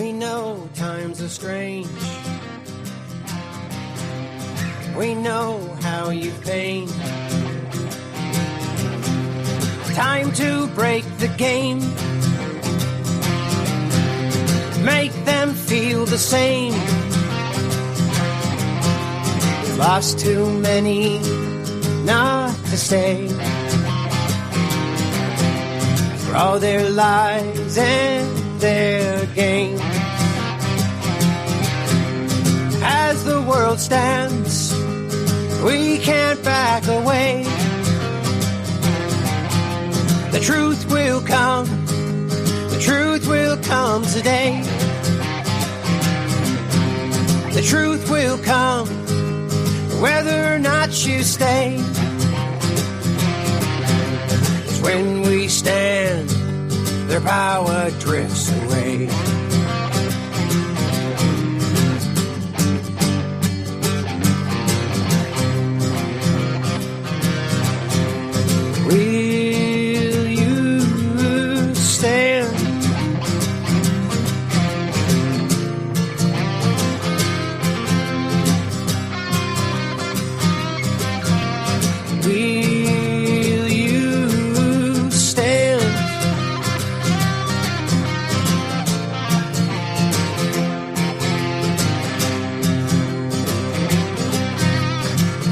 We know times are strange. We know how you've pain. Time to break the game. Make them feel the same. Lost too many not to say. For all their lies and their gain. As the world stands, we can't back away. The truth will come. The truth will come today. The truth will come, whether or not you stay. 'Cause when we stand, their power drifts away. Will you stand? Will you stand?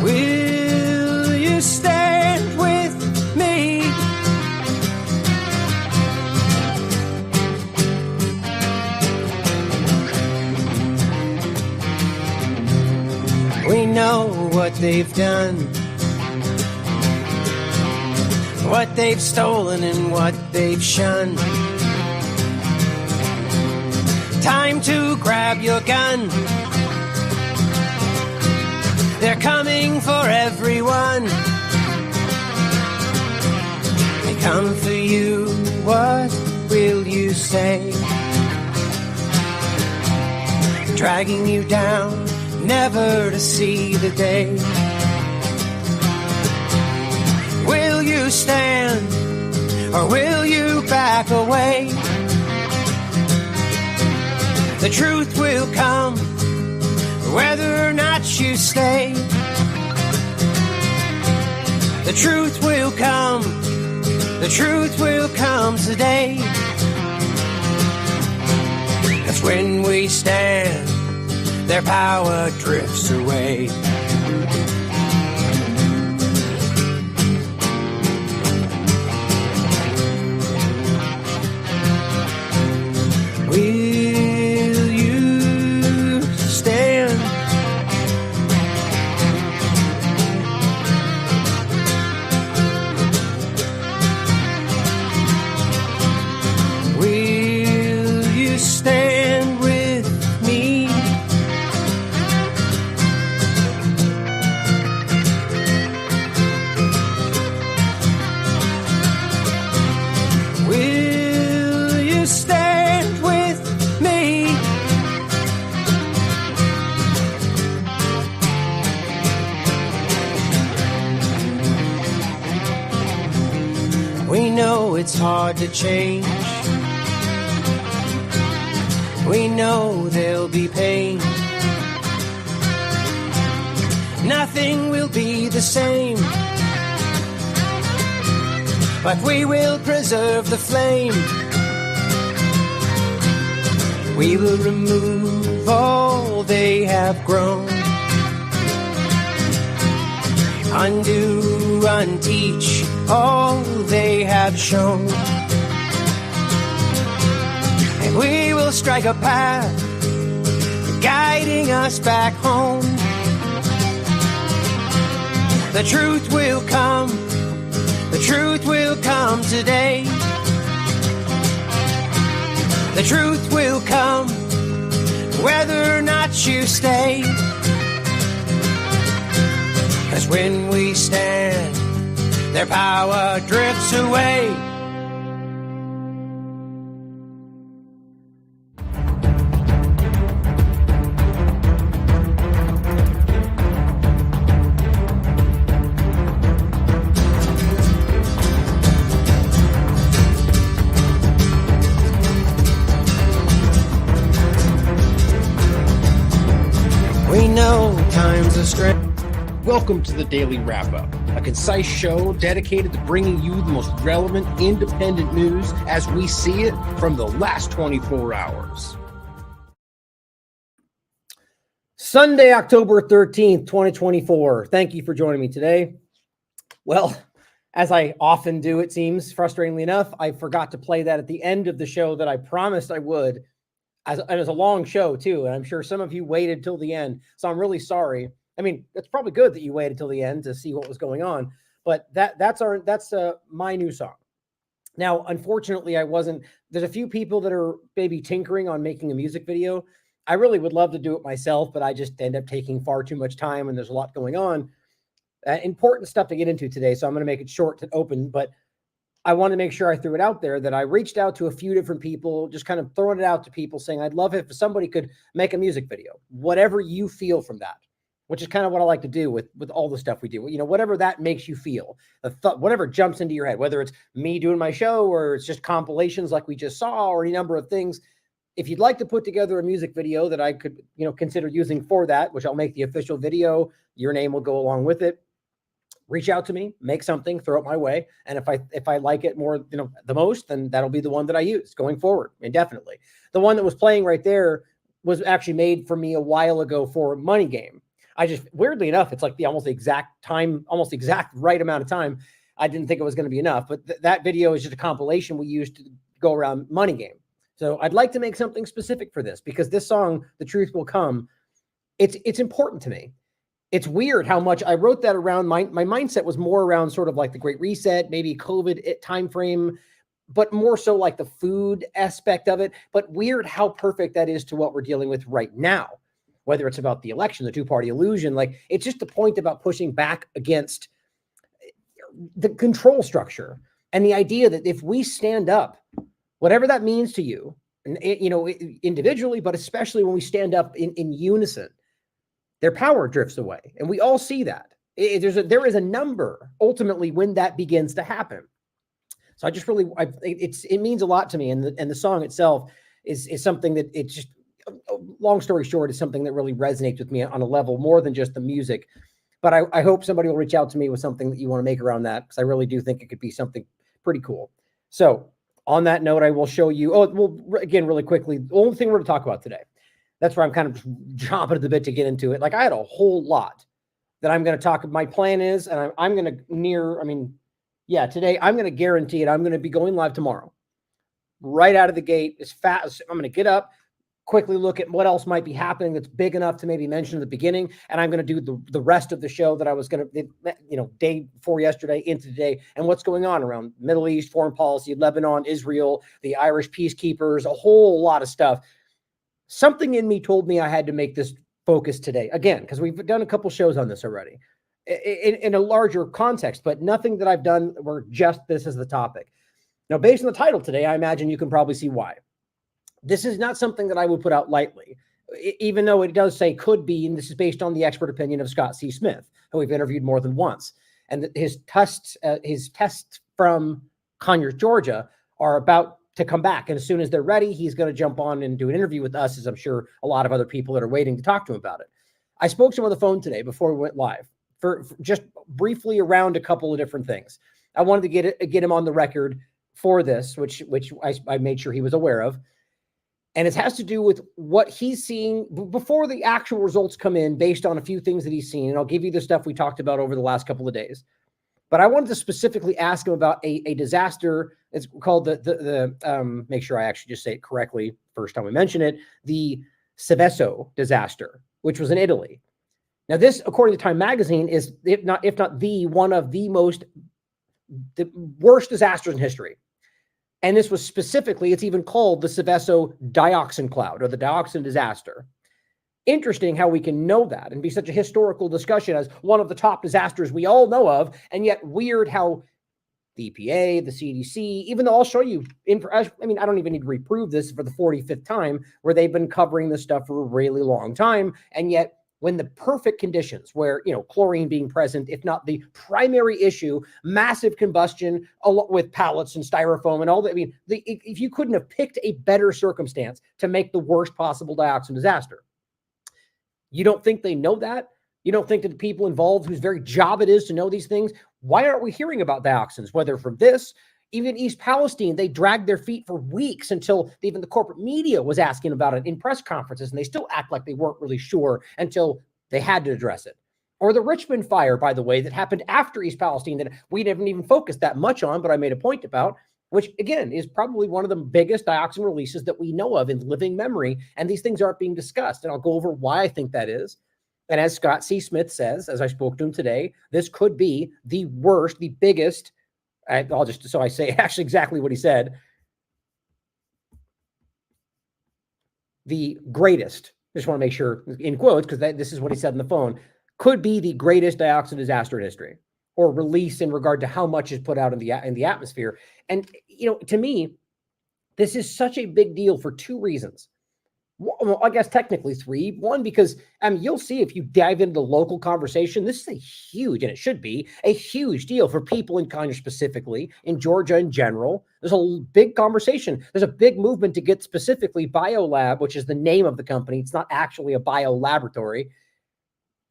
Will you stand with me? We know what they've done, what they've stolen and what they've shunned. Time to grab your gun. They're coming for everyone. They come for you, what will you say? Dragging you down, never to see the day. Will you stand, or will you back away? The truth will come, whether or not you stay. The truth will come, the truth will come today. 'Cause when we stand, their power drifts away. Will you stand? Will you stand with me? Will you stand with me? We know it's hard to change. We know there'll be pain. Nothing will be the same. But we will preserve the flame. We will remove all they have grown. Undo, unteach all they have shown. And we will strike a path, guiding us back home. The truth will come. The truth will come today. The truth will come, whether or not you stay. 'Cause when we stand, their power drifts away. Welcome to the Daily Wrap-Up, a concise show dedicated to bringing you the most relevant independent news as we see it from the last 24 hours. Sunday, October 13th, 2024. Thank you for joining me today. Well, as I often do, it seems, frustratingly enough, I forgot to play that at the end of the show that I promised I would. And it was a long show, too, and I'm sure some of you waited till the end, so I'm really sorry. I mean, it's probably good that you waited till the end to see what was going on, but that's my new song. Now, unfortunately, there's a few people that are maybe tinkering on making a music video. I really would love to do it myself, but I just end up taking far too much time, and there's a lot going on. Important stuff to get into today, so I'm going to make it short to open, but I want to make sure I threw it out there that I reached out to a few different people, just kind of throwing it out to people saying, I'd love if somebody could make a music video, whatever you feel from that. Which is kind of what I like to do with all the stuff we do. You know, whatever that makes you feel, whatever jumps into your head, whether it's me doing my show or it's just compilations like we just saw or any number of things. If you'd like to put together a music video that I could, consider using for that, which I'll make the official video, your name will go along with it. Reach out to me, make something, throw it my way. And if I like it more, the most, then that'll be the one that I use going forward indefinitely. The one that was playing right there was actually made for me a while ago for Money Game. I just, weirdly enough, it's like the almost exact right amount of time. I didn't think it was going to be enough, but that video is just a compilation we used to go around Money Game. So I'd like to make something specific for this because this song, The Truth Will Come, it's important to me. It's weird how much I wrote that around my mindset was more around sort of like the Great Reset, maybe COVID timeframe, but more so like the food aspect of it. But weird how perfect that is to what we're dealing with right now. Whether it's about the election, the two-party illusion, like it's just the point about pushing back against the control structure and the idea that if we stand up, whatever that means to you, and individually, but especially when we stand up in unison, their power drifts away, and we all see that. There is a number ultimately when that begins to happen. So I just really, it means a lot to me, and the song itself is something that it just. Long story short, is something that really resonates with me on a level more than just the music. But I hope somebody will reach out to me with something that you want to make around that, because I really do think it could be something pretty cool. So on that note, I will show you. Again, really quickly, the only thing we're going to talk about today. That's where I'm kind of chomping at the bit to get into it. Like I had a whole lot that I'm going to talk. My plan is, and I'm going to today I'm going to guarantee it. I'm going to be going live tomorrow, right out of the gate, as fast. I'm going to get up. Quickly look at what else might be happening that's big enough to maybe mention at the beginning. And I'm going to do the rest of the show that I was going to, day before yesterday into today, and what's going on around Middle East, foreign policy, Lebanon, Israel, the Irish peacekeepers, a whole lot of stuff. Something in me told me I had to make this focus today again, because we've done a couple shows on this already in a larger context, but nothing that I've done where just this is the topic. Now, based on the title today, I imagine you can probably see why. This is not something that I would put out lightly, even though it does say could be, and this is based on the expert opinion of Scott C. Smith, who we've interviewed more than once. And his tests from Conyers, Georgia, are about to come back. And as soon as they're ready, he's going to jump on and do an interview with us, as I'm sure a lot of other people that are waiting to talk to him about it. I spoke to him on the phone today before we went live for just briefly around a couple of different things. I wanted to get him on the record for this, which I made sure he was aware of. And it has to do with what he's seeing before the actual results come in based on a few things that he's seen. And I'll give you the stuff we talked about over the last couple of days. But I wanted to specifically ask him about a disaster. It's called make sure I actually just say it correctly first time we mention it, the Seveso disaster, which was in Italy. Now this, according to Time Magazine, is if not one of the worst disasters in history. And this was specifically, it's even called the Seveso Dioxin cloud or the Dioxin disaster. Interesting how we can know that and be such a historical discussion as one of the top disasters we all know of. And yet weird how the EPA, the CDC, even though I'll show you, I don't even need to reprove this for the 45th time, where they've been covering this stuff for a really long time. And yet when the perfect conditions where, chlorine being present, if not the primary issue, massive combustion with pallets and styrofoam and all that. If you couldn't have picked a better circumstance to make the worst possible dioxin disaster. You don't think they know that? You don't think that the people involved whose very job it is to know these things, why aren't we hearing about dioxins? Whether from this, even East Palestine, they dragged their feet for weeks until even the corporate media was asking about it in press conferences, and they still act like they weren't really sure until they had to address it. Or the Richmond fire, by the way, that happened after East Palestine that we didn't even focus that much on, but I made a point about, which again is probably one of the biggest dioxin releases that we know of in living memory. And these things aren't being discussed. And I'll go over why I think that is. And as Scott C. Smith says, as I spoke to him today, this could be the worst, the biggest. I'll just, so I say actually exactly what he said. The greatest, just want to make sure in quotes, because this is what he said on the phone, could be the greatest dioxin disaster in history, or release in regard to how much is put out in the atmosphere. And, you know, to me, this is such a big deal for two reasons. Well, I guess technically three. One, because you'll see if you dive into the local conversation, this is a huge, and it should be a huge deal for people in Conyers specifically, in Georgia in general. There's a big conversation. There's a big movement to get specifically BioLab, which is the name of the company. It's not actually a bio laboratory,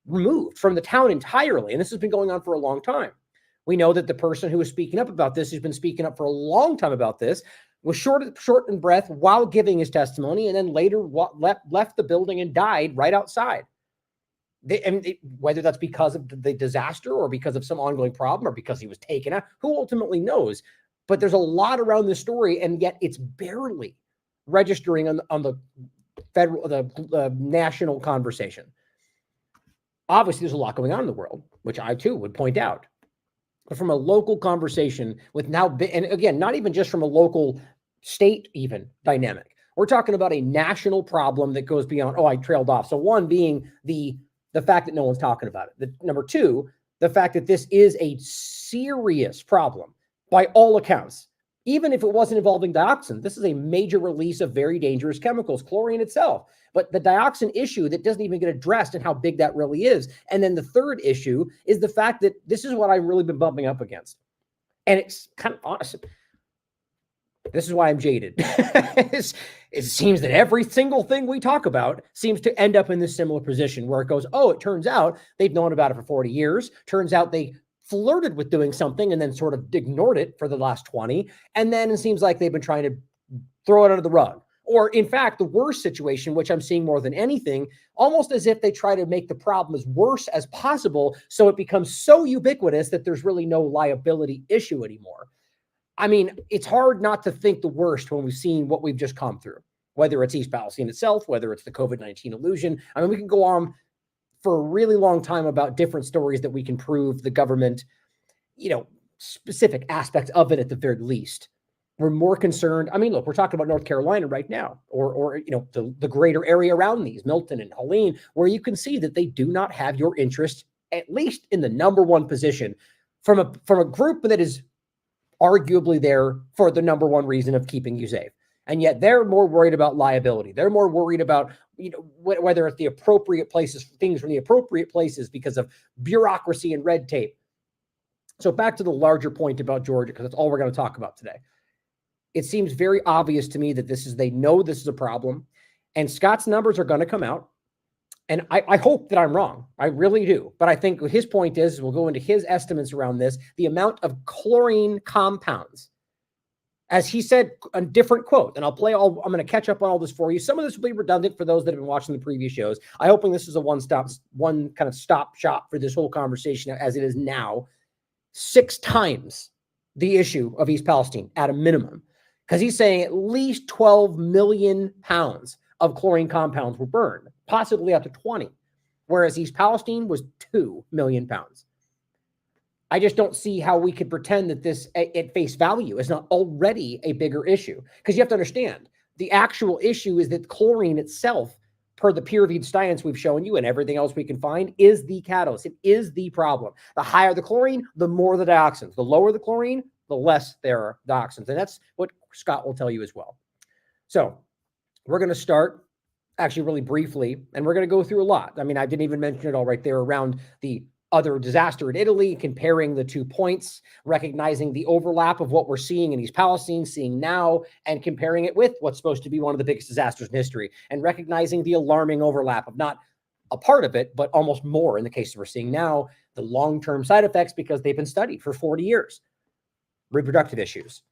removed from the town entirely. And this has been going on for a long time. We know that the person who was speaking up about this, who's been speaking up for a long time about this, was short in breath while giving his testimony, and then later left the building and died right outside. Whether that's because of the disaster or because of some ongoing problem or because he was taken out, who ultimately knows? But there's a lot around this story, and yet it's barely registering on the federal, the national conversation. Obviously, there's a lot going on in the world, which I too would point out. But from a local conversation with now, and again, not even just from a local state even dynamic. We're talking about a national problem that goes beyond, I trailed off. So one being the fact that no one's talking about it. Number two, the fact that this is a serious problem by all accounts. Even if it wasn't involving dioxin, this is a major release of very dangerous chemicals, chlorine itself. But the dioxin issue that doesn't even get addressed and how big that really is. And then the third issue is the fact that this is what I've really been bumping up against. And it's kind of honest. This is why I'm jaded. It seems that every single thing we talk about seems to end up in this similar position where it goes, it turns out they've known about it for 40 years. Turns out they flirted with doing something and then sort of ignored it for the last 20. And then it seems like they've been trying to throw it under the rug. Or in fact, the worst situation, which I'm seeing more than anything, almost as if they try to make the problem as worse as possible. So it becomes so ubiquitous that there's really no liability issue anymore. I mean, it's hard not to think the worst when we've seen what we've just come through, whether it's East Palestine itself, whether it's the COVID-19 illusion. I mean, we can go on for a really long time about different stories that we can prove the government, specific aspects of it at the very least. We're more concerned. I mean, look, we're talking about North Carolina right now, or the greater area around these, Milton and Helene, where you can see that they do not have your interest, at least in the number one position, from a group that is arguably there for the number one reason of keeping you safe. And yet they're more worried about liability. They're more worried about, whether it's the appropriate places, things from the appropriate places because of bureaucracy and red tape. So back to the larger point about Georgia, because that's all we're going to talk about today. It seems very obvious to me that they know this is a problem, and Scott's numbers are going to come out. And I hope that I'm wrong. I really do. But I think his point is, we'll go into his estimates around this, the amount of chlorine compounds, as he said, a different quote, and I'm going to catch up on all this for you. Some of this will be redundant for those that have been watching the previous shows. I'm hoping this is a one kind of stop shop for this whole conversation as it is now. 6 times the issue of East Palestine at a minimum, because he's saying at least 12 million pounds of chlorine compounds were burned, possibly up to 20, whereas East Palestine was 2 million pounds. I just don't see how we could pretend that this, at face value, is not already a bigger issue. Because you have to understand, the actual issue is that chlorine itself, per the peer-reviewed science we've shown you and everything else we can find, is the catalyst. It is the problem. The higher the chlorine, the more the dioxins. The lower the chlorine, the less there are dioxins. And that's what Scott will tell you as well. So we're going to start actually really briefly, and we're going to go through a lot. I mean, I didn't even mention it all right there around the other disaster in Italy, comparing the 2 points, recognizing the overlap of what we're seeing in East Palestine, seeing now, and comparing it with what's supposed to be one of the biggest disasters in history, and recognizing the alarming overlap of not a part of it, but almost more in the cases we're seeing now, the long-term side effects, because they've been studied for 40 years. Reproductive issues,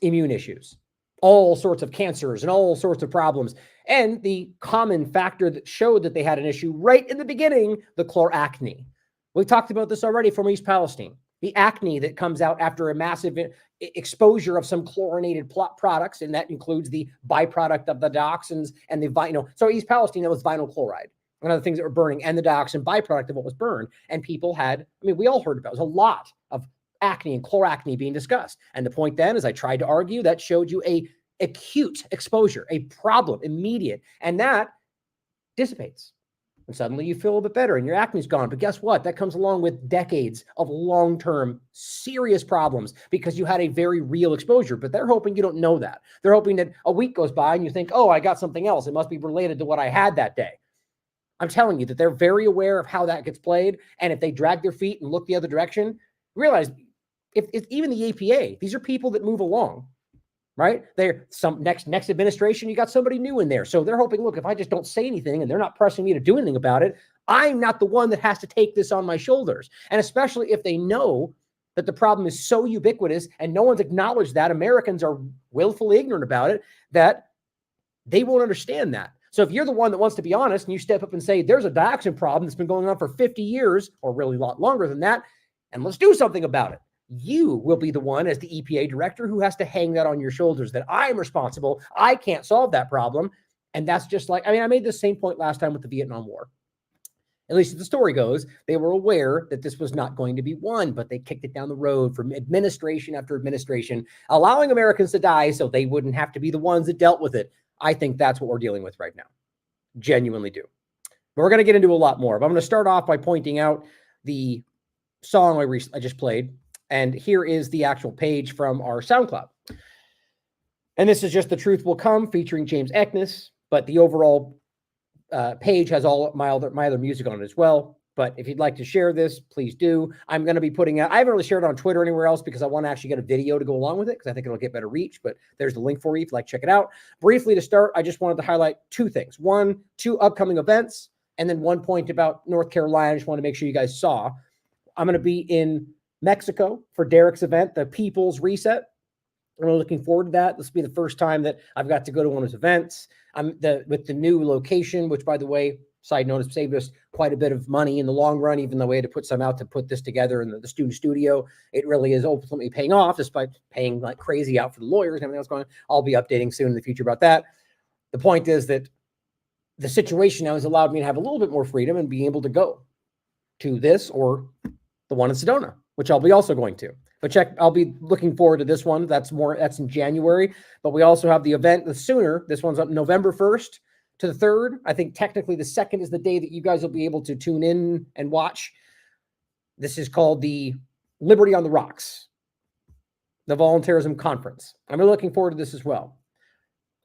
immune issues, all sorts of cancers and all sorts of problems. And the common factor that showed that they had an issue right in the beginning, the chloracne. We've talked about this already from East Palestine. The acne that comes out after a massive exposure of some chlorinated products, and that includes the byproduct of the dioxins and the vinyl. So East Palestine, that was vinyl chloride, one of the things that were burning, and the dioxin byproduct of what was burned. And people had, I mean, we all heard about it. There was a lot of acne and chloracne being discussed. And the point then, as I tried to argue, that showed you a acute exposure, a problem, immediate, and that dissipates. And suddenly you feel a bit better and your acne's gone. But guess what? That comes along with decades of long-term serious problems because you had a very real exposure. But they're hoping you don't know that. They're hoping that a week goes by and you think, oh, I got something else. It must be related to what I had that day. I'm telling you that they're very aware of how that gets played. And if they drag their feet and look the other direction, realize if even the APA, these are people that move along. Right? They're some next administration, you got somebody new in there. So they're hoping, look, if I just don't say anything and they're not pressing me to do anything about it, I'm not the one that has to take this on my shoulders. And especially if they know that the problem is so ubiquitous and no one's acknowledged that, Americans are willfully ignorant about it, that they won't understand that. So if you're the one that wants to be honest and you step up and say, there's a dioxin problem that's been going on for 50 years or really a lot longer than that, and let's do something about it. You will be the one as the EPA director who has to hang that on your shoulders, that I'm responsible. I can't solve that problem. And that's just like, I mean, I made the same point last time with the Vietnam War. At least as the story goes, they were aware that this was not going to be won, but they kicked it down the road from administration after administration, allowing Americans to die so they wouldn't have to be the ones that dealt with it. I think that's what we're dealing with right now. Genuinely do. But we're going to get into a lot more. But I'm going to start off by pointing out the song I just played. And here is the actual page from our SoundCloud. And this is just The Truth Will Come featuring James Eckness, but the overall page has all my other music on it as well. But if you'd like to share this, please do. I'm going to be putting out, I haven't really shared it on Twitter or anywhere else because I want to actually get a video to go along with it because I think it'll get better reach, but there's the link for you if you'd like to check it out. Briefly to start, I just wanted to highlight two things. One, 2 upcoming events, and then one point about North Carolina. I just want to make sure you guys saw. I'm going to be in Mexico for Derek's event, the People's Reset. I'm really looking forward to that. This will be the first time that I've got to go to one of his events. With the new location, which, by the way, side note, has saved us quite a bit of money in the long run, even though we had to put some out to put this together in the student studio. It really is ultimately paying off, despite paying like crazy out for the lawyers and everything else going on. I'll be updating soon in the future about that. The point is that the situation now has allowed me to have a little bit more freedom and being able to go to this or the one in Sedona, which I'll be also going to. But I'll be looking forward to this one. That's in January. But we also have the event sooner. This one's up November 1st to the 3rd. I think technically the 2nd is the day that you guys will be able to tune in and watch. This is called the Liberty on the Rocks, the Voluntarism Conference. I'm really looking forward to this as well.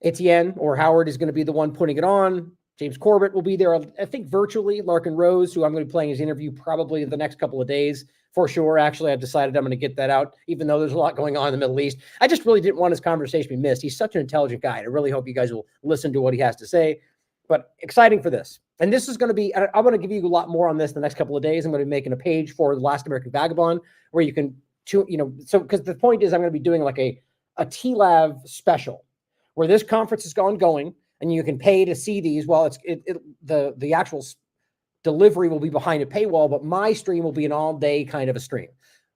Etienne or Howard is going to be the one putting it on. James Corbett will be there, I think, virtually. Larkin Rose, who I'm going to be playing his interview probably in the next couple of days. For sure, actually, I've decided I'm going to get that out, even though there's a lot going on in the Middle East. I just really didn't want his conversation to be missed. He's such an intelligent guy. I really hope you guys will listen to what he has to say. But exciting for this. And this is going to be, I'm going to give you a lot more on this the next couple of days. I'm going to be making a page for the Last American Vagabond where you can, so because the point is I'm going to be doing like a TLAV special where this conference is ongoing and you can pay to see these while the actual delivery will be behind a paywall, but my stream will be an all-day kind of a stream.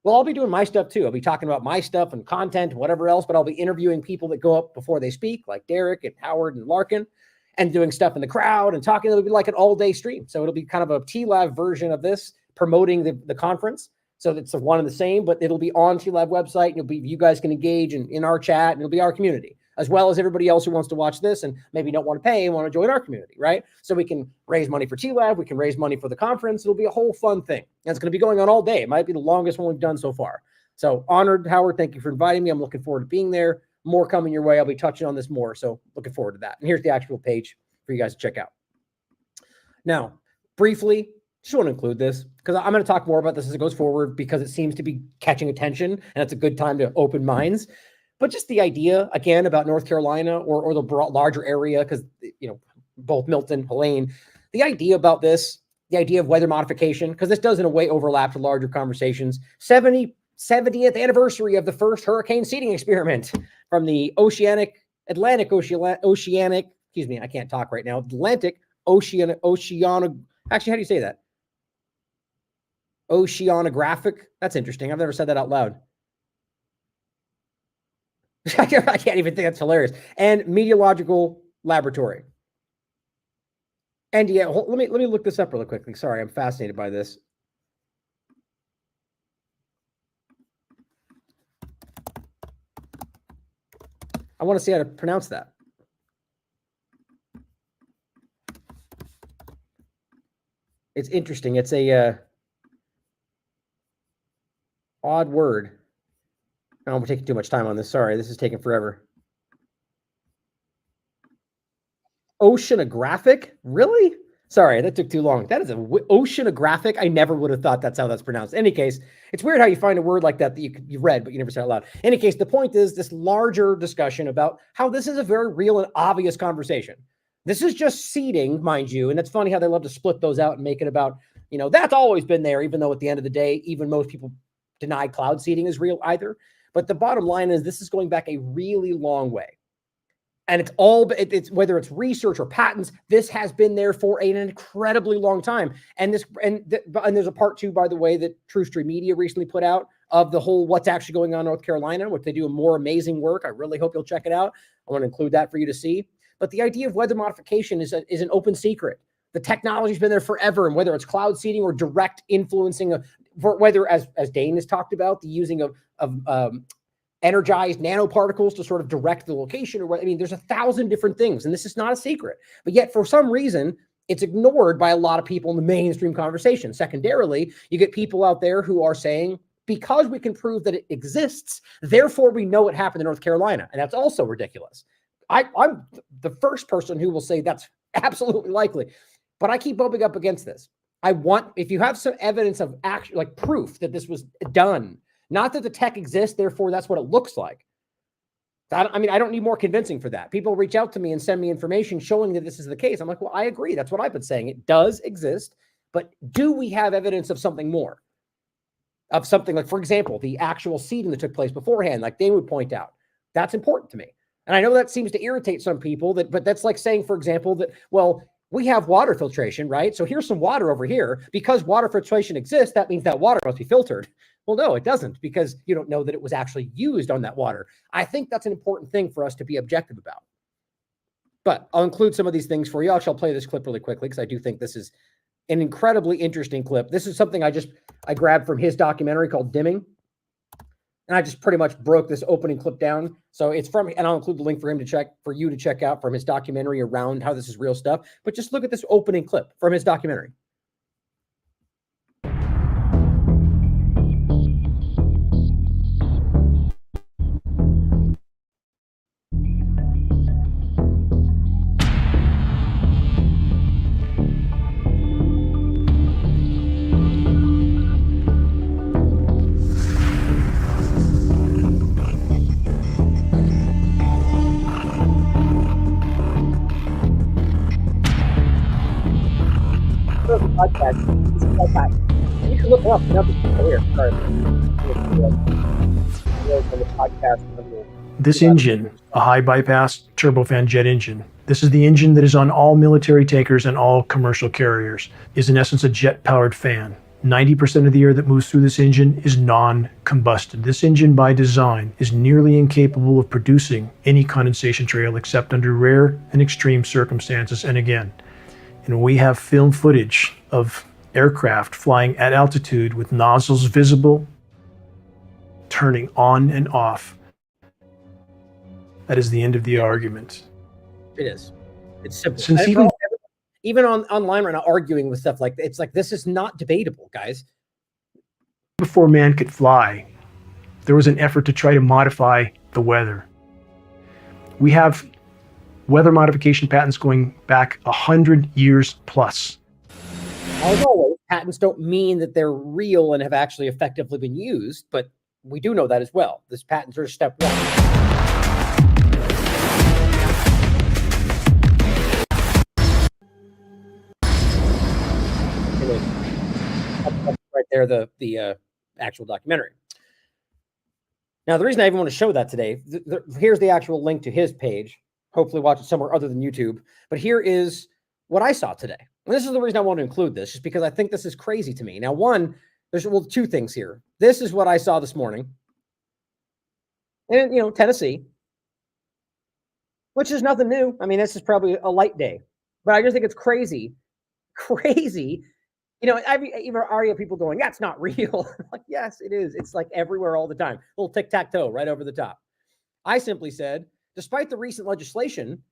Well, I'll be doing my stuff too. I'll be talking about my stuff and content and whatever else, but I'll be interviewing people that go up before they speak, like Derek and Howard and Larkin, and doing stuff in the crowd and talking. It'll be like an all-day stream. So it'll be kind of a TLAV version of this, promoting the conference. So it's the one and the same, but it'll be on TLAV website, and you guys can engage in our chat, and it'll be our community, as well as everybody else who wants to watch this and maybe don't want to pay and want to join our community, right? So we can raise money for TLAV, we can raise money for the conference. It'll be a whole fun thing. And it's going to be going on all day. It might be the longest one we've done so far. So honored, Howard. Thank you for inviting me. I'm looking forward to being there. More coming your way. I'll be touching on this more. So looking forward to that. And here's the actual page for you guys to check out. Now, briefly, just want to include this because I'm going to talk more about this as it goes forward because it seems to be catching attention and it's a good time to open minds. But just the idea, again, about North Carolina or the larger area, because, both Milton, Helene, the idea about this, the idea of weather modification, because this does in a way overlap to larger conversations. 70th anniversary of the first hurricane seeding experiment from the oceanic, excuse me, I can't talk right now. Atlantic oceanic, actually, how do you say that? Oceanographic. That's interesting. I've never said that out loud. I can't even think that's hilarious. And meteorological laboratory. And yeah, let me look this up really quickly. Sorry, I'm fascinated by this. I want to see how to pronounce that. It's interesting. It's a odd word. I don't want to take too much time on this. Sorry, this is taking forever. Oceanographic? Really? Sorry, that took too long. That is oceanographic. I never would have thought that's how that's pronounced. In any case, it's weird how you find a word like that you read, but you never said it out loud. In any case, the point is this larger discussion about how this is a very real and obvious conversation. This is just seeding, mind you, and it's funny how they love to split those out and make it about, that's always been there, even though at the end of the day, even most people deny cloud seeding is real either. But the bottom line is this is going back a really long way. And it's whether it's research or patents, this has been there for an incredibly long time. And there's a part 2, by the way, that True Stream Media recently put out of the whole what's actually going on in North Carolina, which they do a more amazing work. I really hope you'll check it out. I want to include that for you to see. But the idea of weather modification is an open secret. The technology's been there forever, and whether it's cloud seeding or direct influencing whether, as Dane has talked about, the using of energized nanoparticles to sort of direct the location, there's 1,000 different things, and this is not a secret. But yet, for some reason, it's ignored by a lot of people in the mainstream conversation. Secondarily, you get people out there who are saying, because we can prove that it exists, therefore we know it happened in North Carolina, and that's also ridiculous. I'm the first person who will say that's absolutely likely, but I keep bumping up against this. If you have some evidence of action, like proof that this was done, not that the tech exists, therefore that's what it looks like. I don't need more convincing for that. People reach out to me and send me information showing that this is the case. I'm like, well, I agree. That's what I've been saying. It does exist, but do we have evidence of something more? Of something like, for example, the actual seeding that took place beforehand, like they would point out. That's important to me. And I know that seems to irritate some people, but that's like saying, for example, that, well, we have water filtration, right? So here's some water over here. Because water filtration exists, that means that water must be filtered. Well, no, it doesn't, because you don't know that it was actually used on that water. I think that's an important thing for us to be objective about. But I'll include some of these things for you. I'll play this clip really quickly because I do think this is an incredibly interesting clip. This is something I grabbed from his documentary called Dimming. And I just pretty much broke this opening clip down. So it's from, and I'll include the link for you to check out from his documentary around how this is real stuff. But just look at this opening clip from his documentary. Podcast. You can look up here. This engine, a high bypass turbofan jet engine, this is the engine that is on all military tankers and all commercial carriers, is in essence a jet-powered fan. 90% of the air that moves through this engine is non-combusted. This engine by design is nearly incapable of producing any condensation trail except under rare and extreme circumstances. And again, we have film footage of aircraft flying at altitude with nozzles visible, turning on and off. That is the end of the argument. It is. It's simple. Since even online right now, arguing with stuff like that, it's like, this is not debatable, guys. Before man could fly, there was an effort to try to modify the weather. We have weather modification patents going back 100 years plus. As always, patents don't mean that they're real and have actually effectively been used, but we do know that as well. This patents are step one. anyway, that's right there, the actual documentary. Now, the reason I even want to show that today, here's the actual link to his page. Hopefully watch it somewhere other than YouTube. But here is what I saw today. And this is the reason I want to include this, just because I think this is crazy to me. Now, one, there's two things here. This is what I saw this morning. And, Tennessee, which is nothing new. I mean, this is probably a light day. But I just think it's crazy. I even already have people going, that's not real. Like, yes, it is. It's like everywhere all the time. A little tic-tac-toe right over the top. I simply said, despite the recent legislation,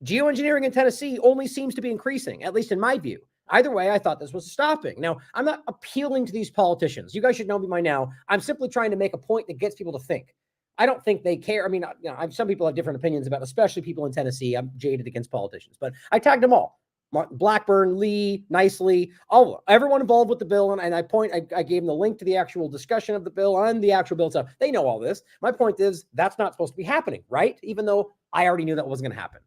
geoengineering in Tennessee only seems to be increasing, at least in my view. Either way, I thought this was stopping. Now, I'm not appealing to these politicians. You guys should know me by now. I'm simply trying to make a point that gets people to think. I don't think they care. I mean, some people have different opinions about, especially people in Tennessee. I'm jaded against politicians, but I tagged them all. Blackburn, Lee, Nicely, everyone involved with the bill. And I gave them the link to the actual discussion of the bill on the actual bill itself. They know all this. My point is that's not supposed to be happening, right? Even though I already knew that wasn't going to happen.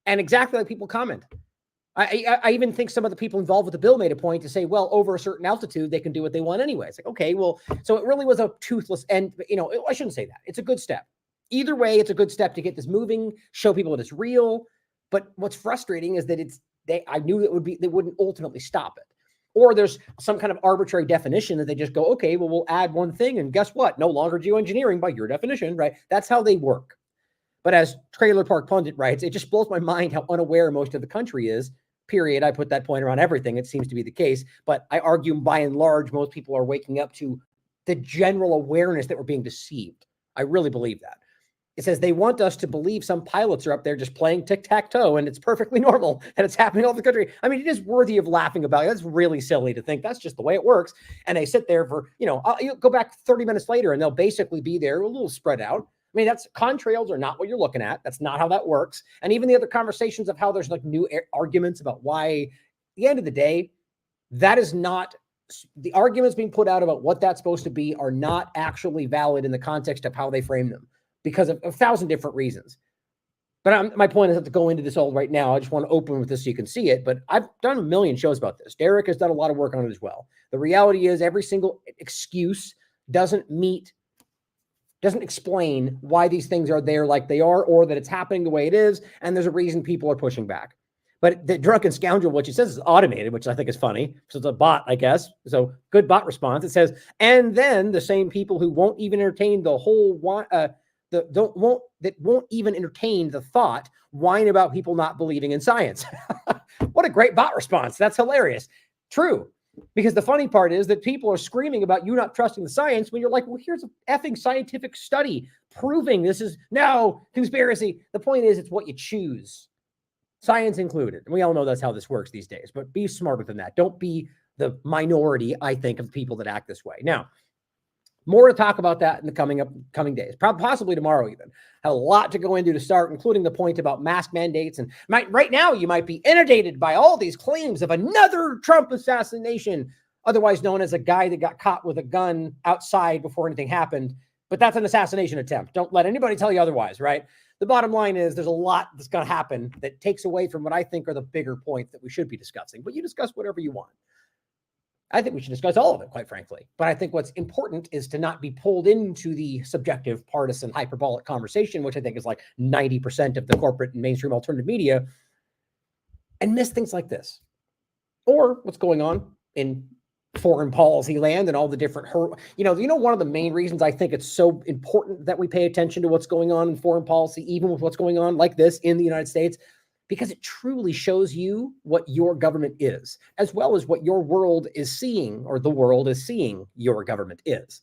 And exactly like people comment. I even think some of the people involved with the bill made a point to say, well, over a certain altitude, they can do what they want anyway. It's like, okay, well, so it really was a toothless end. I shouldn't say that. It's a good step. Either way, it's a good step to get this moving, show people that it's real. But what's frustrating is that I knew they wouldn't ultimately stop it. Or there's some kind of arbitrary definition that they just go, okay, well, we'll add one thing. And guess what? No longer geoengineering by your definition, right? That's how they work. But as Trailer Park Pundit writes, it just blows my mind how unaware most of the country is. Period. I put that point around everything. It seems to be the case. But I argue by and large, most people are waking up to the general awareness that we're being deceived. I really believe that. It says they want us to believe some pilots are up there just playing tic-tac-toe and it's perfectly normal and it's happening all over the country. I mean, it is worthy of laughing about. That's really silly to think that's just the way it works. And they sit there for, you'll go back 30 minutes later and they'll basically be there a little spread out. I mean, contrails are not what you're looking at. That's not how that works. And even the other conversations of how there's like new arguments about why, at the end of the day, that is not, the arguments being put out about what that's supposed to be are not actually valid in the context of how they frame them because of 1,000 different reasons. But my point is not to go into this all right now. I just want to open with this so you can see it. But I've done a million shows about this. Derek has done a lot of work on it as well. The reality is every single excuse doesn't explain why these things are there like they are, or that it's happening the way it is, and there's a reason people are pushing back. But the drunken scoundrel, what she says is automated, which I think is funny. So it's a bot, I guess. So good bot response. It says, and then the same people who won't even entertain the whole won't even entertain the thought whine about people not believing in science. What a great bot response. That's hilarious. True. Because the funny part is that people are screaming about you not trusting the science when you're like, well, here's a effing scientific study proving this is no conspiracy. The point is, it's what you choose, science included. And we all know that's how this works these days, but be smarter than that. Don't be the minority, I think, of people that act this way. Now, more to talk about that in the coming days, possibly tomorrow even. Have a lot to go into to start, including the point about mask mandates. And right now, you might be inundated by all these claims of another Trump assassination, otherwise known as a guy that got caught with a gun outside before anything happened. But that's an assassination attempt. Don't let anybody tell you otherwise, right? The bottom line is there's a lot that's going to happen that takes away from what I think are the bigger points that we should be discussing. But you discuss whatever you want. I think we should discuss all of it, quite frankly. But I think what's important is to not be pulled into the subjective, partisan, hyperbolic conversation, which I think is like 90% of the corporate and mainstream alternative media, and miss things like this. Or what's going on in foreign policy land and all the different, one of the main reasons I think it's so important that we pay attention to what's going on in foreign policy, even with what's going on like this in the United States, because it truly shows you what your government is, as well as what your world is seeing, or the world is seeing your government is.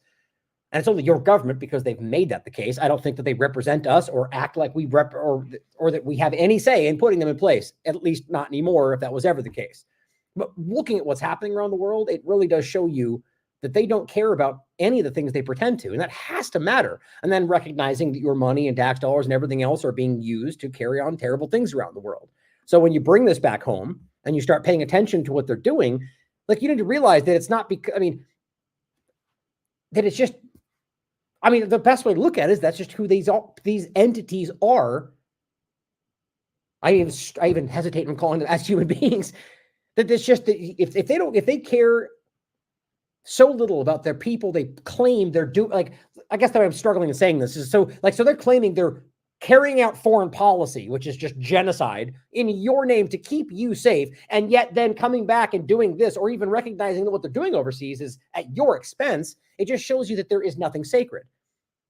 And it's only your government because they've made that the case. I don't think that they represent us or act like we or that we have any say in putting them in place, at least not anymore, if that was ever the case. But looking at what's happening around the world, it really does show you that they don't care about any of the things they pretend to. And that has to matter. And then recognizing that your money and tax dollars and everything else are being used to carry on terrible things around the world. So when you bring this back home and you start paying attention to what they're doing, like, you need to realize that it's not because, that it's just, the best way to look at it is that's just who these entities are. I even hesitate in calling them as human beings. That it's just that if they care so little about their people, they claim they're doing, like, I guess that I'm struggling in saying this is so they're claiming they're carrying out foreign policy, which is just genocide in your name to keep you safe. And yet then coming back and doing this, or even recognizing that what they're doing overseas is at your expense. It just shows you that there is nothing sacred.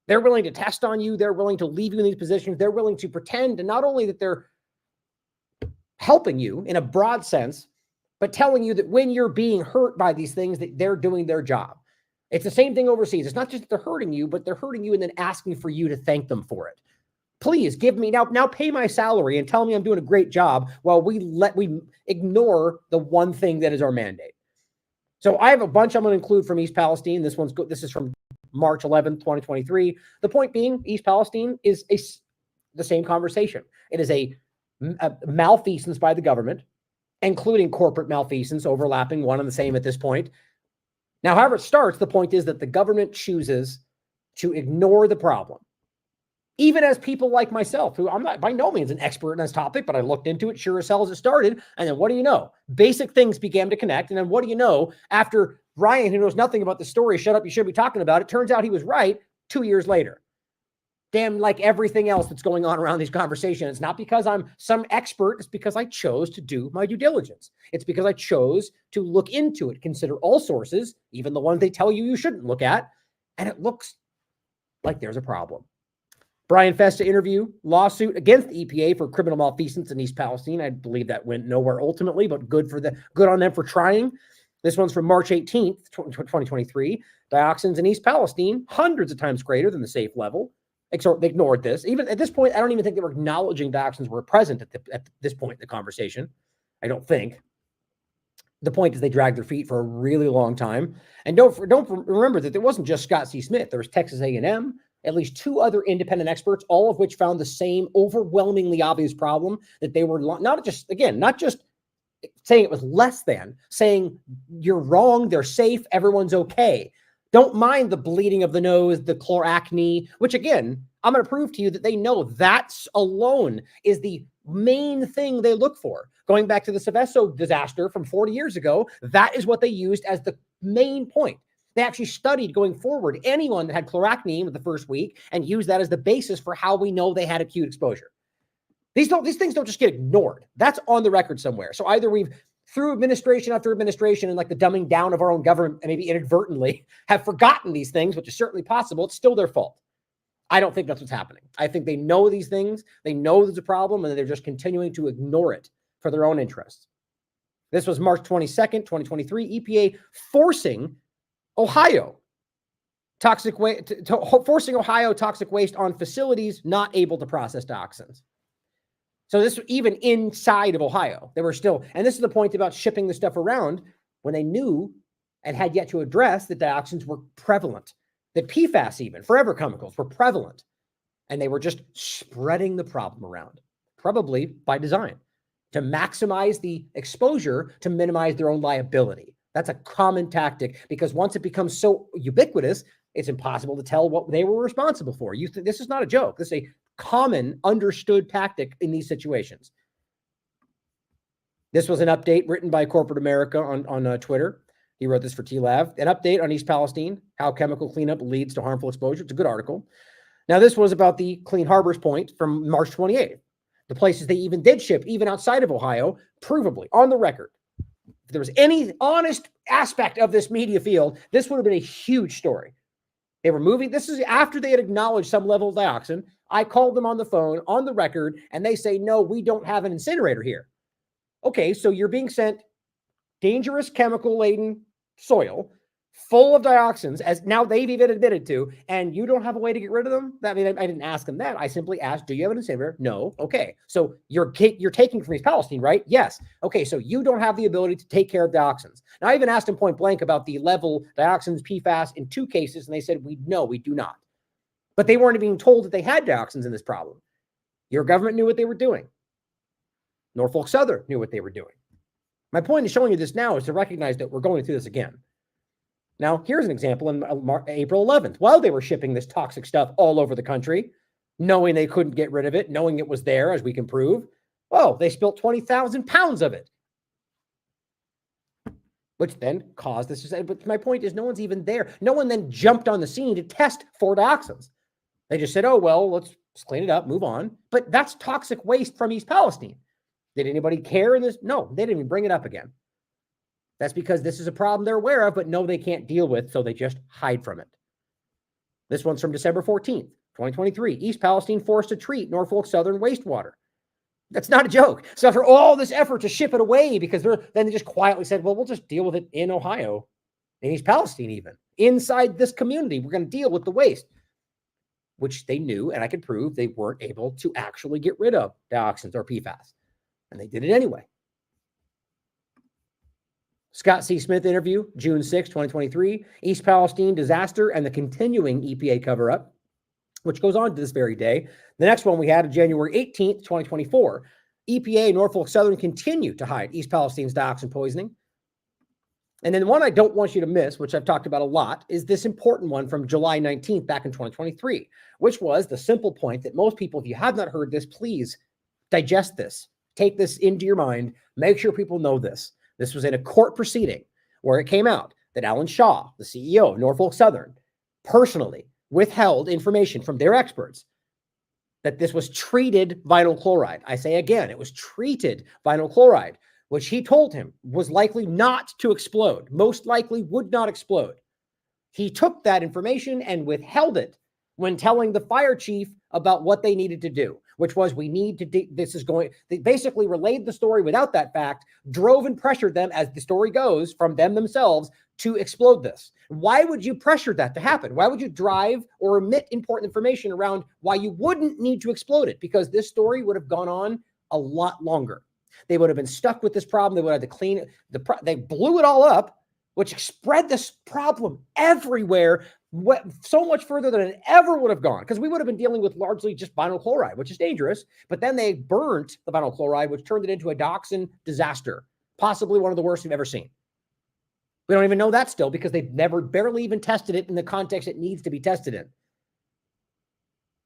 They're willing to test on you. They're willing to leave you in these positions. They're willing to pretend, and not only that they're helping you in a broad sense, but telling you that when you're being hurt by these things, that they're doing their job. It's the same thing overseas. It's not just that they're hurting you, but they're hurting you and then asking for you to thank them for it. Please give me now pay my salary and tell me I'm doing a great job while we ignore the one thing that is our mandate. So I have a bunch I'm going to include from East Palestine. This is from March 11th, 2023. The point being, East Palestine is the same conversation. It is a malfeasance by the government, including corporate malfeasance, overlapping one and the same at this point. Now, however it starts, the point is that the government chooses to ignore the problem. Even as people like myself, who I'm not by no means an expert in this topic, but I looked into it sure as hell as it started. And then what do you know? Basic things began to connect. And then what do you know? After Ryan, who knows nothing about the story, shut up, you should be talking about it. Turns out he was right 2 years later. Damn, like everything else that's going on around these conversations. It's not because I'm some expert. It's because I chose to do my due diligence. It's because I chose to look into it, consider all sources, even the ones they tell you shouldn't look at. And it looks like there's a problem. Brian Festa interview, lawsuit against the EPA for criminal malfeasance in East Palestine. I believe that went nowhere ultimately, but good on them for trying. This one's from March 18th, 2023. Dioxins in East Palestine, hundreds of times greater than the safe level. They ignored this. Even at this point, I don't even think they were acknowledging dioxins were present at this point in the conversation. I don't think. The point is they dragged their feet for a really long time. And don't remember that there wasn't just Scott C. Smith. There was Texas A&M, at least two other independent experts, all of which found the same overwhelmingly obvious problem, that they were not just saying it was less than, saying you're wrong, they're safe, everyone's okay. Don't mind the bleeding of the nose, the chloracne, which again, I'm going to prove to you that they know that alone is the main thing they look for. Going back to the Seveso disaster from 40 years ago, that is what they used as the main point. They actually studied going forward anyone that had chloracne with the first week and used that as the basis for how we know they had acute exposure. These things don't just get ignored. That's on the record somewhere. So either we've, through administration after administration and like the dumbing down of our own government, and maybe inadvertently have forgotten these things, which is certainly possible. It's still their fault. I don't think that's what's happening. I think they know these things. They know there's a problem, and they're just continuing to ignore it for their own interests. This was March 22nd, 2023. EPA forcing Ohio toxic waste, forcing Ohio toxic waste on facilities not able to process dioxins. So this even inside of Ohio, they were still, and this is the point about shipping the stuff around when they knew and had yet to address that dioxins were prevalent, that PFAS, even forever chemicals, were prevalent, and they were just spreading the problem around, probably by design, to maximize the exposure to minimize their own liability. That's a common tactic, because once it becomes so ubiquitous, it's impossible to tell what they were responsible for. This is not a joke. This is a common, understood tactic in these situations. This was an update written by Corporate America on Twitter. He wrote this for TLAV. An update on East Palestine, how chemical cleanup leads to harmful exposure. It's a good article. Now, this was about the Clean Harbors point from March 28th. The places they even did ship, even outside of Ohio, provably, on the record. If there was any honest aspect of this media field, this would have been a huge story. They were moving. This is after they had acknowledged some level of dioxin. I called them on the phone, on the record, and they say, no, we don't have an incinerator here. Okay, so you're being sent dangerous chemical-laden soil full of dioxins, as now they've even admitted to, and you don't have a way to get rid of them? I mean, I didn't ask them that. I simply asked, do you have an incinerator? No. Okay, so you're taking from East Palestine, right? Yes. Okay, so you don't have the ability to take care of dioxins. Now, I even asked them point blank about the level dioxins, PFAS, in 2 cases, and they said, we do not. But they weren't being told that they had dioxins in this problem. Your government knew what they were doing. Norfolk Southern knew what they were doing. My point in showing you this now is to recognize that we're going through this again. Now, here's an example in April 11th. While they were shipping this toxic stuff all over the country, knowing they couldn't get rid of it, knowing it was there, as we can prove, well, they spilt 20,000 pounds of it. which then caused this. But my point is, no one's even there. No one then jumped on the scene to test for dioxins. They just said, oh, well, let's clean it up, move on. But that's toxic waste from East Palestine. Did anybody care in this? No, they didn't even bring it up again. That's because this is a problem they're aware of, but no, they can't deal with, so they just hide from it. This one's from December 14th, 2023. East Palestine forced to treat Norfolk Southern wastewater. That's not a joke. So after all this effort to ship it away, because then they just quietly said, well, we'll just deal with it in Ohio, in East Palestine even. Inside this community, we're going to deal with the waste, which they knew, and I could prove they weren't able to actually get rid of dioxins or PFAS. And they did it anyway. Scott C. Smith interview, June 6, 2023, East Palestine disaster and the continuing EPA cover-up, which goes on to this very day. The next one we had January 18th, 2024, EPA and Norfolk Southern continue to hide East Palestine's dioxin poisoning. And then the one I don't want you to miss, which I've talked about a lot, is this important one from July 19th back in 2023, which was the simple point that most people, if you have not heard this, please digest this. Take this into your mind. Make sure people know this. This was in a court proceeding where it came out that Alan Shaw, the CEO of Norfolk Southern, personally withheld information from their experts that this was treated vinyl chloride. I say again, it was treated vinyl chloride, which he told him was likely not to explode, most likely would not explode. He took that information and withheld it when telling the fire chief about what they needed to do, which was they basically relayed the story without that fact, drove and pressured them, as the story goes, from them themselves to explode this. Why would you pressure that to happen? Why would you drive or omit important information around why you wouldn't need to explode it? Because this story would have gone on a lot longer. They would have been stuck with this problem. They would have to clean it. They blew it all up, which spread this problem everywhere, so much further than it ever would have gone, because we would have been dealing with largely just vinyl chloride, which is dangerous. But then they burnt the vinyl chloride, which turned it into a dioxin disaster, possibly one of the worst we've ever seen. We don't even know that still, because they've barely even tested it in the context it needs to be tested in.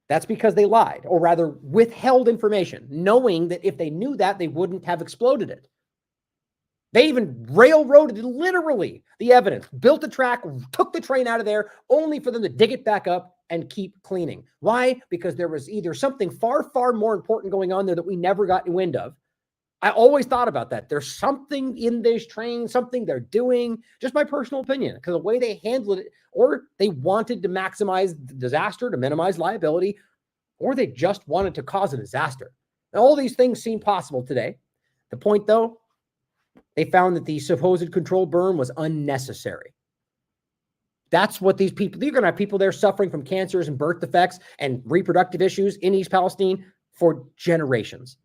That's because they lied, or rather withheld information, knowing that if they knew that, they wouldn't have exploded it. They even railroaded literally the evidence, built the track, took the train out of there, only for them to dig it back up and keep cleaning. Why? Because there was either something far, far more important going on there that we never got wind of. I always thought about that. There's something in this train, something they're doing, just my personal opinion, because the way they handled it, or they wanted to maximize the disaster to minimize liability, or they just wanted to cause a disaster. And all these things seem possible today. The point, though, they found that the supposed controlled burn was unnecessary. That's what these people, you're going to have people there suffering from cancers and birth defects and reproductive issues in East Palestine for generations.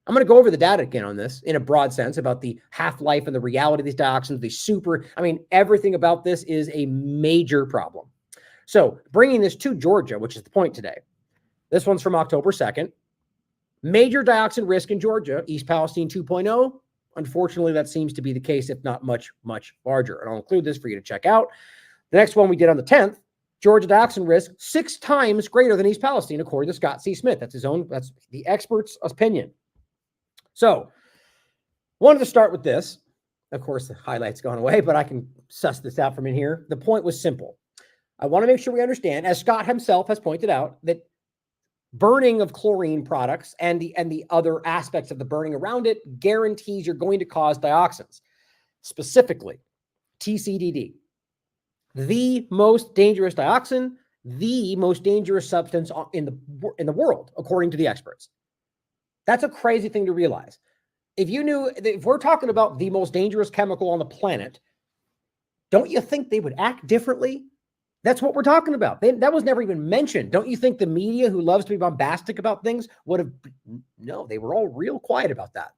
I'm going to go over the data again on this in a broad sense about the half-life and the reality of these dioxins, everything about this is a major problem. So bringing this to Georgia, which is the point today. This one's from October 2nd. Major dioxin risk in Georgia, East Palestine 2.0. Unfortunately, that seems to be the case, if not much, much larger. And I'll include this for you to check out. The next one we did on the 10th, Georgia dioxin risk 6 times greater than East Palestine, according to Scott C. Smith. That's the expert's opinion. So, wanted to start with this. Of course, the highlight's gone away, but I can suss this out from in here. The point was simple. I want to make sure we understand, as Scott himself has pointed out, that burning of chlorine products and the other aspects of the burning around it guarantees you're going to cause dioxins, specifically TCDD, the most dangerous dioxin, the most dangerous substance in the world, according to the experts. That's a crazy thing to realize. If we're talking about the most dangerous chemical on the planet, don't you think they would act differently? That's what we're talking about. That was never even mentioned. Don't you think the media, who loves to be bombastic about things, would have? No, they were all real quiet about that.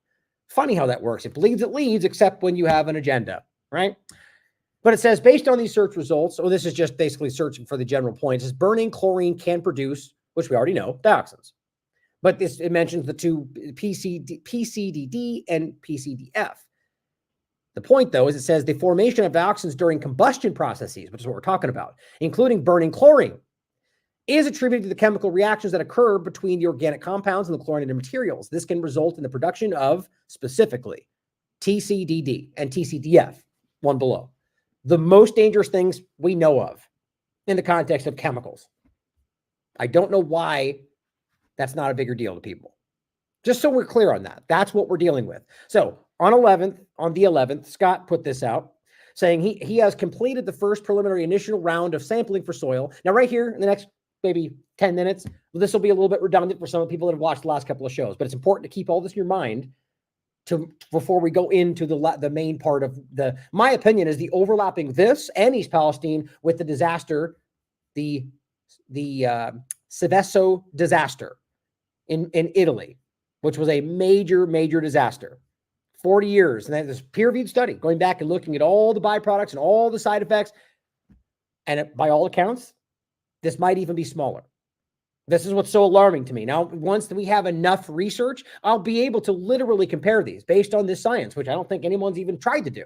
Funny how that works. It bleeds, it leads, except when you have an agenda, right? But it says, based on these search results, so this is just basically searching for the general point, it says burning chlorine can produce, which we already know, dioxins. But it mentions the two PCDD and PCDF. The point, though, is it says the formation of dioxins during combustion processes, which is what we're talking about, including burning chlorine, is attributed to the chemical reactions that occur between the organic compounds and the chlorinated materials. This can result in the production of, specifically, TCDD and TCDF. one below. The most dangerous things we know of in the context of chemicals. I don't know why that's not a bigger deal to people. Just so we're clear on that. That's what we're dealing with. So on the 11th, Scott put this out saying he has completed the first preliminary initial round of sampling for soil. Now, right here in the next maybe 10 minutes, this will be a little bit redundant for some people that have watched the last couple of shows, but it's important to keep all this in your mind before we go into the main part of my opinion is the overlapping this and East Palestine with the disaster, the Seveso disaster in Italy, which was a major disaster. 40 years. And there's peer-reviewed study going back and looking at all the byproducts and all the side effects. And by all accounts, this might even be smaller. This is what's so alarming to me. Now, once we have enough research, I'll be able to literally compare these based on this science, which I don't think anyone's even tried to do.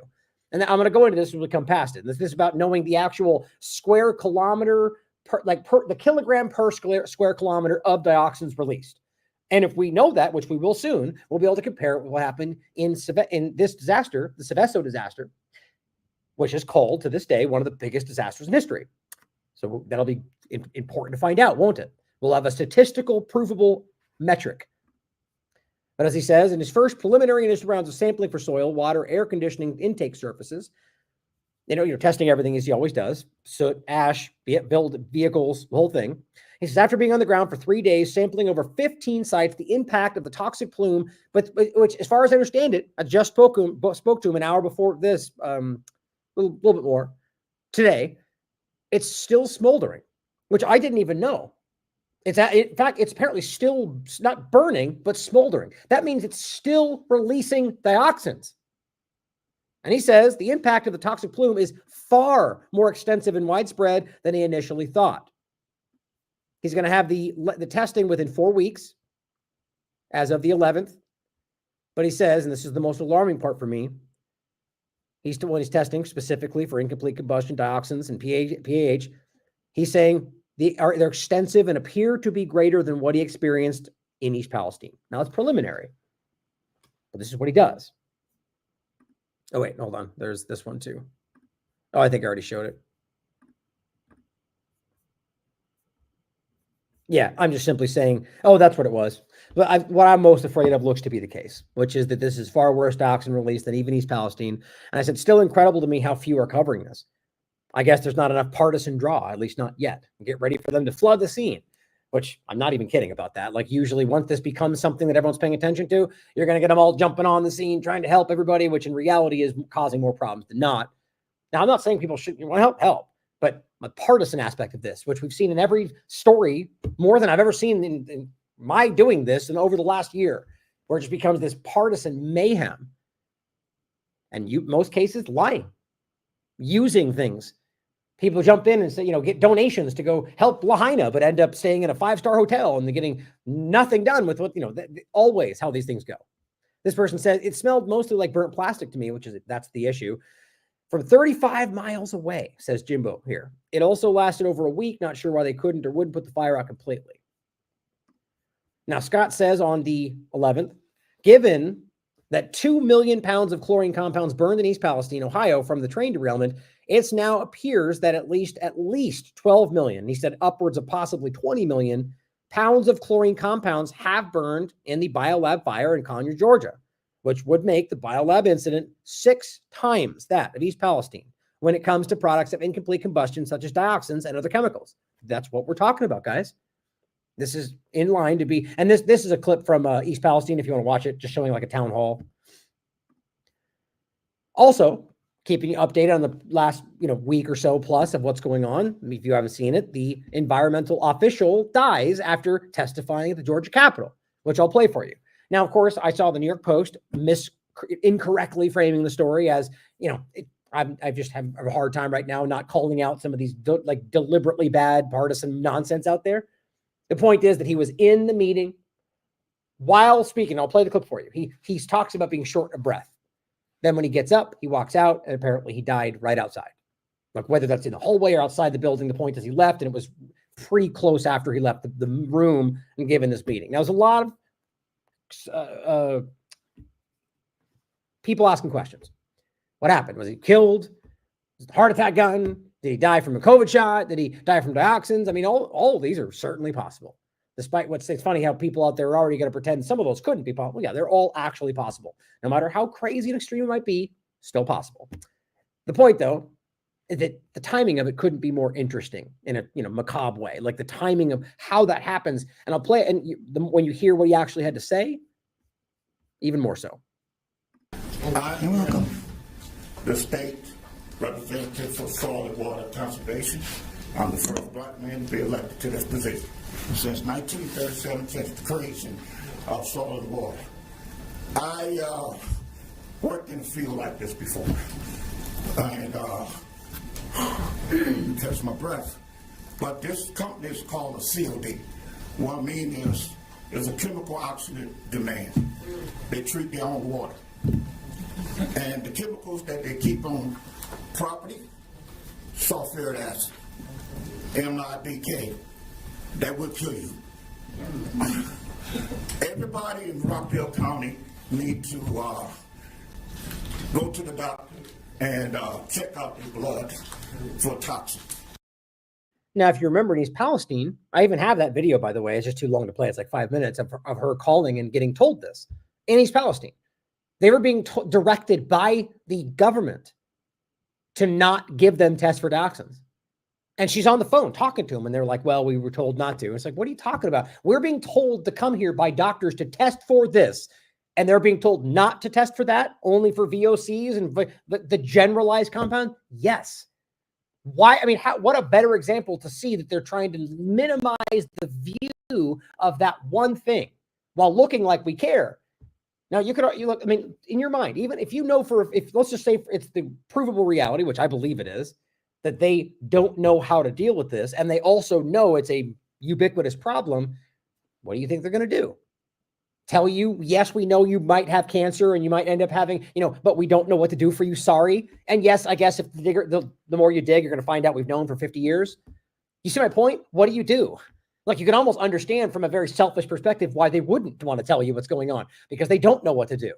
And I'm going to go into this when we come past it. This is about knowing the actual square kilometer, the kilogram per square kilometer of dioxins released. And if we know that, which we will soon, we'll be able to compare what happened in this disaster, the Seveso disaster, which is called to this day one of the biggest disasters in history. So that'll be important to find out, won't it? We'll have a statistical provable metric. But as he says, in his first preliminary initial rounds of sampling for soil, water, air conditioning, intake surfaces, testing everything as he always does, soot, ash, build vehicles, the whole thing. He says, after being on the ground for 3 days, sampling over 15 sites, the impact of the toxic plume, which, as far as I understand it, I just spoke to him an hour before this, a little bit more today. It's still smoldering, which I didn't even know. In fact, it's apparently still not burning, but smoldering. That means it's still releasing dioxins. And he says the impact of the toxic plume is far more extensive and widespread than he initially thought. He's going to have the testing within 4 weeks as of the 11th. But he says, and this is the most alarming part for me, when he's testing specifically for incomplete combustion dioxins and PAH, he's saying they're extensive and appear to be greater than what he experienced in East Palestine. Now, it's preliminary, but this is what he does. Oh, wait, hold on. There's this one too. Oh, I think I already showed it. Yeah, I'm just simply saying, oh, that's what it was. But what I'm most afraid of looks to be the case, which is that this is far worse dioxin release than even East Palestine. And I said, still incredible to me how few are covering this. I guess there's not enough partisan draw, at least not yet. Get ready for them to flood the scene, which I'm not even kidding about that. Like usually once this becomes something that everyone's paying attention to, you're going to get them all jumping on the scene, trying to help everybody, which in reality is causing more problems than not. Now, I'm not saying people shouldn't want to help, but the partisan aspect of this, which we've seen in every story more than I've ever seen in my doing this and over the last year, where it just becomes this partisan mayhem. And most cases lying, using things. People jump in and say, get donations to go help Lahaina, but end up staying in a 5-star hotel and they're getting nothing done with what, always how these things go. This person said it smelled mostly like burnt plastic to me, that's the issue. From 35 miles away, says Jimbo here. It also lasted over a week. Not sure why they couldn't or wouldn't put the fire out completely. Now, Scott says on the 11th, given that 2 million pounds of chlorine compounds burned in East Palestine, Ohio, from the train derailment, it now appears that at least 12 million, he said upwards of possibly 20 million pounds of chlorine compounds have burned in the BioLab fire in Conyers, Georgia, which would make the BioLab incident 6 times that of East Palestine when it comes to products of incomplete combustion, such as dioxins and other chemicals. That's what we're talking about, guys. This is in line to be, and this is a clip from East Palestine, if you want to watch it, just showing like a town hall. Also, keeping you updated on the last week or so plus of what's going on. If you haven't seen it, the environmental official dies after testifying at the Georgia Capitol, which I'll play for you. Now, of course, I saw the New York Post incorrectly framing the story as, I just have a hard time right now not calling out some of these deliberately bad partisan nonsense out there. The point is that he was in the meeting while speaking. I'll play the clip for you. He talks about being short of breath. Then when he gets up, he walks out, and apparently he died right outside. Like whether that's in the hallway or outside the building, the point is he left, and it was pretty close after he left the room and given this meeting. Now, there's a lot of people asking questions. What happened? Was he killed? Was it a heart attack gun? Did he die from a COVID shot? Did he die from dioxins? I mean, all of these are certainly possible. Despite it's funny how people out there are already going to pretend some of those couldn't be possible. Yeah, they're all actually possible. No matter how crazy and extreme it might be, still possible. The point, though, is that the timing of it couldn't be more interesting in a macabre way. Like the timing of how that happens. And I'll play it, and when you hear what he actually had to say, even more so. You're welcome. The state representative for solid water conservation. I'm the first black man to be elected to this position since 1937, since the creation of solid water. I worked in a field like this before, and catch my breath. But this company is called a COD. What I mean is a chemical oxidant demand. They treat their own water. And the chemicals that they keep on property, sulfuric acid, NIDK, that will kill you. Everybody in Rockville County need to go to the doctor and check out their blood for toxins. Now, if you remember in East Palestine, I even have that video, by the way. It's just too long to play. It's like 5 minutes of her calling and getting told this in East Palestine. They were being directed by the government to not give them tests for dioxins. And she's on the phone talking to them, and they're like, well, we were told not to. It's like, what are you talking about? We're being told to come here by doctors to test for this, and they're being told not to test for that, only for VOCs and the generalized compound? Yes. Why? I mean, what a better example to see that they're trying to minimize the view of that one thing while looking like we care. Now, you look, I mean, in your mind, even if you know if let's just say it's the provable reality, which I believe it is, that they don't know how to deal with this, and they also know it's a ubiquitous problem, what do you think they're going to do? Tell you, yes, we know you might have cancer and you might end up having, but we don't know what to do for you. Sorry. And yes, I guess if the more you dig, you're going to find out we've known for 50 years. You see my point? What do? Like, you can almost understand from a very selfish perspective why they wouldn't want to tell you what's going on, because they don't know what to do.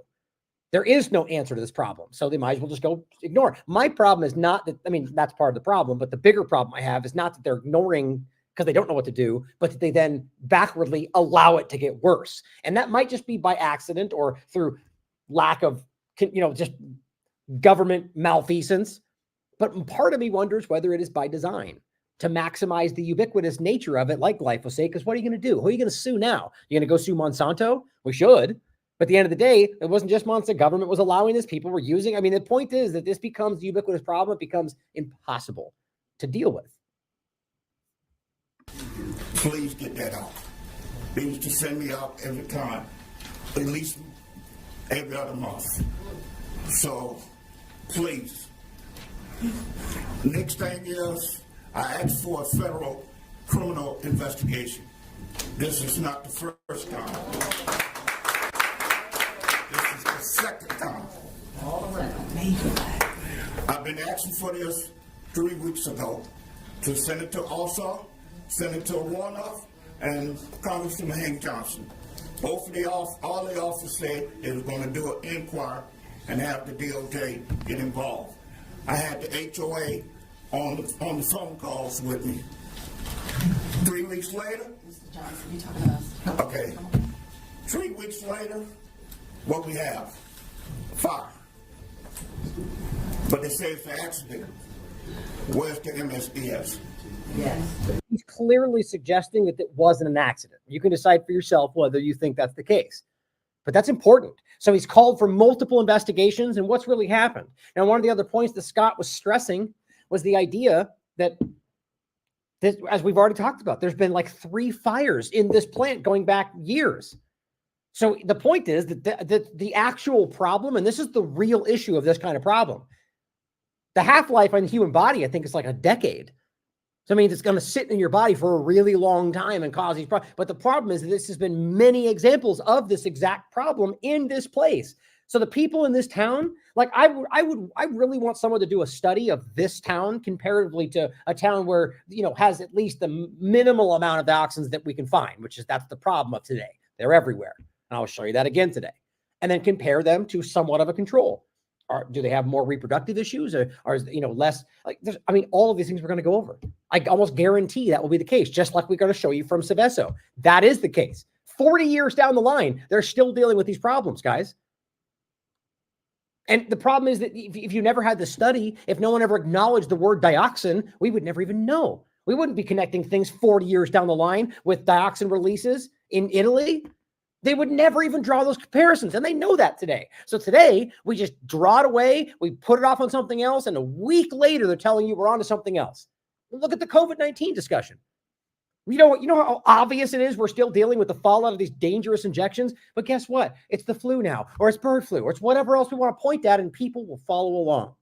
There is no answer to this problem. So they might as well just go ignore it. My problem is not that, I mean, that's part of the problem, but the bigger problem I have is not that they're ignoring because they don't know what to do, but that they then backwardly allow it to get worse. And that might just be by accident or through lack of, just government malfeasance. But part of me wonders whether it is by design to maximize the ubiquitous nature of it, like glyphosate, because what are you going to do? Who are you going to sue now? You're going to go sue Monsanto? We should. But at the end of the day, it wasn't just Monsanto. Government was allowing this. People were using. I mean, the point is that this becomes the ubiquitous problem. It becomes impossible to deal with. Please get that out. They used to send me out every time, at least every other month. So, please. Next thing is, I asked for a federal criminal investigation. This is not the first time. This is the second time. I've been asking for this 3 weeks ago to Senator Alsop, Senator Warnock, and Congressman Hank Johnson. Both of all the officers said they were going to do an inquiry and have the DOJ get involved. I had the HOA on the phone calls with me. 3 weeks later, Mr. Johnson, you talking to us? okay. 3 weeks later, what we have? Fire. But they say it's an accident. Where's the MSDS? Yes. He's clearly suggesting that it wasn't an accident. You can decide for yourself whether you think that's the case. But that's important. So he's called for multiple investigations, and what's really happened. Now, one of the other points that Scott was stressing was the idea that this, as we've already talked about, there's been like 3 fires in this plant going back years. So the point is that the actual problem, and this is the real issue of this kind of problem, the half-life on the human body, I think, is like a decade. So it means it's going to sit in your body for a really long time and cause these problems. But the problem is that this has been many examples of this exact problem in this place. So the people in this town, like I really want someone to do a study of this town comparatively to a town where, has at least the minimal amount of dioxins that we can find, that's the problem of today. They're everywhere. And I'll show you that again today. And then compare them to somewhat of a control. Do they have more reproductive issues, or less? Like, all of these things we're going to go over. I almost guarantee that will be the case, just like we're going to show you from Seveso. That is the case. 40 years down the line, they're still dealing with these problems, guys. And the problem is that if you never had the study, if no one ever acknowledged the word dioxin, we would never even know. We wouldn't be connecting things 40 years down the line with dioxin releases in Italy. They would never even draw those comparisons, and they know that today. So today, we just draw it away, we put it off on something else, and a week later, they're telling you we're on to something else. Look at the COVID-19 discussion. You know how obvious it is we're still dealing with the fallout of these dangerous injections? But guess what? It's the flu now, or it's bird flu, or it's whatever else we want to point at, and people will follow along.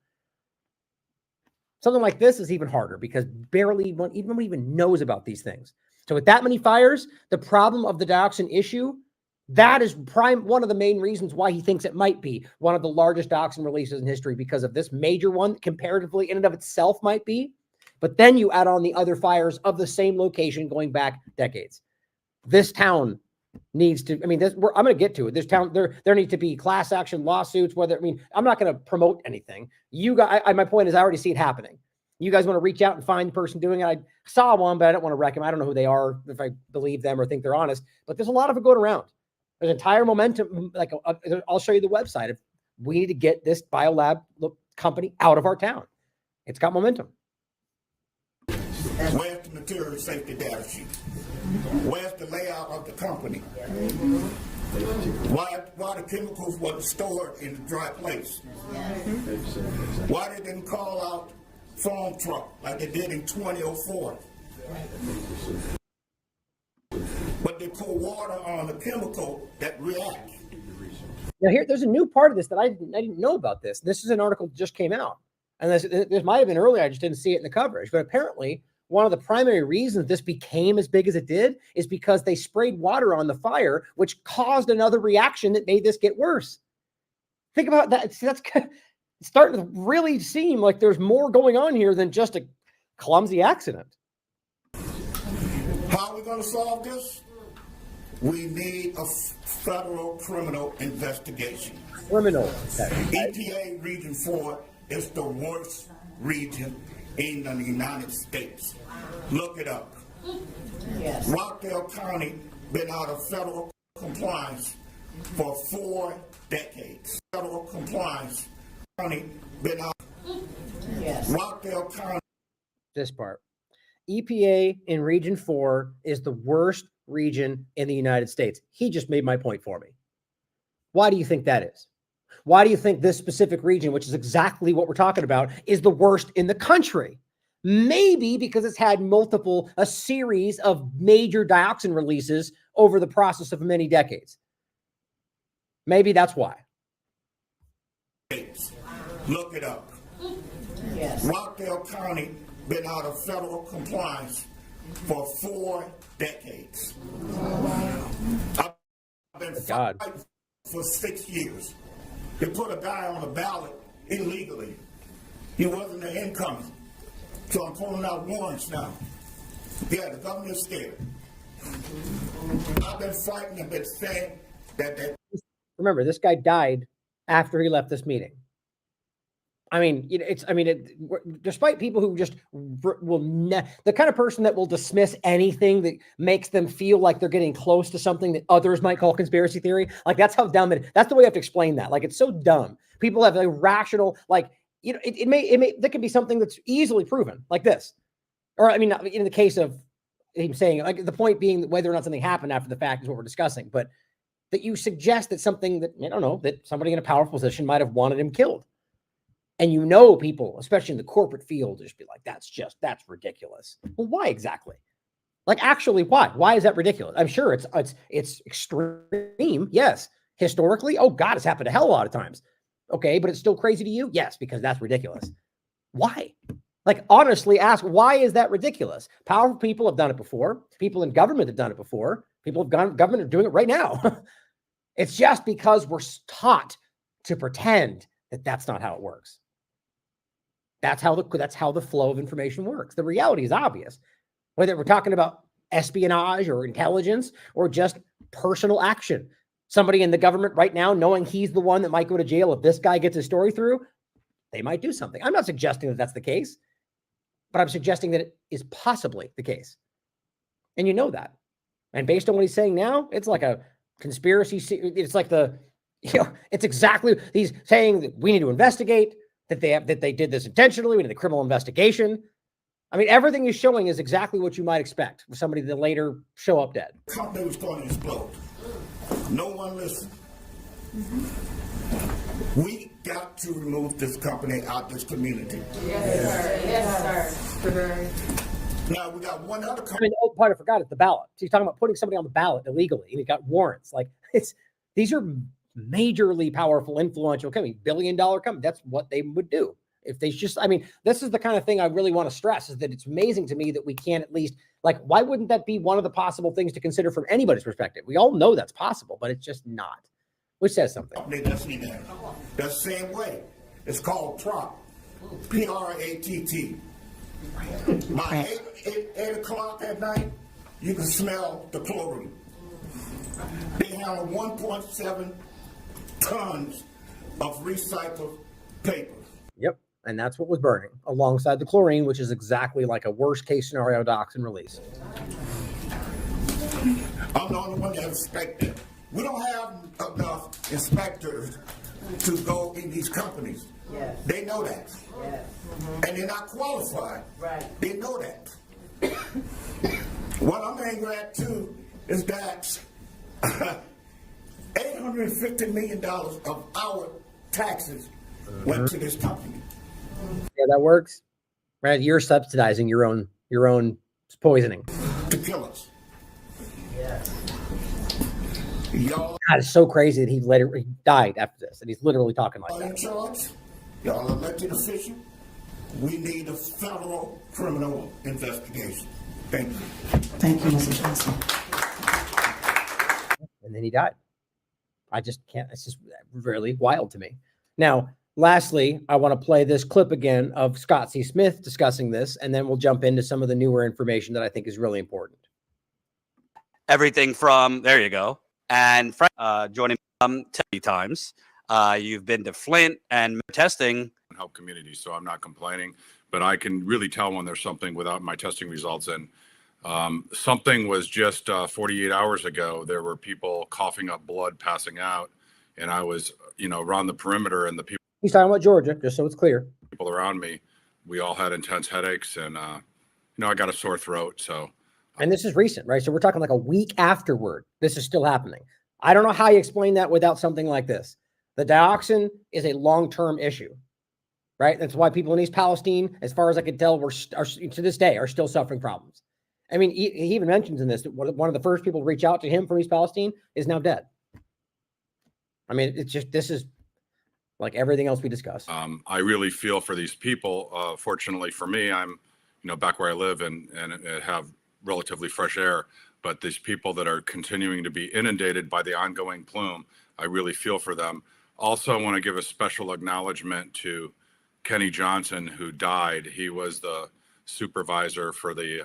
Something like this is even harder because barely anyone even knows about these things. So with that many fires, the problem of the dioxin issue, that is one of the main reasons why he thinks it might be one of the largest dioxin releases in history, because of this major one, comparatively in and of itself might be. But then you add on the other fires of the same location going back decades. This town needs to, I'm going to get to it. This town, there need to be class action lawsuits, I'm not going to promote anything. You guys, my point is I already see it happening. You guys want to reach out and find the person doing it. I saw one, but I don't want to wreck them. I don't know who they are, if I believe them or think they're honest, but there's a lot of it going around. There's entire momentum. I'll show you the website. If we need to get this BioLab company out of our town, it's got momentum. Where's the material safety data sheet? Where's the layout of the company? Why the chemicals weren't stored in a dry place? Why they didn't call out foam truck like they did in 2004? But they pour water on the chemical that reacts. Now there's a new part of this that I didn't know about this. This is an article that just came out. And this might have been earlier, I just didn't see it in the coverage. But apparently, one of the primary reasons this became as big as it did is because they sprayed water on the fire, which caused another reaction that made this get worse. Think about that. That's starting to really seem like there's more going on here than just a clumsy accident. How are we going to solve this? We need a federal criminal investigation. Criminal. EPA Region 4 is the worst region in the United States. Look it up. Yes. Rockdale County been out of federal compliance for 4 decades. Federal compliance. County been out. Yes. Rockdale County. This part. EPA in Region 4 is the worst region in the United States. He just made my point for me. Why do you think that is? Why do you think this specific region, which is exactly what we're talking about, is the worst in the country? Maybe because it's had a series of major dioxin releases over the process of many decades. Maybe that's why. Look it up. Yes. Rockdale County been out of federal compliance for 4 decades. I've been fighting for 6 years. They put a guy on the ballot illegally. He wasn't an incoming. So I'm pulling out warrants now. Yeah, the government is scared. I've been fighting and been saying that. Remember, this guy died after he left this meeting. Despite people who just the kind of person that will dismiss anything that makes them feel like they're getting close to something that others might call conspiracy theory. Like, that's how dumb that's the way you have to explain that. Like, it's so dumb. People have a rational, that can be something that's easily proven, like this. Or, in the case of him saying, like, the point being whether or not something happened after the fact is what we're discussing, but that you suggest that something that, that somebody in a powerful position might have wanted him killed. And people, especially in the corporate field, just be like, that's ridiculous. Well, why exactly? Like, actually, why? Why is that ridiculous? I'm sure it's extreme. Yes. Historically, oh God, it's happened a hell of a lot of times. Okay, but it's still crazy to you? Yes, because that's ridiculous. Why? Like, honestly ask, why is that ridiculous? Powerful people have done it before. People in government have done it before. People in government are doing it right now. It's just because we're taught to pretend that that's not how it works. That's how the flow of information works. The reality is obvious. Whether we're talking about espionage or intelligence or just personal action, somebody in the government right now, knowing he's the one that might go to jail if this guy gets his story through, they might do something. I'm not suggesting that that's the case, but I'm suggesting that it is possibly the case. And you know that. And based on what he's saying now, it's like a conspiracy. It's like it's exactly, he's saying that we need to investigate, that they did this intentionally. We need a criminal investigation. I mean, everything he's showing is exactly what you might expect for somebody that later show up dead. The company was going to explode. No one listened. We got to remove this company out of this community. Yes, sir. Now we got one other I company. mean, the old part I forgot is the ballot. So he's talking about putting somebody on the ballot illegally, and he got warrants. Like, these are majorly powerful, influential company, $1 billion company. That's what they would do. If they just, I mean, this is the kind of thing I really want to stress, is that it's amazing to me that we can't at least, like, why wouldn't that be one of the possible things to consider from anybody's perspective? We all know that's possible, but it's just not. Which says something. That's the same way. It's called PRATT. PRATT. By 8 o'clock at night, you can smell the chlorine. They handle 1.7 tons of recycled paper. Yep. And that's what was burning alongside the chlorine, which is exactly like a worst case scenario Dioxin release. I'm the only one that inspected. We don't have enough inspectors to go in these companies. Yes. They know that. Yes. And they're not qualified. Right. They know that. What I'm angry at too is that $850 million of our taxes went to this company. Yeah, that works. Right. You're subsidizing your own poisoning. To kill us. Yes. Y'all God, it's so crazy that he died after this, and he's literally talking like are in that. charge. Y'all elected officials. We need a federal criminal investigation. Thank you. Thank you, Mr. Johnson. And then he died. I just can't. It's just really wild to me. Now, lastly, I want to play this clip again of Scott C. Smith discussing this, and then we'll jump into some of the newer information that I think is really important. Everything from, there you go. And joining 10 times. You've been to Flint and testing. Help communities, so I'm not complaining, but I can really tell when there's something without my testing results. And something was just 48 hours ago, there were people coughing up blood, passing out, and I was, around the perimeter, and the people. He's talking about Georgia, just so it's clear. People around me, we all had intense headaches, and I got a sore throat. So. And this is recent, right? So we're talking like a week afterward. This is still happening. I don't know how you explain that without something like this. The dioxin is a long-term issue, right? That's why people in East Palestine, as far as I can tell, are to this day are still suffering problems. I mean, he even mentions in this that one of the first people to reach out to him from East Palestine is now dead. I mean, it's just, this is like everything else we discussed. I really feel for these people. Fortunately for me, I'm, back where I live and have relatively fresh air, but these people that are continuing to be inundated by the ongoing plume, I really feel for them. Also, I want to give a special acknowledgement to Kenny Johnson, who died. He was the supervisor for the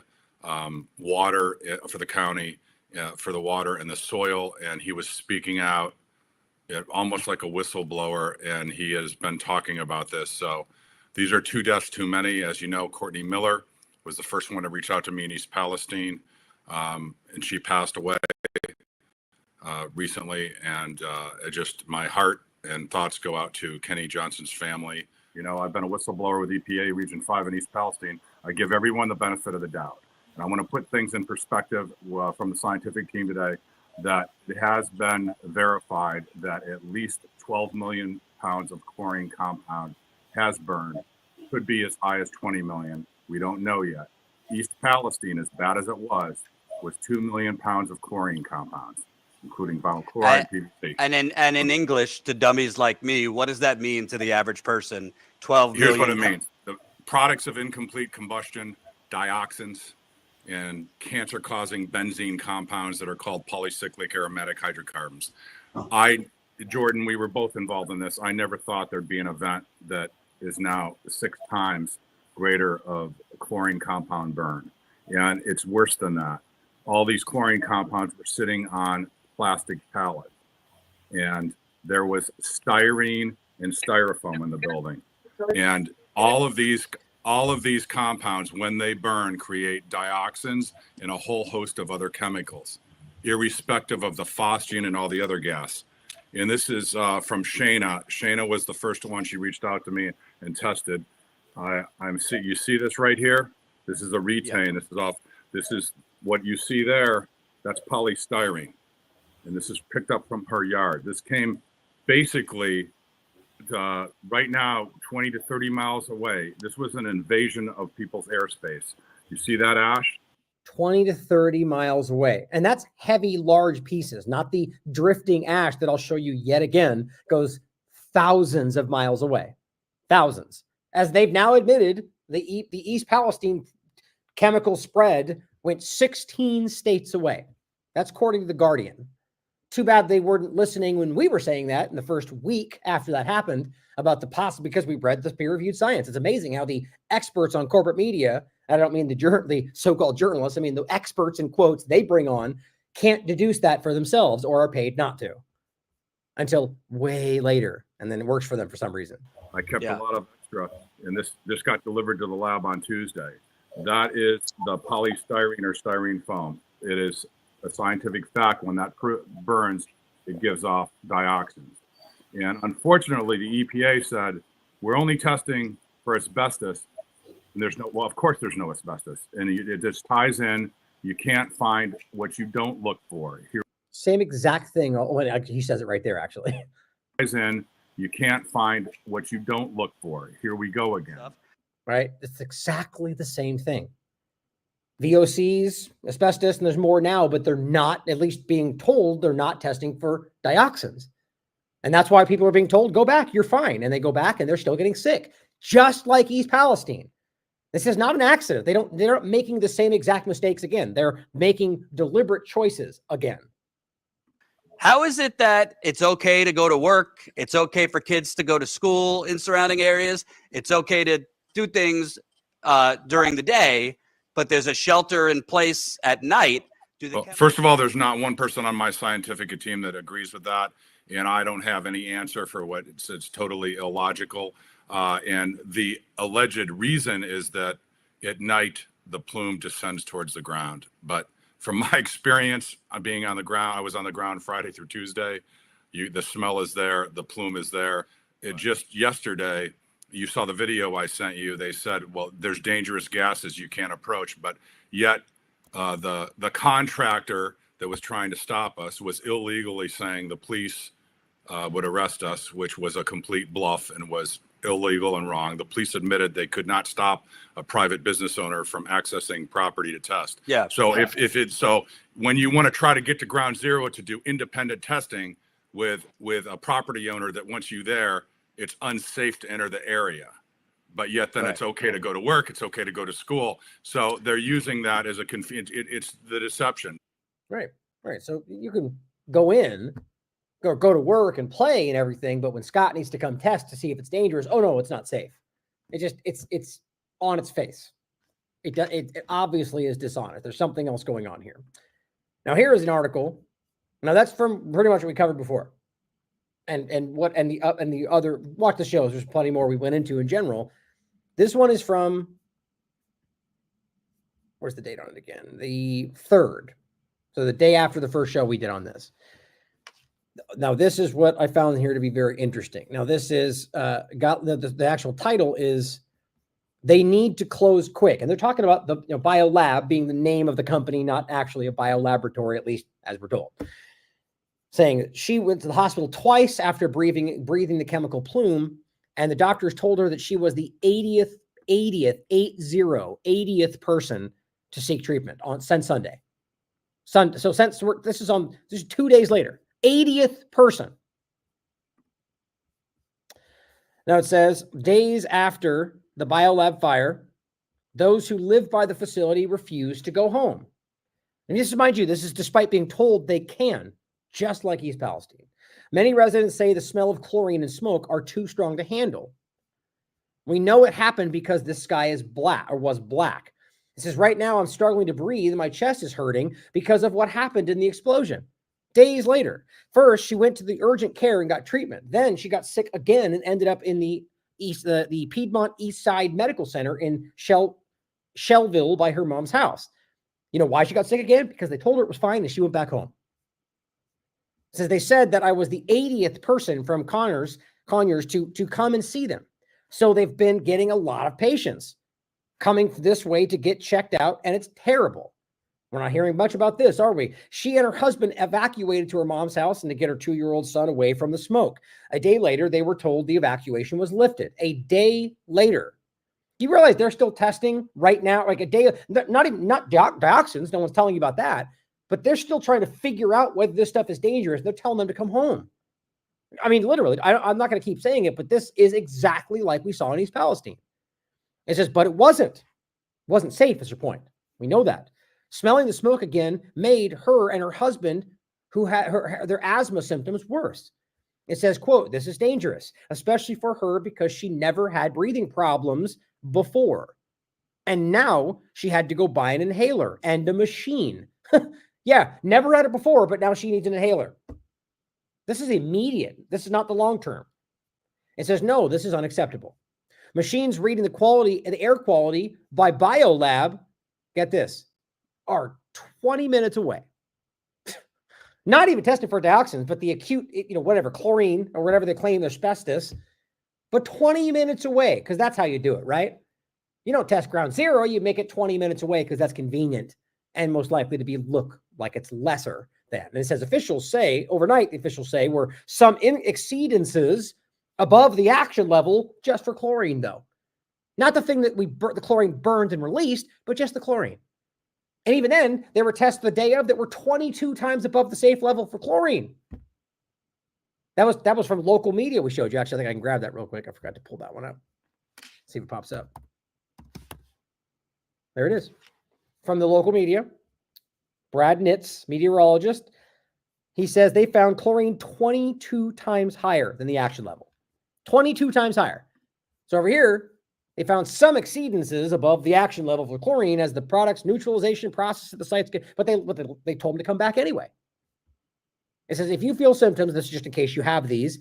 water for the county, for the water and the soil, and he was speaking out almost like a whistleblower, and he has been talking about this. So these are 2 deaths too many. As you know, Courtney Miller was the first one to reach out to me in East Palestine, and she passed away recently. And my heart and thoughts go out to Kenny Johnson's family. I've been a whistleblower with EPA Region 5 in East Palestine. I give everyone the benefit of the doubt. And I want to put things in perspective from the scientific team today, that it has been verified that at least 12 million pounds of chlorine compound has burned. Could be as high as 20 million. We don't know yet. East Palestine, as bad as it was 2 million pounds of chlorine compounds, including vinyl chloride, PVC. And in English, to dummies like me, what does that mean to the average person? 12 Here's million. what it means. The products of incomplete combustion, dioxins, and cancer-causing benzene compounds that are called polycyclic aromatic hydrocarbons. Jordan, we were both involved in this. I never thought there'd be an event that is now 6 times greater of chlorine compound burn. And it's worse than that. All these chlorine compounds were sitting on plastic pallets. and there was styrene and styrofoam in the building. And all of these compounds, when they burn, create dioxins and a whole host of other chemicals, irrespective of the phosgene and all the other gas. And this is from Shayna. Shayna was the first one. She reached out to me and tested. You see this right here? This is a retane. This is what you see there. That's polystyrene. And this is picked up from her yard. This came basically right now 20 to 30 miles away. This was an invasion of people's airspace. You see that, Ash? 20 to 30 miles away. And that's heavy, large pieces, not the drifting ash that I'll show you yet again, goes thousands of miles away. Thousands. As they've now admitted, the East Palestine chemical spread went 16 states away. That's according to The Guardian. Too bad they weren't listening when we were saying that in the first week after that happened about because we read the peer-reviewed science. It's amazing how the experts on corporate media, I don't mean the so-called journalists, I mean the experts in quotes they bring on, can't deduce that for themselves or are paid not to until way later. And then it works for them for some reason. I kept a lot of extra, and this got delivered to the lab on Tuesday. That is the polystyrene or styrene foam. It is a scientific fact. When that burns, it gives off dioxins. And unfortunately, the EPA said, we're only testing for asbestos. And of course there's no asbestos. And it just ties in. You can't find what you don't look for. Same exact thing. He says it right there, actually. Ties in. You can't find what you don't look for. Here we go again. Right? It's exactly the same thing. VOCs, asbestos, and there's more now, but they're not, at least being told, they're not testing for dioxins. And that's why people are being told, go back, you're fine. And they go back and they're still getting sick, just like East Palestine. This is not an accident. They're not making the same exact mistakes again. They're making deliberate choices again. How is it that it's okay to go to work? It's okay for kids to go to school in surrounding areas. It's okay to do things during the day, but there's a shelter in place at night. First of all, there's not one person on my scientific team that agrees with that. And I don't have any answer for what it's totally illogical. And the alleged reason is that at night, the plume descends towards the ground. But from my experience being on the ground, I was on the ground Friday through Tuesday. The smell is there. The plume is there. Just yesterday, you saw the video I sent you. They said, well, there's dangerous gases you can't approach. But yet the contractor that was trying to stop us was illegally saying the police would arrest us, which was a complete bluff and was illegal and wrong. The police admitted they could not stop a private business owner from accessing property to test. Yeah. So so when you want to try to get to ground zero to do independent testing with a property owner that wants you there, it's unsafe to enter the area. But yet then it's okay to go to work. It's okay to go to school. So they're using that as it's the deception. Right. So you can go in, go to work and play and everything, but when Scott needs to come test to see if it's dangerous, oh no, it's not safe. It's on its face. It obviously is dishonest. There's something else going on here. Now here is an article. Now that's from pretty much what we covered before, and the other. Watch the shows. There's plenty more we went into in general. This one is from. Where's the date on it again? The 3rd. So the day after the first show we did on this. Now, this is what I found here to be very interesting. Now, this is the actual title is They Need to Close Quick. And they're talking about the BioLab being the name of the company, not actually a biolaboratory, at least as we're told. Saying that she went to the hospital twice after breathing the chemical plume, and the doctors told her that she was the 80th person to seek treatment since Sunday. So since this is 2 days later. 80th person. Now it says, days after the BioLab fire, those who live by the facility refuse to go home. And this is, mind you, this is despite being told they can, just like East Palestine. Many residents say the smell of chlorine and smoke are too strong to handle. We know it happened because this sky is black, or was black. It says, right now I'm struggling to breathe and my chest is hurting because of what happened in the explosion. days later. First, she went to the urgent care and got treatment. Then she got sick again and ended up in the Piedmont East Side Medical Center in Shellville by her mom's house. You know why she got sick again? Because they told her it was fine and she went back home. It says they said that I was the 80th person from Conyers to come and see them. So they've been getting a lot of patients coming this way to get checked out, and it's terrible. We're not hearing much about this, are we? She and her husband evacuated to her mom's house and to get her 2-year-old son away from the smoke. A day later, they were told the evacuation was lifted. A day later. You realize they're still testing right now, like a day, not dioxins. No one's telling you about that, but they're still trying to figure out whether this stuff is dangerous. They're telling them to come home. I mean, literally, I'm not going to keep saying it, but this is exactly like we saw in East Palestine. It says, but it wasn't safe is her point. We know that. Smelling the smoke again made her and her husband, who had their asthma symptoms, worse. It says, quote, this is dangerous, especially for her because she never had breathing problems before. And now she had to go buy an inhaler and a machine. Yeah, never had it before, but now she needs an inhaler. This is immediate. This is not the long term. It says, no, this is unacceptable. Machines reading the air quality by BioLab, get this, are 20 minutes away. Not even tested for dioxins, but the acute, whatever, chlorine or whatever they claim, asbestos, but 20 minutes away, because that's how you do it, right? You don't test ground zero, you make it 20 minutes away because that's convenient and most likely to look like it's lesser than. And it says overnight, the officials say, were some exceedances above the action level just for chlorine, though. Not the thing that the chlorine burned and released, but just the chlorine. And even then, there were tests the day of that were 22 times above the safe level for chlorine. That was from local media we showed you. Actually, I think I can grab that real quick. I forgot to pull that one up. See if it pops up. There it is. From the local media, Brad Nitz, meteorologist, he says they found chlorine 22 times higher than the action level. 22 times higher. So over here, they found some exceedances above the action level for chlorine as the product's neutralization process at the sites, but they told them to come back anyway. It says, if you feel symptoms, this is just in case you have these,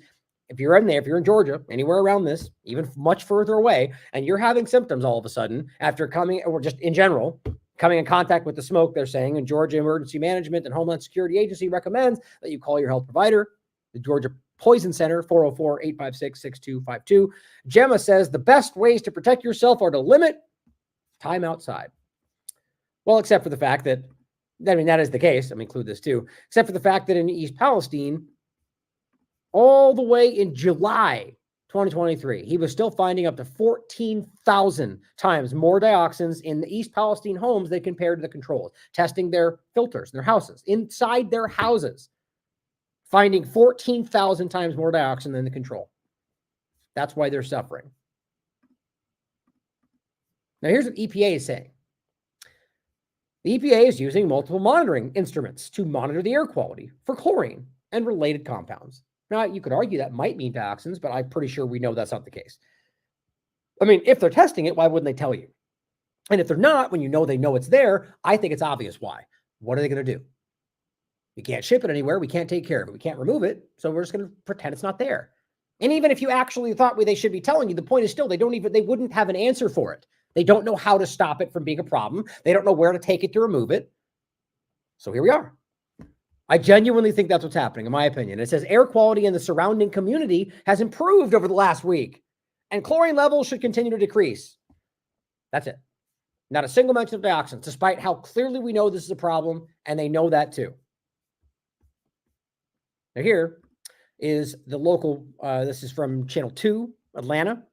if you're in Georgia, anywhere around this, even much further away, and you're having symptoms all of a sudden after coming, or just in general, coming in contact with the smoke, they're saying, and Georgia Emergency Management and Homeland Security Agency recommends that you call your health provider, the Georgia Poison Center, 404-856-6252. Gemma says the best ways to protect yourself are to limit time outside. Well, except for the fact that, that is the case. I'm include this too, except for the fact that in East Palestine, all the way in July 2023, he was still finding up to 14,000 times more dioxins in the East Palestine homes than compared to the controls, testing their filters, their houses, inside their houses, finding 14,000 times more dioxin than the control. That's why they're suffering. Now, here's what EPA is saying. The EPA is using multiple monitoring instruments to monitor the air quality for chlorine and related compounds. Now, you could argue that might mean dioxins, but I'm pretty sure we know that's not the case. I mean, if they're testing it, why wouldn't they tell you? And if they're not, when they know it's there, I think it's obvious why. What are they going to do? We can't ship it anywhere. We can't take care of it. We can't remove it. So we're just going to pretend it's not there. And even if you actually thought they should be telling you, the point is still, they wouldn't have an answer for it. They don't know how to stop it from being a problem. They don't know where to take it to remove it. So here we are. I genuinely think that's what's happening, in my opinion. It says air quality in the surrounding community has improved over the last week, and chlorine levels should continue to decrease. That's it. Not a single mention of dioxins, despite how clearly we know this is a problem, and they know that too. Now here is the local, this is from Channel 2, Atlanta.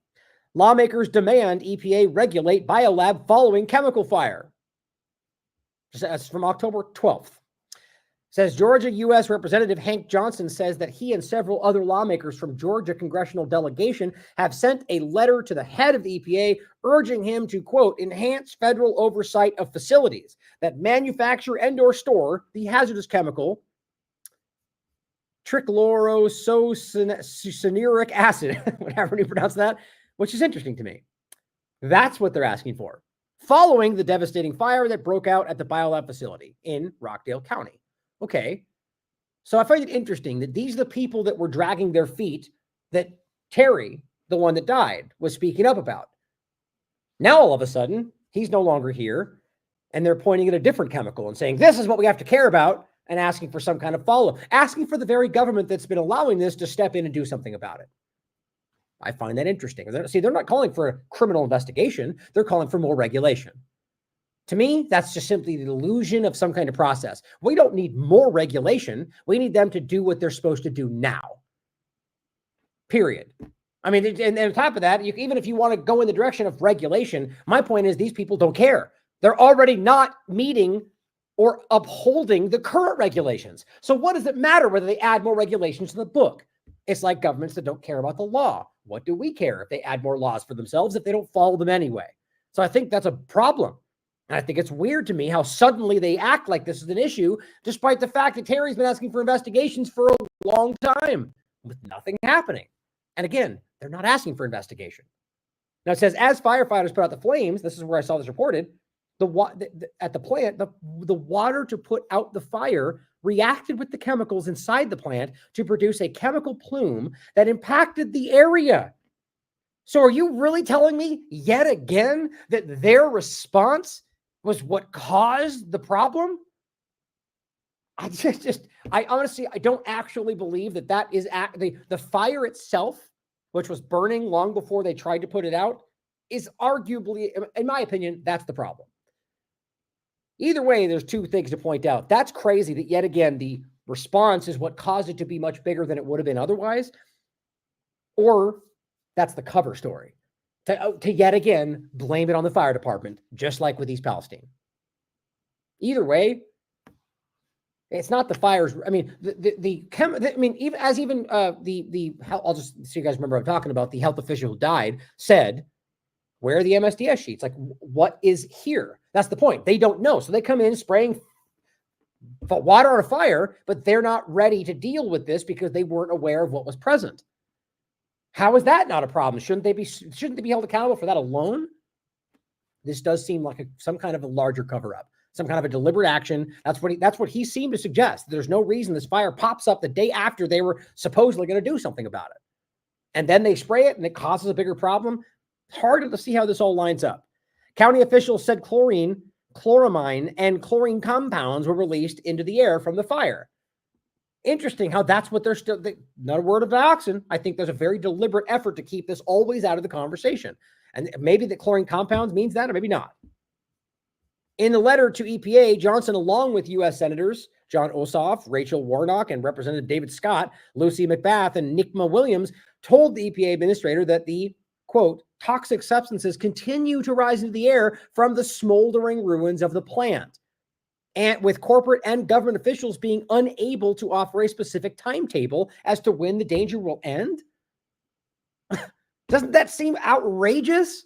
Lawmakers demand EPA regulate BioLab following chemical fire. That's from October 12th. Says Georgia U.S. Representative Hank Johnson says that he and several other lawmakers from Georgia congressional delegation have sent a letter to the head of the EPA urging him to, quote, enhance federal oversight of facilities that manufacture and/or store the hazardous chemical trichlorosuccinuric acid, whatever you pronounce that, which is interesting to me. That's what they're asking for, following the devastating fire that broke out at the BioLab facility in Rockdale County. Okay, So I find it interesting that these are the people that were dragging their feet that Terry, the one that died, was speaking up about. Now, all of a sudden, he's no longer here, and they're pointing at a different chemical and saying, this is what we have to care about, and asking for some kind of follow-up, asking for the very government that's been allowing this to step in and do something about it. I find that interesting. See, they're not calling for a criminal investigation. They're calling for more regulation. To me, that's just simply the illusion of some kind of process. We don't need more regulation. We need them to do what they're supposed to do now. Period. I mean, and on top of that, even if you want to go in the direction of regulation, my point is these people don't care. They're already not meeting or upholding the current regulations. So what does it matter whether they add more regulations to the book? It's like governments that don't care about the law. What do we care if they add more laws for themselves if they don't follow them anyway? So I think that's a problem. And I think it's weird to me how suddenly they act like this is an issue, despite the fact that Terry's been asking for investigations for a long time with nothing happening. And again, they're not asking for investigation. Now it says, as firefighters put out the flames, this is where I saw this reported, at the plant, the water to put out the fire reacted with the chemicals inside the plant to produce a chemical plume that impacted the area. So are you really telling me yet again that their response was what caused the problem? I honestly, I don't actually believe that is the fire itself, which was burning long before they tried to put it out, is arguably, in my opinion, that's the problem. Either way, there's two things to point out. That's crazy that yet again, the response is what caused it to be much bigger than it would have been otherwise. Or that's the cover story. To yet again, blame it on the fire department, just like with East Palestine. Either way, it's not the fires. I mean, I'll just so you guys remember what I'm talking about. The health official who died said, where are the MSDS sheets? Like, what is here? That's the point. They don't know. So they come in spraying water on a fire, but they're not ready to deal with this because they weren't aware of what was present. How is that not a problem? Shouldn't they be held accountable for that alone? This does seem like some kind of a larger cover-up, some kind of a deliberate action. That's what he seemed to suggest. There's no reason this fire pops up the day after they were supposedly going to do something about it. And then they spray it and it causes a bigger problem. It's hard to see how this all lines up. County officials said chloramine, and chlorine compounds were released into the air from the fire. Interesting how that's what they're still, not a word of dioxin. I think there's a very deliberate effort to keep this always out of the conversation. And maybe the chlorine compounds means that, or maybe not. In the letter to EPA, Johnson, along with U.S. Senators John Ossoff, Rachel Warnock, and Representative David Scott, Lucy McBath, and Nikma Williams, told the EPA administrator that the, quote, toxic substances continue to rise into the air from the smoldering ruins of the plant, and with corporate and government officials being unable to offer a specific timetable as to when the danger will end. Doesn't that seem outrageous?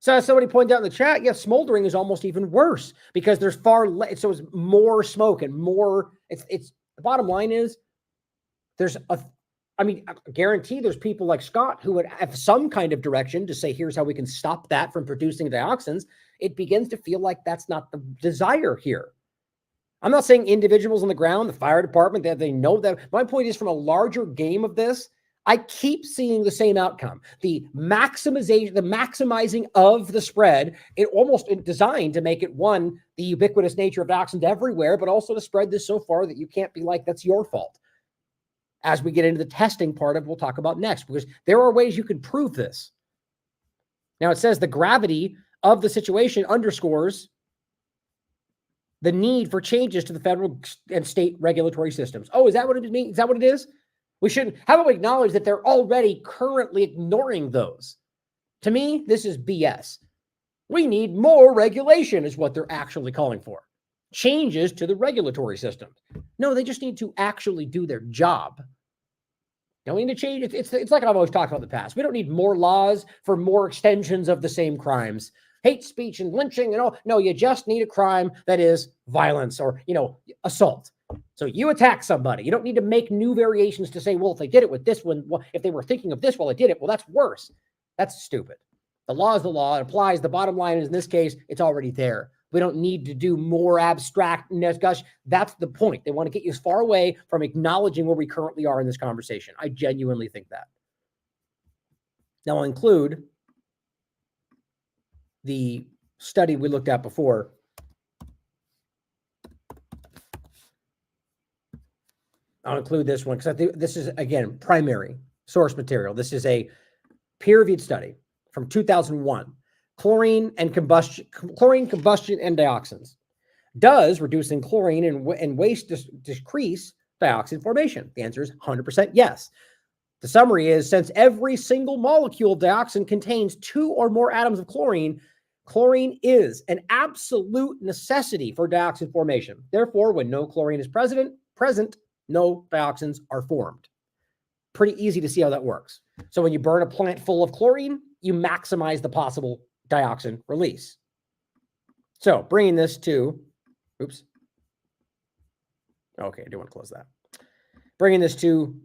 So as somebody pointed out in the chat, yeah, smoldering is almost even worse because there's so it's more smoke and more. It's the bottom line is I guarantee there's people like Scott who would have some kind of direction to say, here's how we can stop that from producing dioxins. It begins to feel like that's not the desire here. I'm not saying individuals on the ground, the fire department, that they know that. My point is, from a larger game of this, I keep seeing the same outcome. The maximizing of the spread, it almost designed to make it, one, the ubiquitous nature of dioxins everywhere, but also to spread this so far that you can't be like, that's your fault. As we get into the testing part of, we'll talk about next, because there are ways you can prove this. Now it says the gravity of the situation underscores the need for changes to the federal and state regulatory systems. Oh, is that what it means? Is that what it is? We shouldn't. How about we acknowledge that they're already currently ignoring those? To me, this is BS. We need more regulation is what they're actually calling for. Changes to the regulatory system. No, they just need to actually do their job. Don't need to change. It's like I've always talked about in the past. We don't need more laws for more extensions of the same crimes. Hate speech and lynching and all. No, you just need a crime that is violence or, assault. So you attack somebody. You don't need to make new variations to say, well, if they did it with this one, well, if they were thinking of this while they did it, well, that's worse. That's stupid. The law is the law. It applies. The bottom line is, in this case, it's already there. We don't need to do more abstract discussion. That's the point. They want to get you as far away from acknowledging where we currently are in this conversation. I genuinely think that. Now, I'll include the study we looked at before. I'll include this one because I think this is, again, primary source material. This is a peer-reviewed study from 2001. Chlorine, combustion, and dioxins. Does reducing chlorine and waste decrease dioxin formation? The answer is 100% yes. The summary is, since every single molecule of dioxin contains 2 or more atoms of chlorine, chlorine is an absolute necessity for dioxin formation. Therefore, when no chlorine is present, no dioxins are formed. Pretty easy to see how that works. So when you burn a plant full of chlorine, you maximize the possible dioxin release. So bringing this to, oops. Okay, I do want to close that. Bringing this to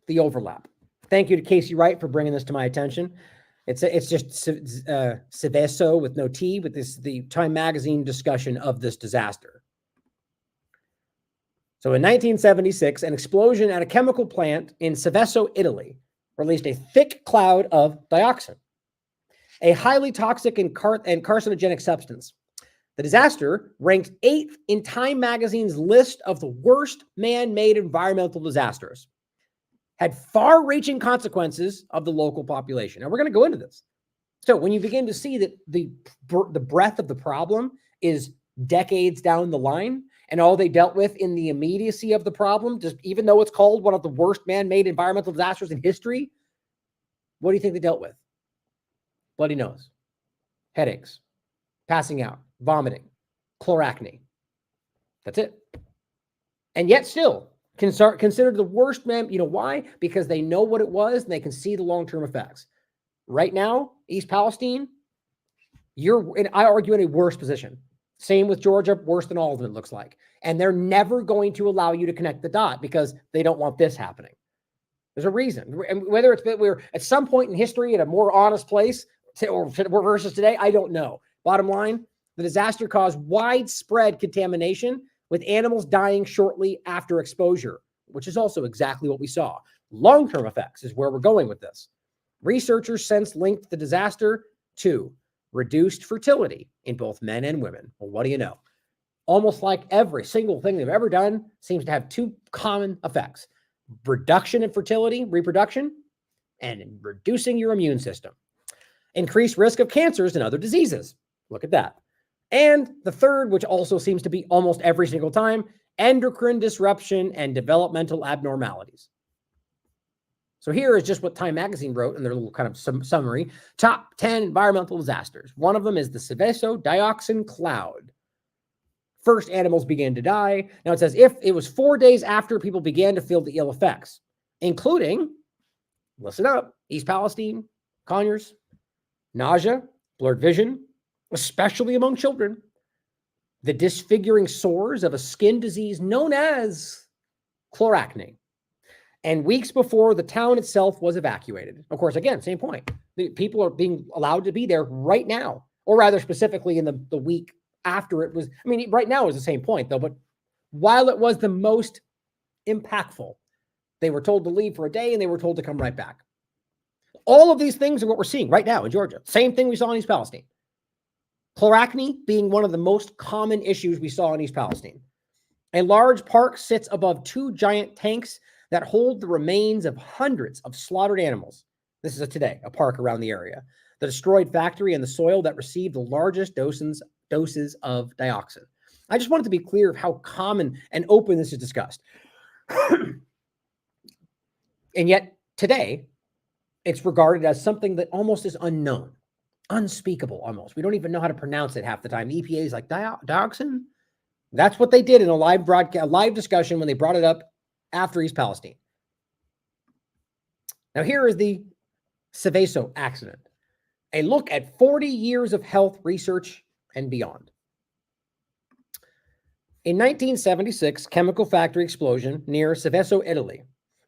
the overlap. Thank you to Casey Wright for bringing this to my attention. It's just Seveso with no T, but this is the Time Magazine discussion of this disaster. So in 1976, an explosion at a chemical plant in Seveso, Italy, released a thick cloud of dioxin, a highly toxic and carcinogenic substance. The disaster ranked 8th in Time Magazine's list of the worst man-made environmental disasters. Had far-reaching consequences of the local population. Now, we're going to go into this. So when you begin to see that the breadth of the problem is decades down the line, and all they dealt with in the immediacy of the problem, just even though it's called one of the worst man-made environmental disasters in history, what do you think they dealt with? Bloody nose, headaches, passing out, vomiting, chloracne. That's it. And yet still considered the worst man. You know why? Because they know what it was and they can see the long-term effects. Right now, East Palestine, I argue, in a worse position. Same with Georgia, worse than all of them, it looks like. And they're never going to allow you to connect the dot because they don't want this happening. There's a reason. And whether it's that we're at some point in history at a more honest place or versus today, I don't know. Bottom line, the disaster caused widespread contamination with animals dying shortly after exposure, which is also exactly what we saw. Long-term effects is where we're going with this. Researchers since linked the disaster to reduced fertility in both men and women. Well, what do you know? Almost like every single thing they've ever done seems to have 2 common effects: reduction in fertility, reproduction, and in reducing your immune system. Increased risk of cancers and other diseases. Look at that. And the third, which also seems to be almost every single time, endocrine disruption and developmental abnormalities. So here is just what Time Magazine wrote in their little kind of summary. Top 10 environmental disasters. One of them is the Seveso dioxin cloud. First, animals began to die. Now it says if it was 4 days after people began to feel the ill effects, including, listen up, East Palestine, Conyers, nausea, blurred vision, especially among children, the disfiguring sores of a skin disease known as chloracne. And weeks before the town itself was evacuated. Of course, again, same point. The people are being allowed to be there right now, or rather specifically in the week after it was. I mean, right now is the same point, though, but while it was the most impactful, they were told to leave for a day and they were told to come right back. All of these things are what we're seeing right now in Georgia. Same thing we saw in East Palestine. Chloracne being one of the most common issues we saw in East Palestine. A large park sits above 2 giant tanks that hold the remains of hundreds of slaughtered animals. This is today, a park around the area. The destroyed factory and the soil that received the largest doses of dioxin. I just wanted to be clear of how common and open this is discussed. And yet today, it's regarded as something that almost is unknown, unspeakable almost. We don't even know how to pronounce it half the time. The EPA is like, dioxin? That's what they did in a live broadcast, a live discussion when they brought it up after East Palestine. Now here is the Seveso accident. A look at 40 years of health research and beyond. In 1976, chemical factory explosion near Seveso, Italy,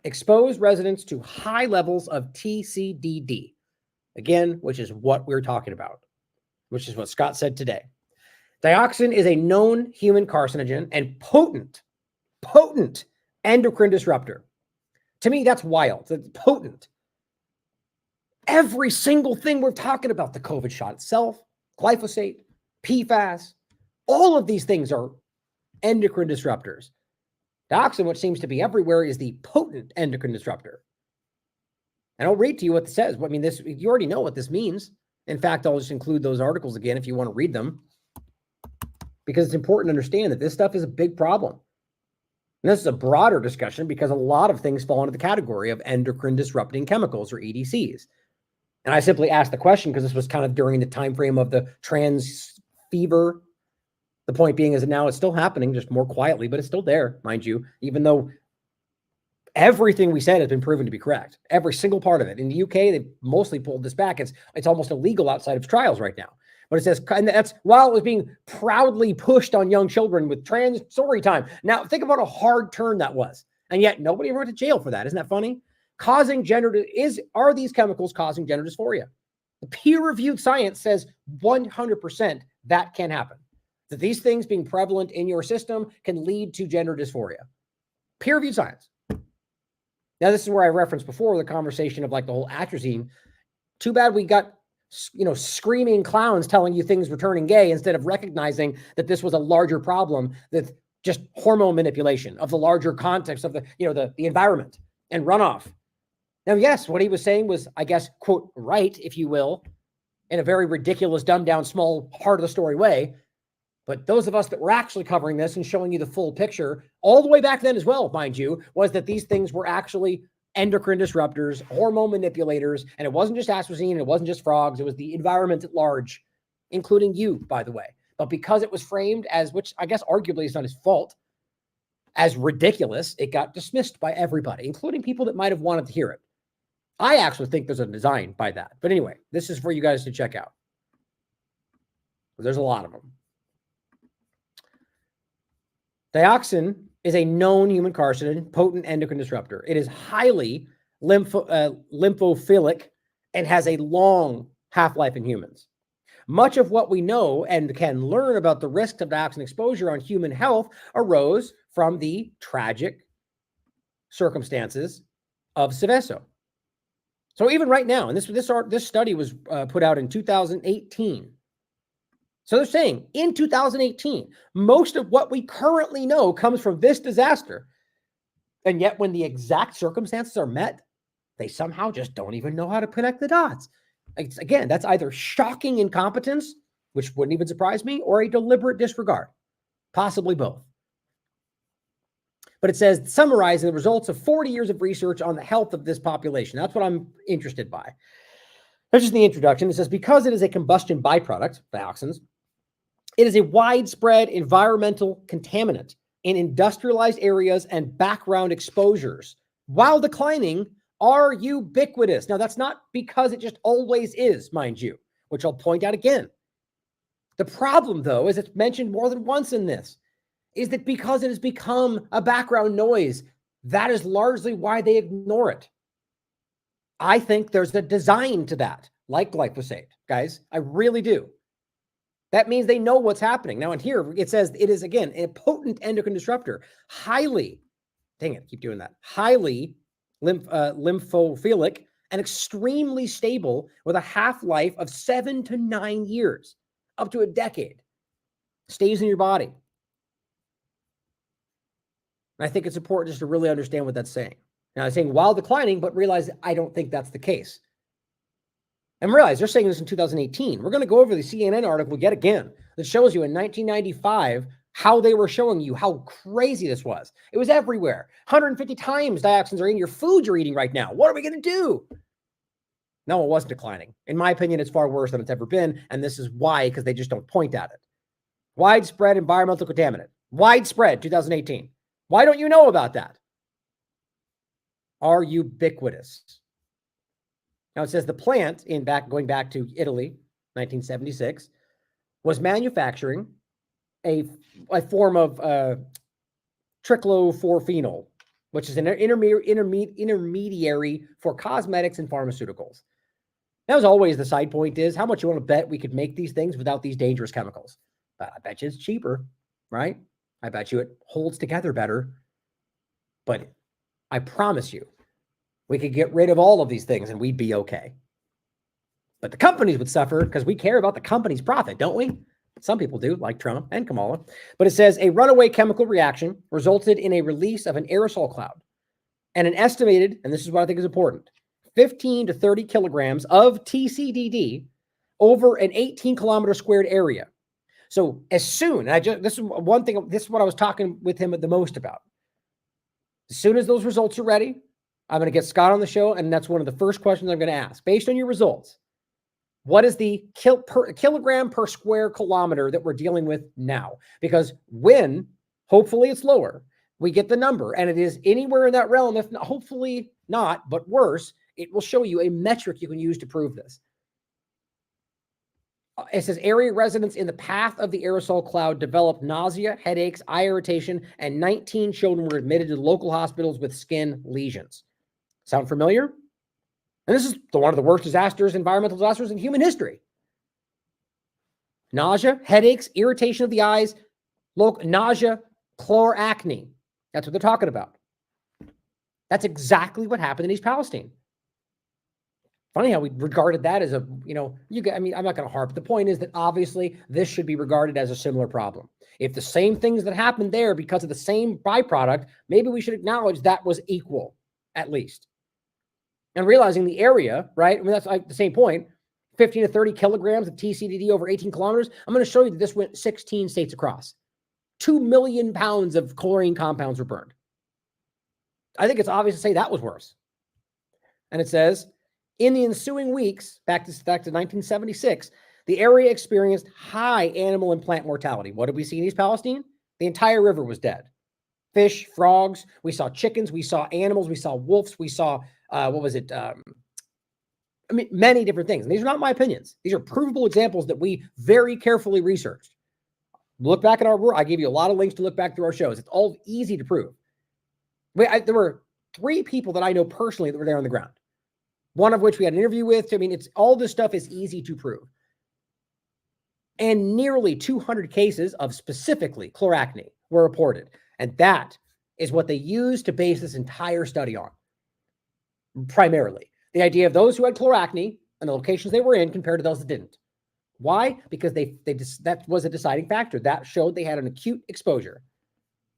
exposed residents to high levels of TCDD. Again, which is what we're talking about, which is what Scott said today. Dioxin is a known human carcinogen and potent endocrine disruptor. To me, that's wild. It's potent. Every single thing we're talking about, the COVID shot itself, glyphosate, PFAS, all of these things are endocrine disruptors. Dioxin, which seems to be everywhere, is the potent endocrine disruptor. And I'll read to you what it says. I mean, this, you already know what this means. In fact, I'll just include those articles again if you want to read them, because it's important to understand that this stuff is a big problem. And this is a broader discussion because a lot of things fall into the category of endocrine disrupting chemicals, or EDCs. And I simply asked the question because this was kind of during the time frame of the trans fever. The point being is that now it's still happening, just more quietly, but it's still there, mind you, even though everything we said has been proven to be correct. Every single part of it. In the UK, they've mostly pulled this back. It's almost illegal outside of trials right now. But it says, and that's while it was being proudly pushed on young children with trans story time. Now, think about a hard turn that was. And yet nobody ever went to jail for that. Isn't that funny? Are these chemicals causing gender dysphoria? The peer-reviewed science says 100% that can happen. That these things being prevalent in your system can lead to gender dysphoria. Peer-reviewed science. Now, this is where I referenced before the conversation of like the whole atrazine. Too bad we got, screaming clowns telling you things were turning gay instead of recognizing that this was a larger problem, that just hormone manipulation of the larger context of the environment and runoff. Now, yes, what he was saying was, I guess, quote, right, if you will, in a very ridiculous, dumbed down, small part of the story way. But those of us that were actually covering this and showing you the full picture, all the way back then as well, mind you, was that these things were actually endocrine disruptors, hormone manipulators, and it wasn't just atrazine, it wasn't just frogs, it was the environment at large, including you, by the way. But because it was framed as, which I guess arguably is not his fault, as ridiculous, it got dismissed by everybody, including people that might have wanted to hear it. I actually think there's a design by that. But anyway, this is for you guys to check out. There's a lot of them. Dioxin is a known human carcinogen, potent endocrine disruptor. It is highly lymphophilic and has a long half-life in humans. Much of what we know and can learn about the risks of dioxin exposure on human health arose from the tragic circumstances of Seveso. So even right now, and this study was put out in 2018. So they're saying in 2018, most of what we currently know comes from this disaster. And yet when the exact circumstances are met, they somehow just don't even know how to connect the dots. Again, that's either shocking incompetence, which wouldn't even surprise me, or a deliberate disregard, possibly both. But it says, summarizing the results of 40 years of research on the health of this population. That's what I'm interested by. That's just the introduction. It says, because it is a combustion byproduct, dioxins, it is a widespread environmental contaminant in industrialized areas and background exposures, while declining, are ubiquitous. Now, that's not because it just always is, mind you, which I'll point out again. The problem, though, as it's mentioned more than once in this, is that because it has become a background noise, that is largely why they ignore it. I think there's a design to that, like glyphosate, guys. I really do. That means they know what's happening. Now, in here, it says it is, again, a potent endocrine disruptor, highly lymphophilic and extremely stable with a half-life of 7 to 9 years, up to a decade. Stays in your body. And I think it's important just to really understand what that's saying. Now, I'm saying while declining, but realize I don't think that's the case. And realize they're saying this in 2018. We're going to go over the CNN article yet again that shows you in 1995 how they were showing you how crazy this was. It was everywhere. 150 times dioxins are in your food you're eating right now. What are we going to do? No, it wasn't declining. In my opinion, it's far worse than it's ever been. And this is why, because they just don't point at it. Widespread environmental contaminant. Widespread, 2018. Why don't you know about that? Are ubiquitous. Now it says the plant, going back to Italy, 1976, was manufacturing a form of trichlorphenol, which is an intermediary for cosmetics and pharmaceuticals. That was always the side point is how much you want to bet we could make these things without these dangerous chemicals. But I bet you it's cheaper, right? I bet you it holds together better. But I promise you, we could get rid of all of these things and we'd be okay. But the companies would suffer because we care about the company's profit, don't we? Some people do, like Trump and Kamala. But it says a runaway chemical reaction resulted in a release of an aerosol cloud and an estimated, and this is what I think is important, 15 to 30 kilograms of TCDD over an 18-kilometer squared area. So as soon, this is one thing, this is what I was talking with him the most about. As soon as those results are ready, I'm going to get Scott on the show, and that's one of the first questions I'm going to ask. Based on your results, what is the kilogram per square kilometer that we're dealing with now? Because when, hopefully it's lower, we get the number, and it is anywhere in that realm, if not, hopefully not, but worse, it will show you a metric you can use to prove this. It says area residents in the path of the aerosol cloud developed nausea, headaches, eye irritation, and 19 children were admitted to local hospitals with skin lesions. Sound familiar? And this is one of the worst disasters, environmental disasters in human history. Nausea, headaches, irritation of the eyes, nausea, chloracne. That's what they're talking about. That's exactly what happened in East Palestine. Funny how we regarded that as I'm not going to harp. The point is that obviously this should be regarded as a similar problem. If the same things that happened there because of the same byproduct, maybe we should acknowledge that was equal, at least. And realizing the area, right? I mean, that's like the same point. 15 to 30 kilograms of TCDD over 18 kilometers. I'm going to show you that this went 16 states across. 2 million pounds of chlorine compounds were burned. I think it's obvious to say that was worse. And it says, in the ensuing weeks, back to 1976, the area experienced high animal and plant mortality. What did we see in East Palestine? The entire river was dead. Fish, frogs, we saw chickens, we saw animals, we saw wolves, we saw, many different things. And these are not my opinions. These are provable examples that we very carefully researched. Look back at our work. I gave you a lot of links to look back through our shows. It's all easy to prove. There were 3 people that I know personally that were there on the ground. One of which we had an interview with. I mean, it's all this stuff is easy to prove. And nearly 200 cases of specifically chloracne were reported. And that is what they used to base this entire study on. Primarily, the idea of those who had chloracne and the locations they were in compared to those that didn't. Why? Because that was a deciding factor. That showed they had an acute exposure.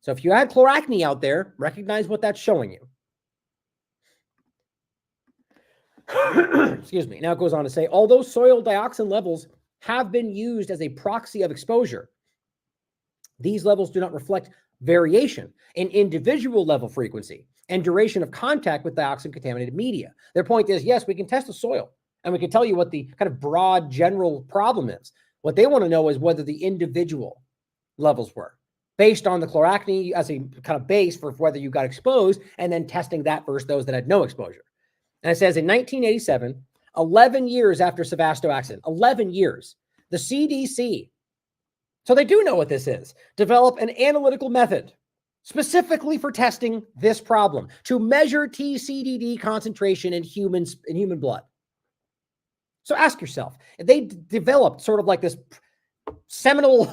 So if you had chloracne out there, recognize what that's showing you. Excuse me. Now it goes on to say, although soil dioxin levels have been used as a proxy of exposure, these levels do not reflect variation in individual level frequency and duration of contact with dioxin-contaminated media. Their point is, yes, we can test the soil, and we can tell you what the kind of broad general problem is. What they want to know is whether the individual levels were, based on the chloracne as a kind of base for whether you got exposed, and then testing that versus those that had no exposure. And it says in 1987, 11 years after Sevasto accident, 11 years, the CDC, so they do know what this is, develop an analytical method specifically for testing this problem to measure TCDD concentration in human blood. So ask yourself, if they developed sort of like this seminal,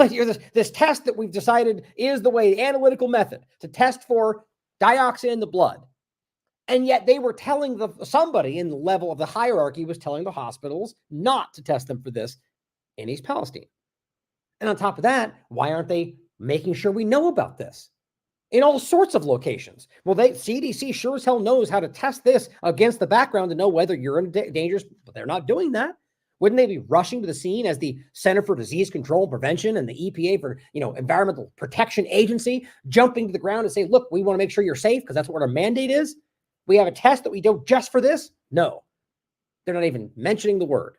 this test that we've decided is the way, the analytical method to test for dioxin in the blood. And yet they were telling somebody in the level of the hierarchy was telling the hospitals not to test them for this in East Palestine. And on top of that, why aren't they making sure we know about this in all sorts of locations? Well, CDC sure as hell knows how to test this against the background to know whether you're in dangerous, but they're not doing that. Wouldn't they be rushing to the scene as the Center for Disease Control and Prevention and the EPA for, Environmental Protection Agency jumping to the ground and say, look, we want to make sure you're safe because that's what our mandate is. We have a test that we do just for this? No, they're not even mentioning the word.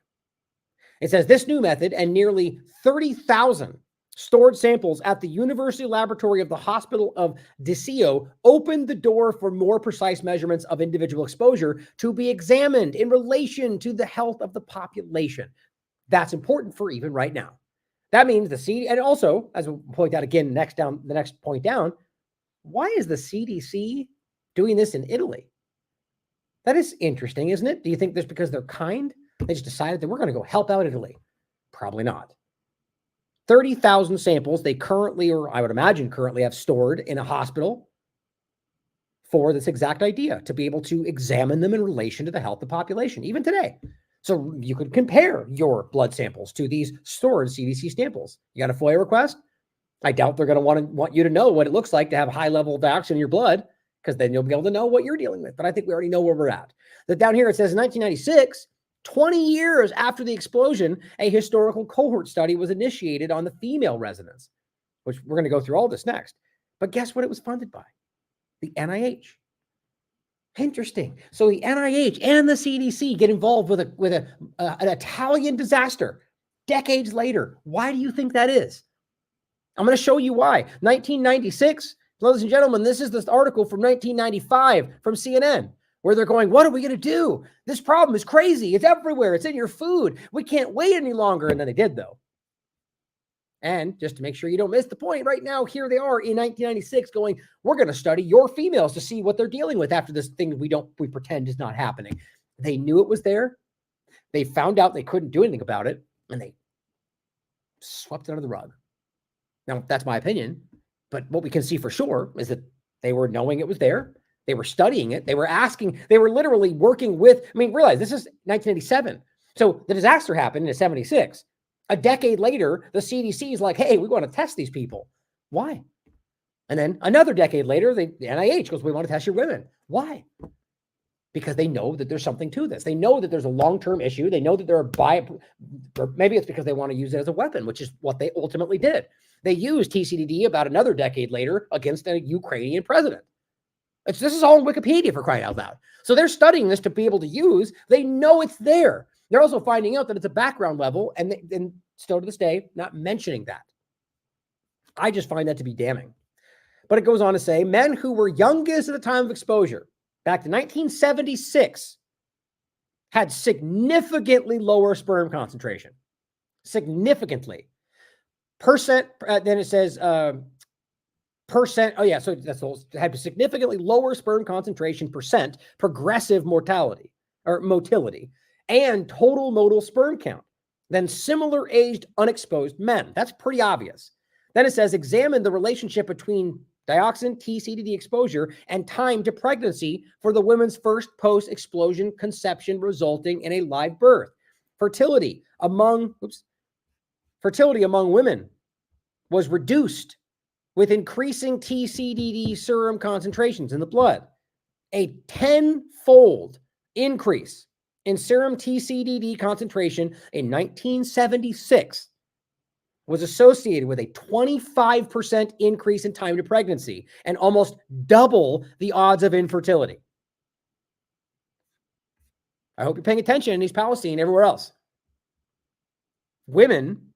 It says this new method and nearly 30,000 stored samples at the University Laboratory of the Hospital of Dioxin opened the door for more precise measurements of individual exposure to be examined in relation to the health of the population. That's important for even right now. That means the CDC, and also, as we'll point out again, the next point down, why is the CDC doing this in Italy? That is interesting, isn't it? Do you think that's because they're kind? They just decided that we're going to go help out Italy? Probably not. 30,000 samples they currently, or I would imagine currently, have stored in a hospital for this exact idea, to be able to examine them in relation to the health of the population, even today. So you could compare your blood samples to these stored CDC samples. You got a FOIA request? I doubt they're going to want you to know what it looks like to have a high level of dioxin in your blood, because then you'll be able to know what you're dealing with. But I think we already know where we're at. That down here, it says in 1996, 20 years after the explosion, a historical cohort study was initiated on the female residents, which we're going to go through all this next. But guess what it was funded by? The NIH. Interesting. So the NIH and the CDC get involved with an Italian disaster decades later. Why do you think that is? I'm going to show you why. 1996, ladies and gentlemen, this is this article from 1995 from CNN, where they're going, what are we going to do? This problem is crazy. It's everywhere. It's in your food. We can't wait any longer. And then they did, though. And just to make sure you don't miss the point, right now, here they are in 1996 going, we're going to study your females to see what they're dealing with after this thing we pretend is not happening. They knew it was there. They found out they couldn't do anything about it, and they swept it under the rug. Now, that's my opinion, but what we can see for sure is that they were knowing it was there. They were studying it. They were asking, they were literally working with, realize this is 1987. So the disaster happened in 76. A decade later, the CDC is like, hey, we want to test these people. Why? And then another decade later, the NIH goes, we want to test your women. Why? Because they know that there's something to this. They know that there's a long-term issue. They know that there are or maybe it's because they want to use it as a weapon, which is what they ultimately did. They used TCDD about another decade later against a Ukrainian president. This is all in Wikipedia, for crying out loud. So they're studying this to be able to use. They know it's there. They're also finding out that it's a background level, and still to this day, not mentioning that. I just find that to be damning. But it goes on to say, men who were youngest at the time of exposure, back to 1976, had significantly lower sperm concentration. Significantly. Percent, then it says percent, oh yeah, so that's the whole, had significantly lower sperm concentration percent progressive mortality, or motility, and total motile sperm count than similar aged unexposed men. That's pretty obvious. Then it says, examine the relationship between dioxin TCDD exposure and time to pregnancy for the women's first post-explosion conception resulting in a live birth. Fertility among women was reduced with increasing TCDD serum concentrations in the blood. A 10-fold increase in serum TCDD concentration in 1976 was associated with a 25% increase in time to pregnancy and almost double the odds of infertility. I hope you're paying attention in East Palestine and everywhere else. Women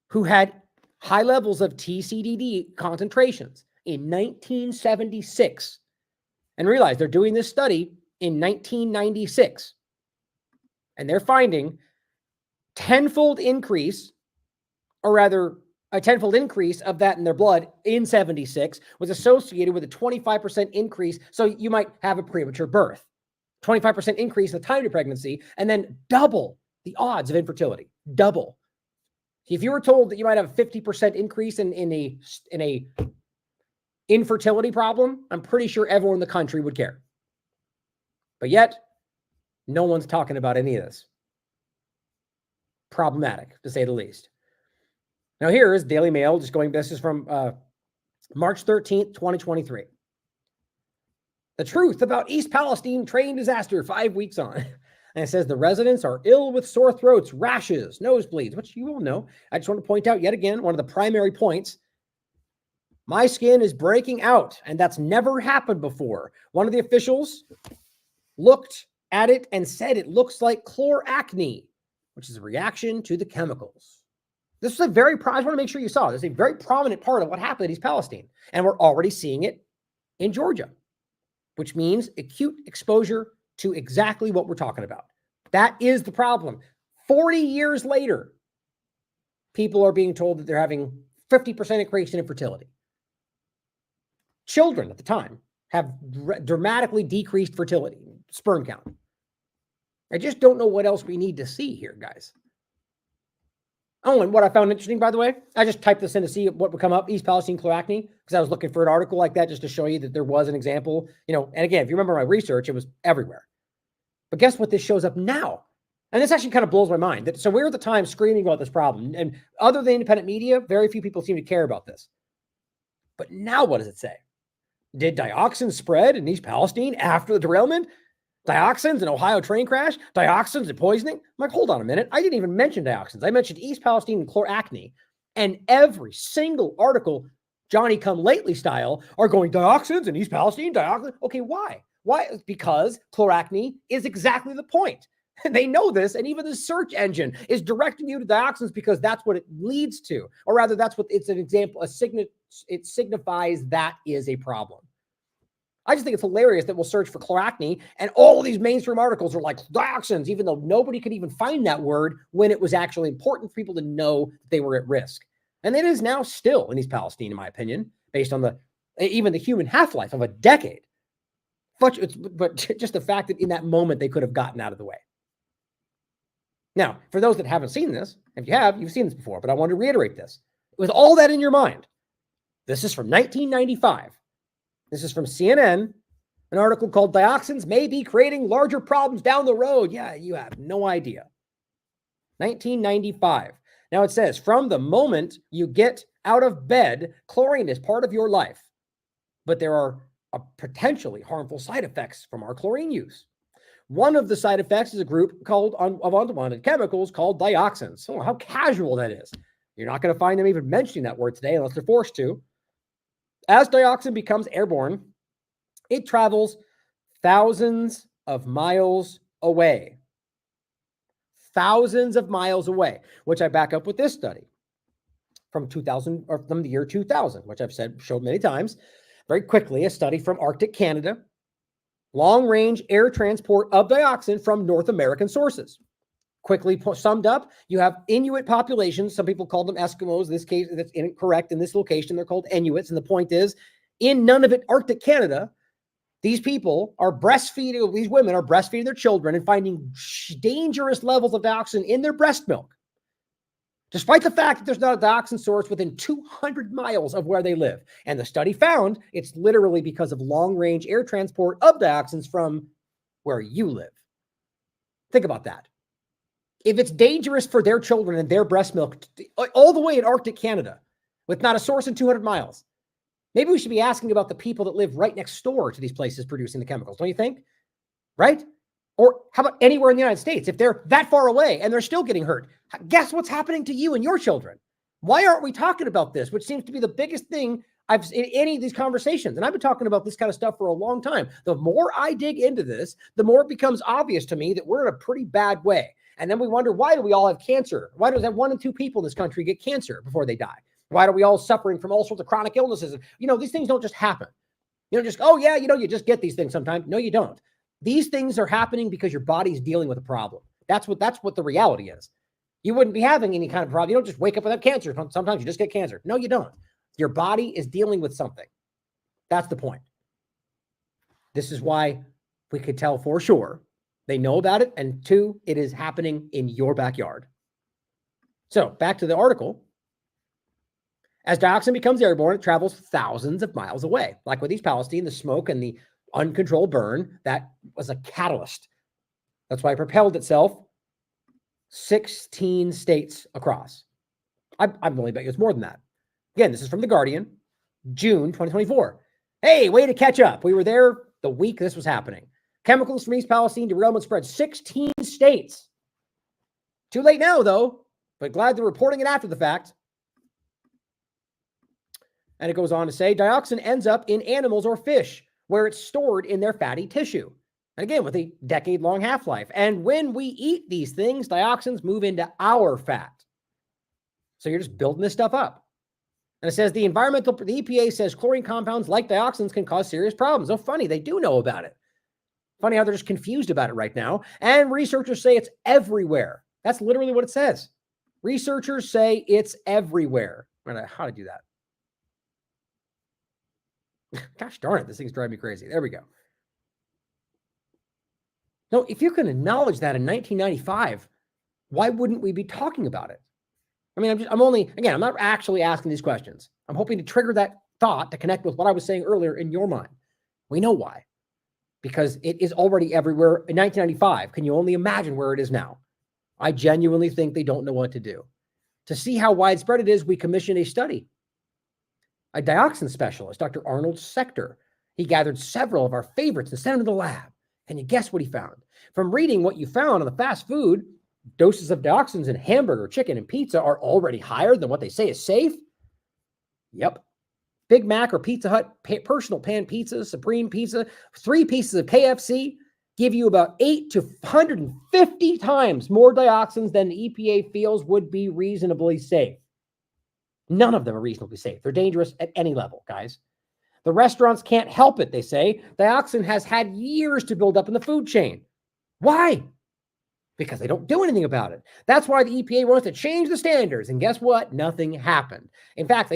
who had high levels of TCDD concentrations in 1976, and realize they're doing this study in 1996, and they're finding 10-fold increase, or rather a 10-fold increase of that in their blood in 76 was associated with a 25% increase. So you might have a premature birth, 25% increase in the time to pregnancy, and then double the odds of infertility. Double. If you were told that you might have a 50% increase in a infertility problem, I'm pretty sure everyone in the country would care. But yet, no one's talking about any of this. Problematic, to say the least. Now here is Daily Mail, just going, this is from March 13th, 2023. The truth about East Palestine train disaster 5 weeks on. And it says the residents are ill with sore throats, rashes, nosebleeds, which you all know. I just want to point out yet again, one of the primary points. My skin is breaking out, and that's never happened before. One of the officials looked at it and said it looks like chloracne, which is a reaction to the chemicals. This is a very, I want to make sure you saw this, a very prominent part of what happened in East Palestine. And we're already seeing it in Georgia, which means acute exposure to exactly what we're talking about. That is the problem. 40 years later, people are being told that they're having 50% increase in infertility. Children at the time have dramatically decreased fertility, sperm count. I just don't know what else we need to see here, guys. Oh, and what I found interesting, by the way, I just typed this in to see what would come up, East Palestine chloracne, because I was looking for an article like that just to show you that there was an example, and again, if you remember my research, it was everywhere. But guess what? This shows up now. And this actually kind of blows my mind. So we're at the time screaming about this problem. And other than independent media, very few people seem to care about this. But now what does it say? Did dioxin spread in East Palestine after the derailment? Dioxins in Ohio train crash? Dioxins and poisoning? I'm like, hold on a minute. I didn't even mention dioxins. I mentioned East Palestine and chloracne. And every single article, Johnny come lately style, are going dioxins in East Palestine, dioxin. Okay, why? Why? Because chloracne is exactly the point. They know this, and even the search engine is directing you to dioxins because that's what it leads to. Or rather, that's what it's an example, it signifies that is a problem. I just think it's hilarious that we'll search for chloracne and all of these mainstream articles are like dioxins, even though nobody could even find that word when it was actually important for people to know they were at risk. And it is now still in East Palestine, in my opinion, based on even the human half-life of a decade. But just the fact that in that moment they could have gotten out of the way. Now, for those that haven't seen this, if you have, you've seen this before, but I want to reiterate this. With all that in your mind, this is from 1995. This is from CNN, an article called Dioxins May Be Creating Larger Problems Down the Road. Yeah, you have no idea. 1995. Now it says, from the moment you get out of bed, chlorine is part of your life. But there are potentially harmful side effects from our chlorine use. One of the side effects is a group of unwanted chemicals called dioxins. Oh, how casual that is. You're not going to find them even mentioning that word today unless they're forced to. As dioxin becomes airborne, it travels thousands of miles away. Thousands of miles away, which I back up with this study from the year 2000, which I've showed many times. Very quickly, a study from Arctic Canada. Long-range air transport of dioxin from North American sources. Quickly summed up, you have Inuit populations. Some people call them Eskimos. In this case, that's incorrect. In this location, they're called Inuits. And the point is, in Nunavut, Arctic Canada, these people are breastfeeding, these women are breastfeeding their children and finding dangerous levels of dioxin in their breast milk. Despite the fact that there's not a dioxin source within 200 miles of where they live. And the study found it's literally because of long-range air transport of dioxins from where you live. Think about that. If it's dangerous for their children and their breast milk all the way in Arctic Canada with not a source in 200 miles, maybe we should be asking about the people that live right next door to these places producing the chemicals, don't you think? Right? Or how about anywhere in the United States? If they're that far away and they're still getting hurt, guess what's happening to you and your children? Why aren't we talking about this, which seems to be the biggest thing in any of these conversations? And I've been talking about this kind of stuff for a long time. The more I dig into this, the more it becomes obvious to me that we're in a pretty bad way. And then we wonder, why do we all have cancer? Why does that 1 in 2 people in this country get cancer before they die? Why are we all suffering from all sorts of chronic illnesses? These things don't just happen. You just get these things sometimes. No, you don't. These things are happening because your body's dealing with a problem. That's what the reality is. You wouldn't be having any kind of problem. You don't just wake up without cancer. Sometimes you just get cancer. No, you don't. Your body is dealing with something. That's the point. This is why we could tell for sure they know about it. And 2, it is happening in your backyard. So back to the article. As dioxin becomes airborne, it travels thousands of miles away. Like with East Palestine, the smoke and the uncontrolled burn, that was a catalyst. That's why it propelled itself 16 states across. I'm willing to bet you it's more than that. Again, this is from The Guardian, June 2024. Hey, way to catch up. We were there the week this was happening. Chemicals from East Palestine derailment spread 16 states. Too late now, though, but glad they're reporting it after the fact. And it goes on to say, dioxin ends up in animals or fish where it's stored in their fatty tissue. And again, with a decade-long half-life. And when we eat these things, dioxins move into our fat. So you're just building this stuff up. And it says the EPA says chlorine compounds like dioxins can cause serious problems. Oh, funny, they do know about it. Funny how they're just confused about it right now. And researchers say it's everywhere. That's literally what it says. Researchers say it's everywhere. I don't know how to do that. Gosh darn it, this thing's driving me crazy. There we go. No, if you can acknowledge that in 1995, why wouldn't we be talking about it? I mean, I'm not actually asking these questions. I'm hoping to trigger that thought to connect with what I was saying earlier in your mind. We know why. Because it is already everywhere. In 1995, can you only imagine where it is now? I genuinely think they don't know what to do. To see how widespread it is, we commissioned a study. A dioxin specialist, Dr. Arnold Sector, he gathered several of our favorites and sent them to the lab. Can you guess what he found? From reading what you found on the fast food, doses of dioxins in hamburger, chicken, and pizza are already higher than what they say is safe. Yep. Big Mac or Pizza Hut personal pan pizza, Supreme Pizza, 3 pieces of KFC give you about 8 to 150 times more dioxins than the EPA feels would be reasonably safe. None of them are reasonably safe. They're dangerous at any level, guys. The restaurants can't help it, they say. Dioxin has had years to build up in the food chain. Why? Because they don't do anything about it. That's why the EPA wants to change the standards. And guess what? Nothing happened. In fact,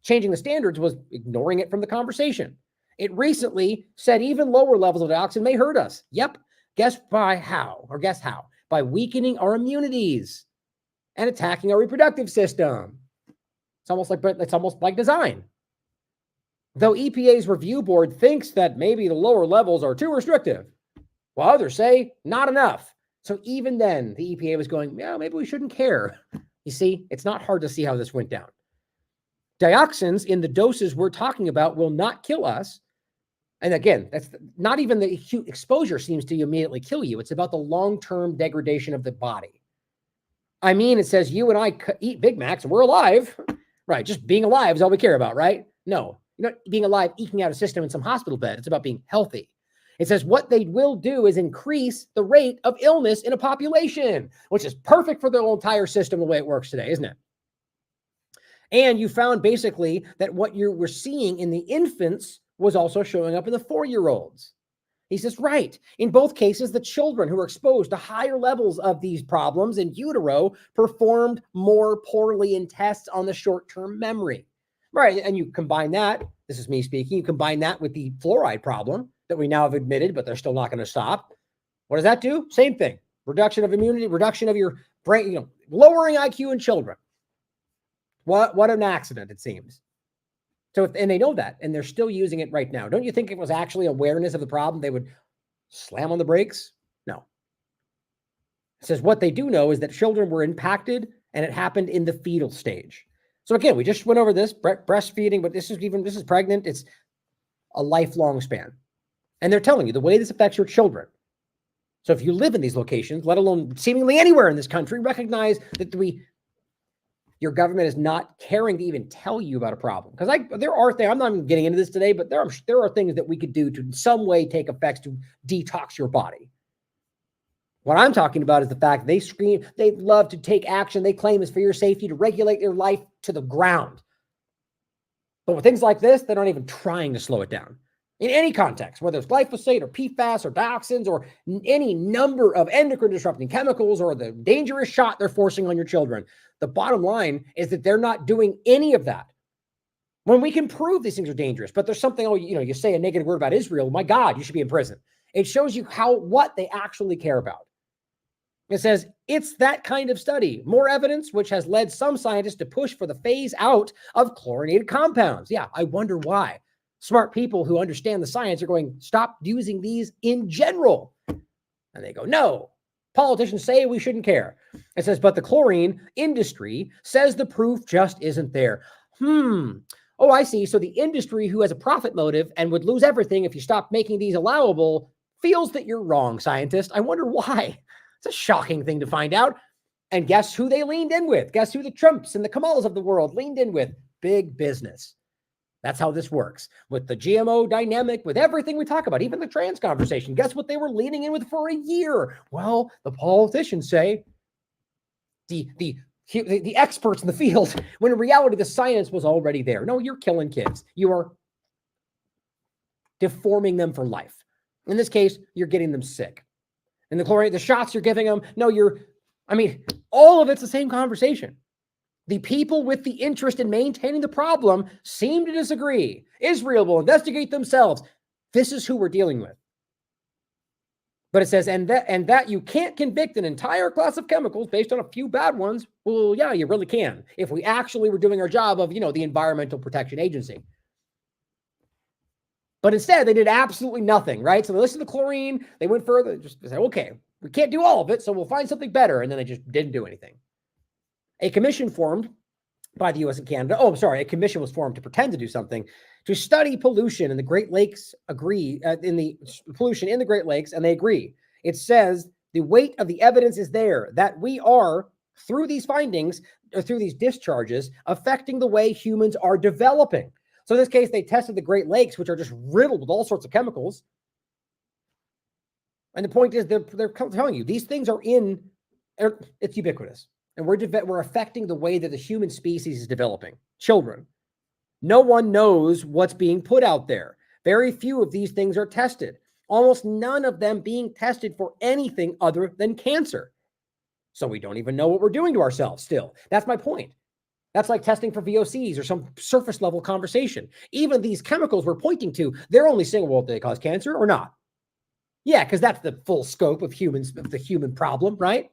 changing the standards was ignoring it from the conversation. It recently said even lower levels of dioxin may hurt us. Yep. Guess how? By weakening our immunities and attacking our reproductive system. It's almost like design. Though EPA's review board thinks that maybe the lower levels are too restrictive, while others say not enough. So even then, the EPA was going, yeah, maybe we shouldn't care. You see, it's not hard to see how this went down. Dioxins in the doses we're talking about will not kill us. And again, that's not even the acute exposure seems to immediately kill you. It's about the long-term degradation of the body. I mean, it says you and I eat Big Macs and we're alive. Right, just being alive is all we care about, right? No, you're not being alive, eking out a system in some hospital bed. It's about being healthy. It says what they will do is increase the rate of illness in a population, which is perfect for the whole entire system the way it works today, isn't it? And you found basically that what you were seeing in the infants was also showing up in the 4-year-olds. He says, right. In both cases, the children who were exposed to higher levels of these problems in utero performed more poorly in tests on the short-term memory. Right. And you combine that, this is me speaking, you combine that with the fluoride problem that we now have admitted, but they're still not going to stop. What does that do? Same thing. Reduction of immunity, reduction of your brain, lowering IQ in children. What an accident, it seems. So, and they know that, and they're still using it right now. Don't you think it was actually awareness of the problem, they would slam on the brakes? No. It says what they do know is that children were impacted, and it happened in the fetal stage. So again, we just went over this, breastfeeding, but this is pregnant. It's a lifelong span. And they're telling you the way this affects your children. So if you live in these locations, let alone seemingly anywhere in this country, recognize that your government is not caring to even tell you about a problem. Because there are things, I'm not even getting into this today, but there are things that we could do to in some way take effects to detox your body. What I'm talking about is the fact they love to take action they claim is for your safety to regulate your life to the ground. But with things like this, they're not even trying to slow it down. In any context, whether it's glyphosate or PFAS or dioxins or any number of endocrine disrupting chemicals or the dangerous shot they're forcing on your children, the bottom line is that they're not doing any of that. When we can prove these things are dangerous, but there's something, you say a negative word about Israel, my God, you should be in prison. It shows you what they actually care about. It says it's that kind of study, more evidence, which has led some scientists to push for the phase out of chlorinated compounds. Yeah, I wonder why. Smart people who understand the science are going, stop using these in general. And they go, no, politicians say we shouldn't care. It says, but the chlorine industry says the proof just isn't there. Oh, I see. So the industry who has a profit motive and would lose everything if you stopped making these allowable feels that you're wrong, scientist. I wonder why. It's a shocking thing to find out. And guess who they leaned in with? Guess who the Trumps and the Kamals of the world leaned in with? Big business. That's how this works. With the GMO dynamic, with everything we talk about, even the trans conversation, guess what they were leaning in with for a year? Well, the politicians say, the experts in the field, when in reality, the science was already there. No, you're killing kids. You are deforming them for life. In this case, you're getting them sick. And the shots you're giving them, all of it's the same conversation. The people with the interest in maintaining the problem seem to disagree. Israel will investigate themselves. This is who we're dealing with. But it says, and that you can't convict an entire class of chemicals based on a few bad ones. Well, yeah, you really can. If we actually were doing our job of, the Environmental Protection Agency. But instead, they did absolutely nothing, right? So they listened to chlorine. They went further. Just said, okay, we can't do all of it, so we'll find something better. And then they just didn't do anything. A commission formed by the U.S. and Canada. Oh, sorry. A commission was formed to pretend to do something to study pollution in the Great Lakes, pollution in the Great Lakes, and they agree. It says the weight of the evidence is there that we are, through these findings, or through these discharges, affecting the way humans are developing. So in this case, they tested the Great Lakes, which are just riddled with all sorts of chemicals. And the point is, they're telling you, these things it's ubiquitous. And we're affecting the way that the human species is developing. Children. No one knows what's being put out there. Very few of these things are tested. Almost none of them being tested for anything other than cancer. So we don't even know what we're doing to ourselves still. That's my point. That's like testing for VOCs or some surface level conversation. Even these chemicals we're pointing to, they're only saying, well, do they cause cancer or not? Yeah, because that's the full scope of the human problem, right?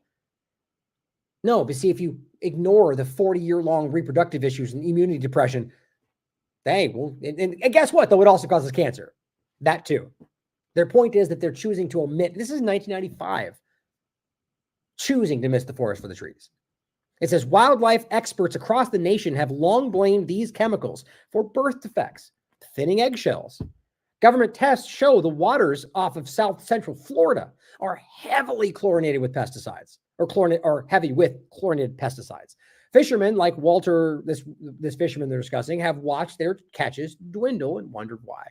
No, but see, if you ignore the 40-year-long reproductive issues and immunity depression, and guess what? Though it also causes cancer. That too. Their point is that they're choosing to omit. This is 1995. Choosing to miss the forest for the trees. It says wildlife experts across the nation have long blamed these chemicals for birth defects, thinning eggshells. Government tests show the waters off of South Central Florida are heavily chlorinated with pesticides, or heavy with chlorinated pesticides. Fishermen like Walter, this fisherman they're discussing, have watched their catches dwindle and wondered why.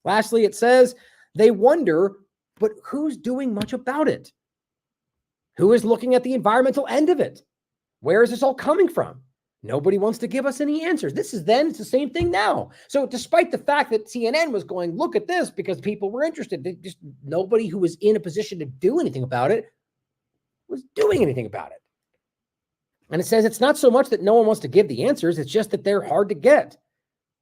Lastly, it says they wonder, but who's doing much about it? Who is looking at the environmental end of it? Where is this all coming from? Nobody wants to give us any answers. It's the same thing now. So despite the fact that CNN was going, look at this because people were interested, nobody who was in a position to do anything about it was doing anything about it. And it says it's not so much that no one wants to give the answers, it's just that they're hard to get.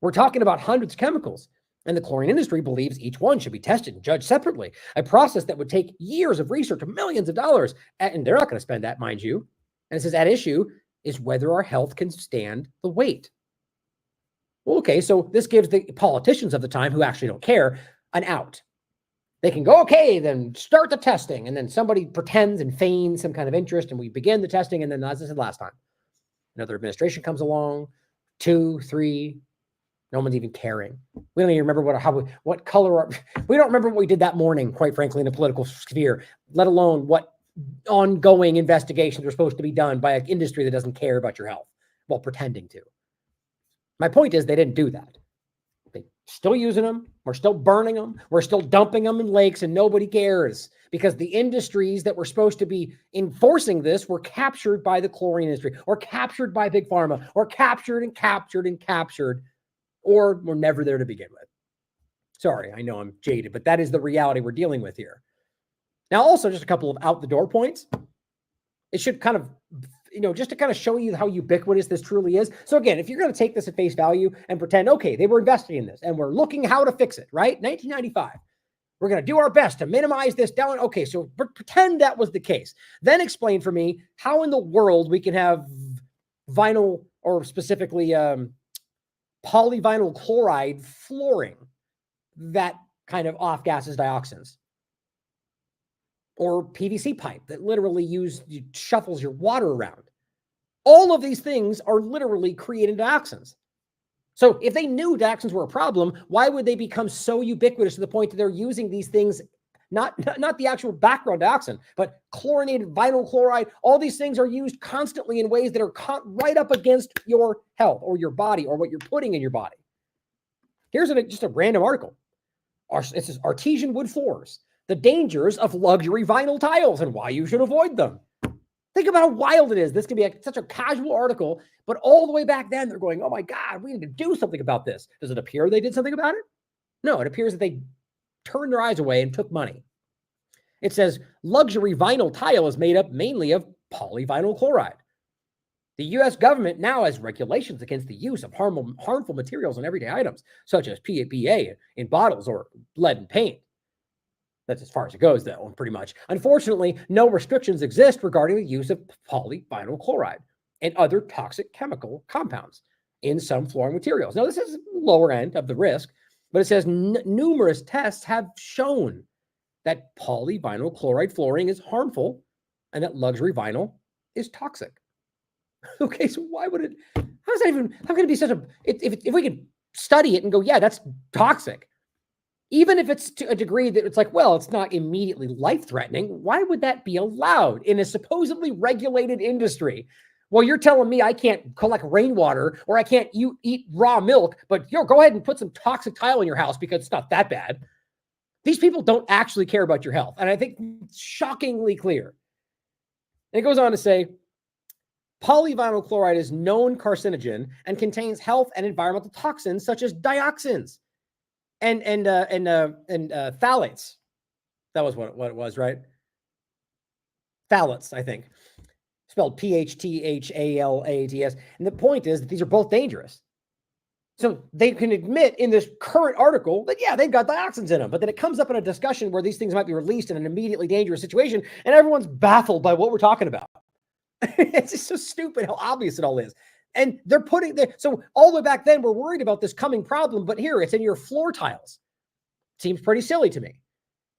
We're talking about hundreds of chemicals, and the chlorine industry believes each one should be tested and judged separately, a process that would take years of research and millions of dollars, and they're not going to spend that, mind you. And it says at issue is whether our health can stand the weight. Well, okay, so this gives the politicians of the time who actually don't care an out. They can go, okay, then start the testing. And then somebody pretends and feigns some kind of interest and we begin the testing. And then, as I said last time, another administration comes along, 2, 3, no one's even caring. We don't even remember what color, we don't remember what we did that morning, quite frankly, in the political sphere, let alone what ongoing investigations are supposed to be done by an industry that doesn't care about your health while pretending to. My point is they didn't do that. They're still using them. We're still burning them. We're still dumping them in lakes and nobody cares because the industries that were supposed to be enforcing this were captured by the chlorine industry or captured by Big Pharma or captured, or were never there to begin with. Sorry, I know I'm jaded, but that is the reality we're dealing with here. Now, also just a couple of out the door points. It should kind of, just to kind of show you how ubiquitous this truly is. So again, if you're going to take this at face value and pretend, okay, they were investigating this and we're looking how to fix it, right? 1995. We're going to do our best to minimize this down. Okay, so pretend that was the case. Then explain for me how in the world we can have vinyl, or specifically polyvinyl chloride flooring that kind of off-gases dioxins. Or PVC pipe that literally shuffles your water around. All of these things are literally creating dioxins. So if they knew dioxins were a problem, why would they become so ubiquitous to the point that they're using these things, not the actual background dioxin, but chlorinated vinyl chloride? All these things are used constantly in ways that are right up against your health or your body or what you're putting in your body. Here's just a random article. This is artesian wood floors. The dangers of luxury vinyl tiles and why you should avoid them. Think about how wild it is. This could be such a casual article, but all the way back then, they're going, oh my God, we need to do something about this. Does it appear they did something about it? No, it appears that they turned their eyes away and took money. It says luxury vinyl tile is made up mainly of polyvinyl chloride. The U.S. government now has regulations against the use of harmful materials in everyday items, such as PFBA in bottles or lead in paint. That's as far as it goes, though, pretty much. Unfortunately, no restrictions exist regarding the use of polyvinyl chloride and other toxic chemical compounds in some flooring materials. Now, this is lower end of the risk, but it says numerous tests have shown that polyvinyl chloride flooring is harmful and that luxury vinyl is toxic. Okay, so why would it, how can it be such a, if we could study it and go, yeah, that's toxic, even if it's to a degree that it's like, well, it's not immediately life-threatening, why would that be allowed in a supposedly regulated industry? Well, you're telling me I can't collect rainwater or I can't eat raw milk, but go ahead and put some toxic tile in your house because it's not that bad. These people don't actually care about your health. And I think it's shockingly clear. And it goes on to say, polyvinyl chloride is known carcinogen and contains health and environmental toxins such as dioxins and phthalates. That was what it was, right? Phthalates, I think. Spelled PHTHALATS. And the point is that these are both dangerous. So they can admit in this current article that, yeah, they've got dioxins in them. But then it comes up in a discussion where these things might be released in an immediately dangerous situation, and everyone's baffled by what we're talking about. It's just so stupid how obvious it all is. And they're putting so all the way back then, we're worried about this coming problem, but here it's in your floor tiles. Seems pretty silly to me.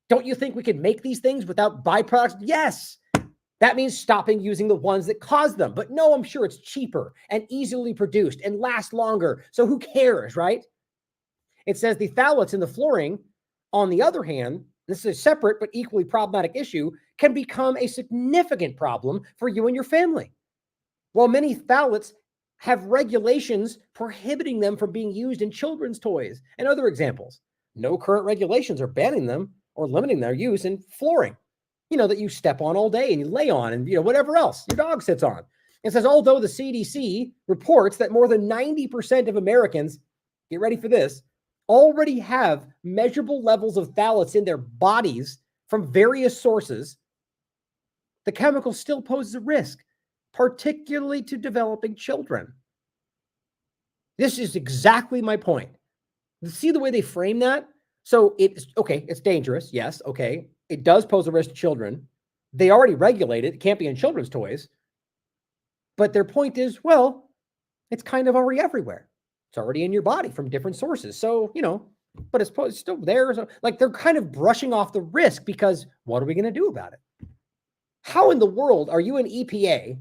Don't you think we could make these things without byproducts? Yes. That means stopping using the ones that cause them. But no, I'm sure it's cheaper and easily produced and lasts longer. So who cares, right? It says the phthalates in the flooring, on the other hand, this is a separate but equally problematic issue, can become a significant problem for you and your family. While many phthalates have regulations prohibiting them from being used in children's toys and other examples, no current regulations are banning them or limiting their use in flooring, that you step on all day and you lay on and, whatever else your dog sits on. It says, although the CDC reports that more than 90% of Americans, get ready for this, already have measurable levels of phthalates in their bodies from various sources, the chemical still poses a risk, particularly to developing children. This is exactly my point. See the way they frame that? So it's okay, it's dangerous. Yes, okay. It does pose a risk to children. They already regulate it. It can't be in children's toys. But their point is, well, it's kind of already everywhere. It's already in your body from different sources. So, but it's still there. So, like, they're kind of brushing off the risk because what are we going to do about it? How in the world are you an EPA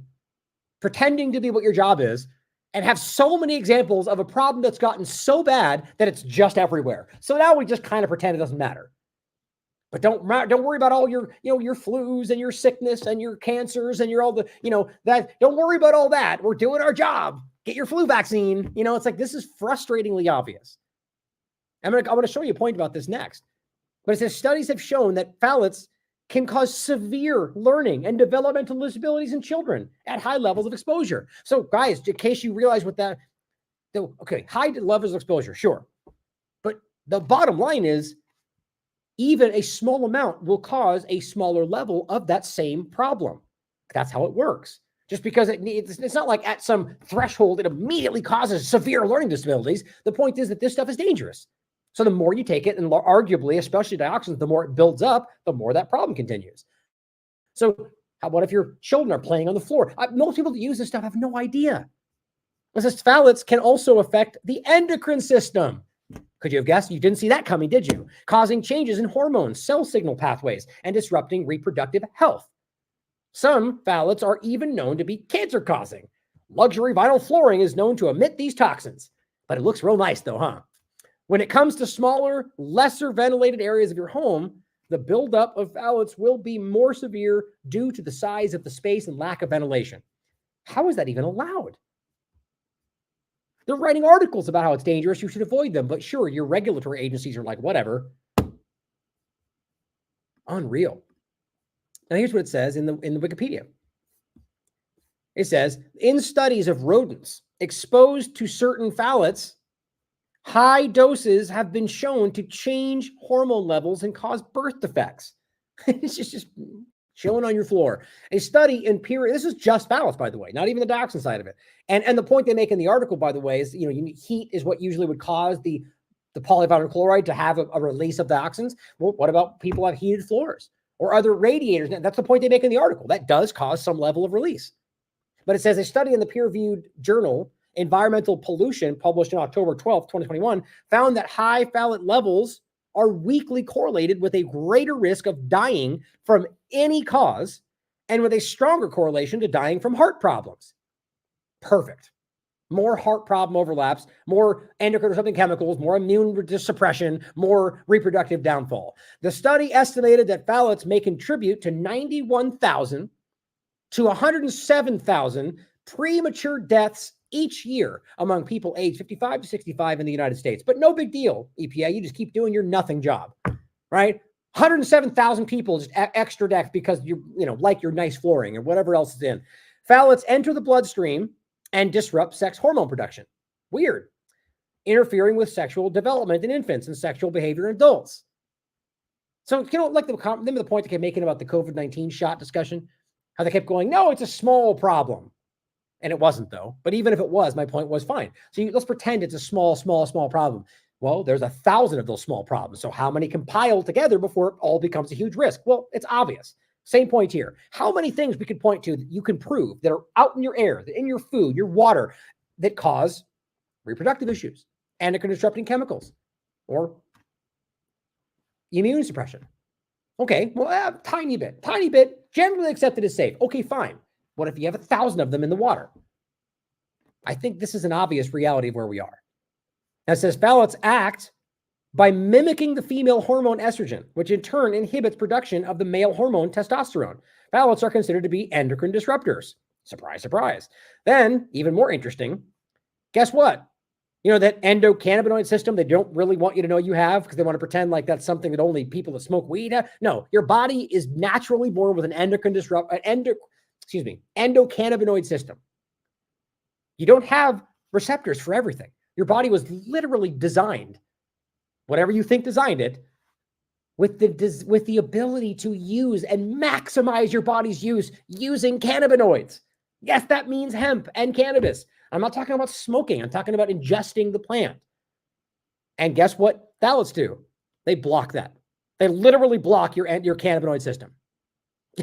pretending to be what your job is and have so many examples of a problem that's gotten so bad that it's just everywhere? So now we just kind of pretend it doesn't matter. But don't worry about all your, your flus and your sickness and your cancers and your all the, that. Don't worry about all that. We're doing our job. Get your flu vaccine. It's like, this is frustratingly obvious. I'm going to show you a point about this next. But it says studies have shown that phthalates can cause severe learning and developmental disabilities in children at high levels of exposure. So guys, in case you realize what that, okay, high levels of exposure, sure. But the bottom line is, even a small amount will cause a smaller level of that same problem. That's how it works. Just because it's not like at some threshold, it immediately causes severe learning disabilities. The point is that this stuff is dangerous. So the more you take it, and arguably, especially dioxins, the more it builds up, the more that problem continues. So what if your children are playing on the floor? Most people that use this stuff have no idea. It says phthalates can also affect the endocrine system. Could you have guessed? You didn't see that coming, did you? Causing changes in hormones, cell signal pathways, and disrupting reproductive health. Some phthalates are even known to be cancer-causing. Luxury vinyl flooring is known to emit these toxins. But it looks real nice though, huh? When it comes to smaller, lesser ventilated areas of your home, the buildup of phthalates will be more severe due to the size of the space and lack of ventilation. How is that even allowed? They're writing articles about how it's dangerous. You should avoid them. But sure, your regulatory agencies are like, whatever. Unreal. Now, here's what it says in the Wikipedia. It says, in studies of rodents exposed to certain phthalates, high doses have been shown to change hormone levels and cause birth defects. It's just showing on your floor. A study in this is just phthalates, by the way, not even the dioxin side of it. And the point they make in the article, by the way, is, heat is what usually would cause the the polyvinyl chloride to have a release of dioxins. Well, what about people have heated floors or other radiators? That's the point they make in the article. That does cause some level of release. But it says a study in the peer-reviewed journal Environmental Pollution, published on October 12th, 2021, found that high phthalate levels are weakly correlated with a greater risk of dying from any cause and with a stronger correlation to dying from heart problems. Perfect. More heart problem overlaps, more endocrine disrupting chemicals, more immune suppression, more reproductive downfall. The study estimated that phthalates may contribute to 91,000 to 107,000 premature deaths each year among people aged 55 to 65 in the United States. But no big deal, EPA. You just keep doing your nothing job, right? 107,000 people just extra deaths because you like your nice flooring or whatever else is in. Phthalates enter the bloodstream and disrupt sex hormone production. Weird. Interfering with sexual development in infants and sexual behavior in adults. So, like the point they kept making about the COVID-19 shot discussion, how they kept going, no, it's a small problem. And it wasn't, though. But even if it was, my point was fine. So let's pretend it's a small problem. Well, there's 1,000 of those small problems. So how many compile together before it all becomes a huge risk? Well, it's obvious. Same point here. How many things we could point to that you can prove that are out in your air, in your food, your water, that cause reproductive issues, endocrine disrupting chemicals, or immune suppression? Okay, well, tiny bit, generally accepted as safe. Okay, fine. What if you have 1,000 of them in the water? I think this is an obvious reality of where we are. Now, it says phthalates act by mimicking the female hormone estrogen, which in turn inhibits production of the male hormone testosterone. Phthalates are considered to be endocrine disruptors. Surprise, surprise. Then, even more interesting, guess what? You know, that endocannabinoid system they don't really want you to know you have because they want to pretend like that's something that only people that smoke weed have. No, your body is naturally born with an endocannabinoid system. You don't have receptors for everything. Your body was literally designed, whatever you think designed it, with the ability to use and maximize your body's use using cannabinoids. Yes, that means hemp and cannabis. I'm not talking about smoking. I'm talking about ingesting the plant. And guess what phthalates do? They block that. They literally block your cannabinoid system.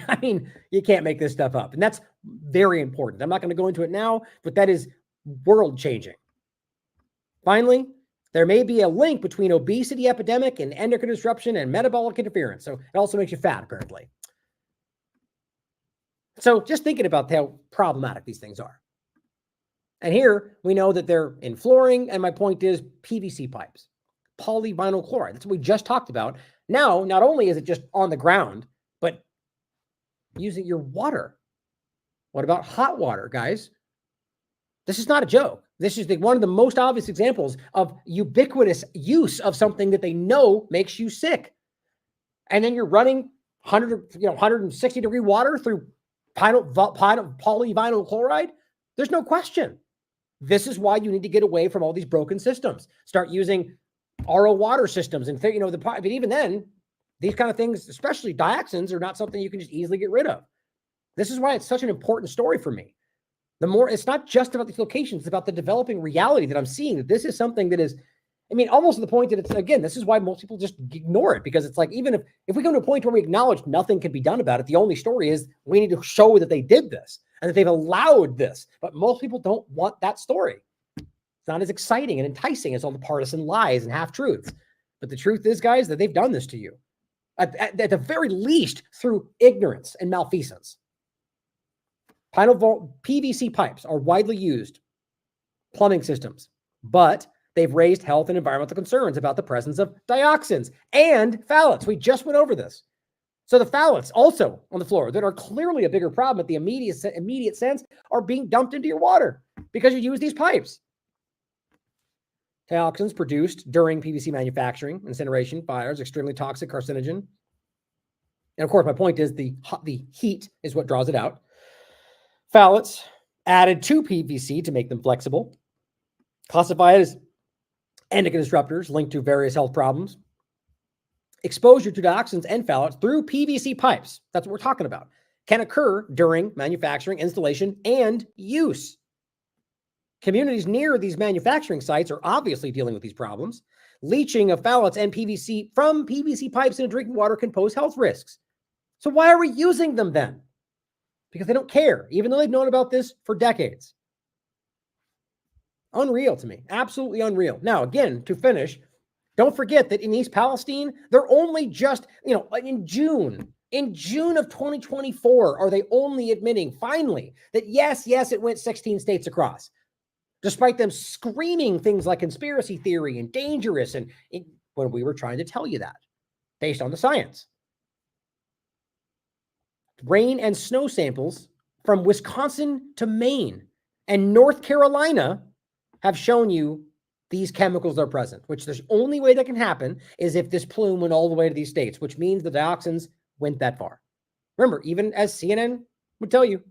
I mean, you can't make this stuff up. And that's very important. I'm not going to go into it now, but that is world-changing. Finally, there may be a link between obesity epidemic and endocrine disruption and metabolic interference. So it also makes you fat, apparently. So just thinking about how problematic these things are. And here we know that they're in flooring. And my point is PVC pipes, polyvinyl chloride. That's what we just talked about. Now, not only is it just on the ground, but using your water. What about hot water, guys? This is not a joke. This is one of the most obvious examples of ubiquitous use of something that they know makes you sick. And then you're running 160 degree water through polyvinyl chloride. There's no question. This is why you need to get away from all these broken systems. Start using RO water systems. And but even then, these kind of things, especially dioxins, are not something you can just easily get rid of. This is why it's such an important story for me. It's not just about these locations, it's about the developing reality that I'm seeing, that this is something that is, almost to the point that it's, again, this is why most people just ignore it, because it's like, even if we come to a point where we acknowledge nothing can be done about it, the only story is we need to show that they did this and that they've allowed this. But most people don't want that story. It's not as exciting and enticing as all the partisan lies and half-truths. But the truth is, guys, that they've done this to you. At the very least, through ignorance and malfeasance. PVC pipes are widely used plumbing systems, but they've raised health and environmental concerns about the presence of dioxins and phthalates. We just went over this. So the phthalates also on the floor that are clearly a bigger problem at the immediate sense are being dumped into your water because you use these pipes. Dioxins produced during PVC manufacturing, incineration, fires, extremely toxic, carcinogen. And of course, my point is the heat is what draws it out. Phthalates added to PVC to make them flexible, classified as endocrine disruptors linked to various health problems. Exposure to dioxins and phthalates through PVC pipes, that's what we're talking about, can occur during manufacturing, installation, and use. Communities near these manufacturing sites are obviously dealing with these problems. Leaching of phthalates and PVC from PVC pipes into drinking water can pose health risks. So why are we using them then? Because they don't care, even though they've known about this for decades. Unreal to me. Absolutely unreal. Now, again, to finish, don't forget that in East Palestine, they're only just, in June of 2024, are they only admitting finally that yes, it went 16 states across, despite them screaming things like conspiracy theory and dangerous. And when we were trying to tell you that based on the science. Rain and snow samples from Wisconsin to Maine and North Carolina have shown you these chemicals are present, which the only way that can happen is if this plume went all the way to these states, which means the dioxins went that far. Remember, even as CNN would tell you,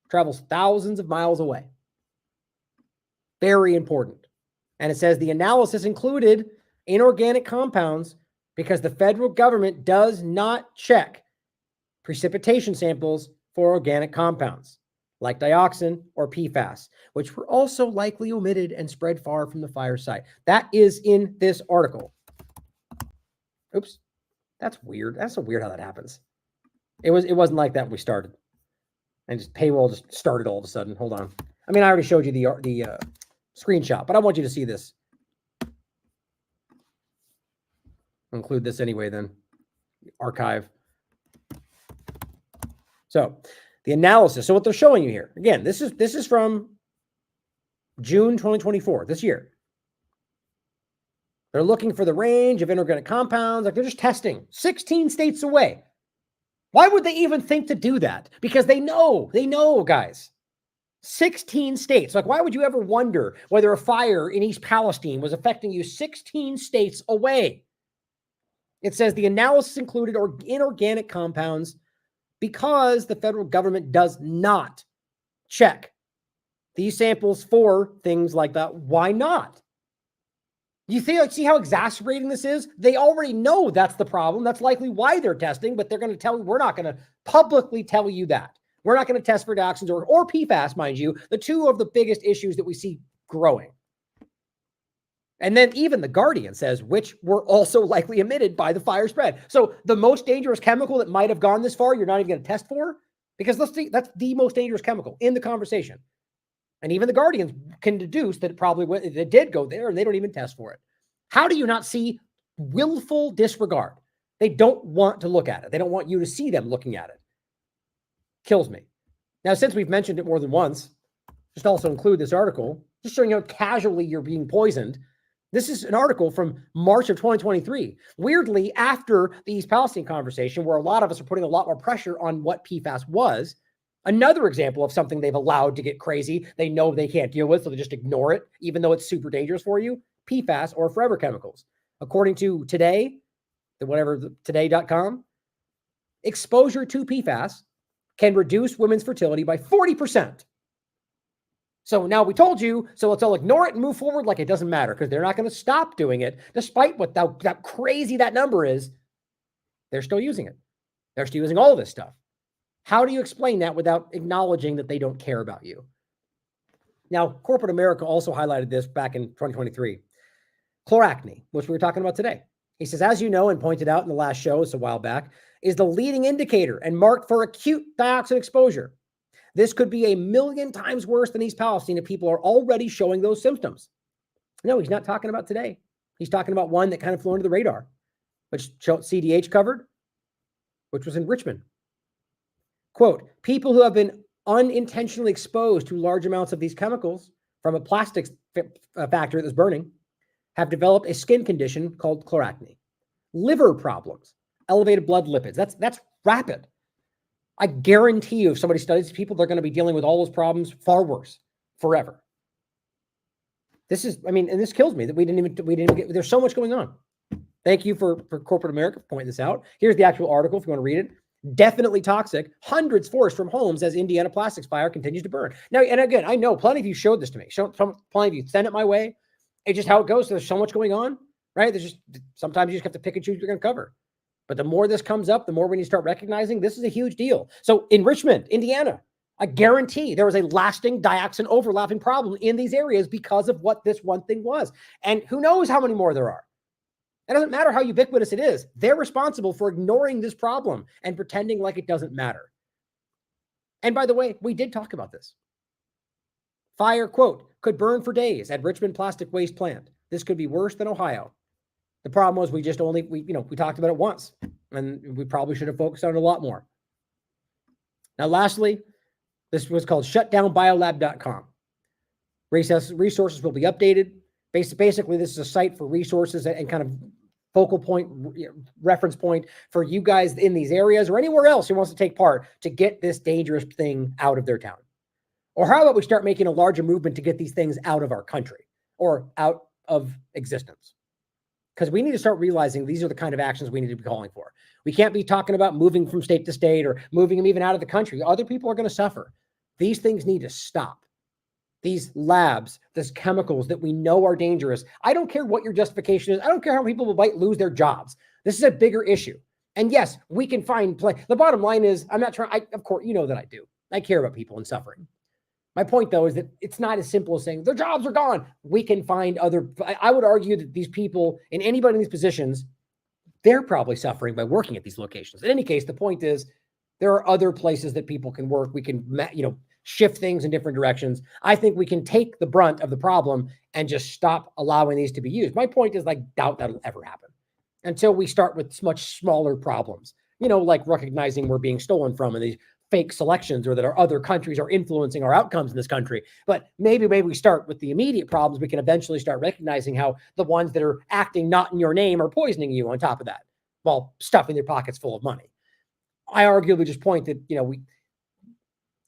travels thousands of miles away. Very important. And it says the analysis included inorganic compounds because the federal government does not check precipitation samples for organic compounds like dioxin or PFAS, which were also likely omitted and spread far from the fire site. That is in this article. Oops, that's weird. That's so weird how that happens. It wasn't like that when we started, and just paywall just started all of a sudden. Hold on. I mean, I already showed you the screenshot, but I want you to see this. I'll include this anyway. Then archive. So the analysis. So what they're showing you here, again, this is from June 2024, this year. They're looking for the range of inorganic compounds. Like they're just testing 16 states away. Why would they even think to do that? Because they know, guys. 16 states. Like, why would you ever wonder whether a fire in East Palestine was affecting you 16 states away? It says the analysis included inorganic compounds because the federal government does not check these samples for things like that. Why not? You see how exasperating this is? They already know that's the problem. That's likely why they're testing, but they're going to tell you, we're not going to publicly tell you that. We're not going to test for dioxins or PFAS, mind you, the two of the biggest issues that we see growing. And then even The Guardian says, which were also likely emitted by the fire spread. So the most dangerous chemical that might have gone this far, you're not even going to test for? Because let's see, that's the most dangerous chemical in the conversation. And even The Guardian can deduce that it did go there, and they don't even test for it. How do you not see willful disregard? They don't want to look at it. They don't want you to see them looking at it. Kills me. Now, since we've mentioned it more than once, just also include this article, just showing how casually you're being poisoned. This is an article from March of 2023. Weirdly, after the East Palestine conversation, where a lot of us are putting a lot more pressure on what PFAS was, another example of something they've allowed to get crazy, they know they can't deal with, so they just ignore it, even though it's super dangerous for you, PFAS or forever chemicals. According to today, today.com, exposure to PFAS can reduce women's fertility by 40%. So now we told you, so let's all ignore it and move forward like it doesn't matter, because they're not going to stop doing it, despite what that crazy that number is. They're still using it. They're still using all of this stuff. How do you explain that without acknowledging that they don't care about you? Now, corporate America also highlighted this back in 2023. Chloracne, which we were talking about today. He says, as you know, and pointed out in the last show, it's a while back, is the leading indicator and marked for acute dioxin exposure. This could be 1,000,000 times worse than East Palestine if people are already showing those symptoms. No, he's not talking about today. He's talking about one that kind of flew under the radar, which CDH covered, which was in Richmond. Quote, people who have been unintentionally exposed to large amounts of these chemicals from a plastics factory that's burning have developed a skin condition called chloracne. Liver problems, elevated blood lipids. That's rapid. I guarantee you, if somebody studies people, they're going to be dealing with all those problems far worse forever. This is, and this kills me that we didn't even get, there's so much going on. Thank you for corporate America pointing this out. Here's the actual article if you want to read it. Definitely toxic. Hundreds forced from homes as Indiana plastics fire continues to burn. Now, and again, I know plenty of you showed this to me. Plenty of you sent it my way. It's just how it goes. There's so much going on, right? Sometimes you just have to pick and choose what you're going to cover. But the more this comes up, the more we need to start recognizing this is a huge deal. So in Richmond, Indiana, I guarantee there was a lasting dioxin overlapping problem in these areas because of what this one thing was. And who knows how many more there are. It doesn't matter how ubiquitous it is. They're responsible for ignoring this problem and pretending like it doesn't matter. And by the way, we did talk about this. Fire, quote, could burn for days at Richmond plastic waste plant. This could be worse than Ohio. The problem was we talked about it once, and we probably should have focused on it a lot more. Now, lastly, this was called shutdownbiolab.com. Resources will be updated. Basically, this is a site for resources and kind of focal point, reference point for you guys in these areas or anywhere else who wants to take part to get this dangerous thing out of their town. Or how about we start making a larger movement to get these things out of our country or out of existence? Because we need to start realizing these are the kind of actions we need to be calling for. We can't be talking about moving from state to state or moving them even out of the country. Other people are going to suffer. These things need to stop. These labs, these chemicals that we know are dangerous. I don't care what your justification is. I don't care how people might lose their jobs. This is a bigger issue. And yes, we can find play. The bottom line is, I'm not trying, of course, you know that I do. I care about people and suffering. My point, though, is that it's not as simple as saying their jobs are gone. We can find other. I would argue that these people and anybody in these positions, they're probably suffering by working at these locations. In any case, the point is there are other places that people can work. We can, shift things in different directions. I think we can take the brunt of the problem and just stop allowing these to be used. My point is, like, doubt that'll ever happen until we start with much smaller problems, like recognizing we're being stolen from and these fake selections or that our other countries are influencing our outcomes in this country. But maybe we start with the immediate problems. We can eventually start recognizing how the ones that are acting not in your name are poisoning you on top of that while stuffing their pockets full of money. I arguably just point that,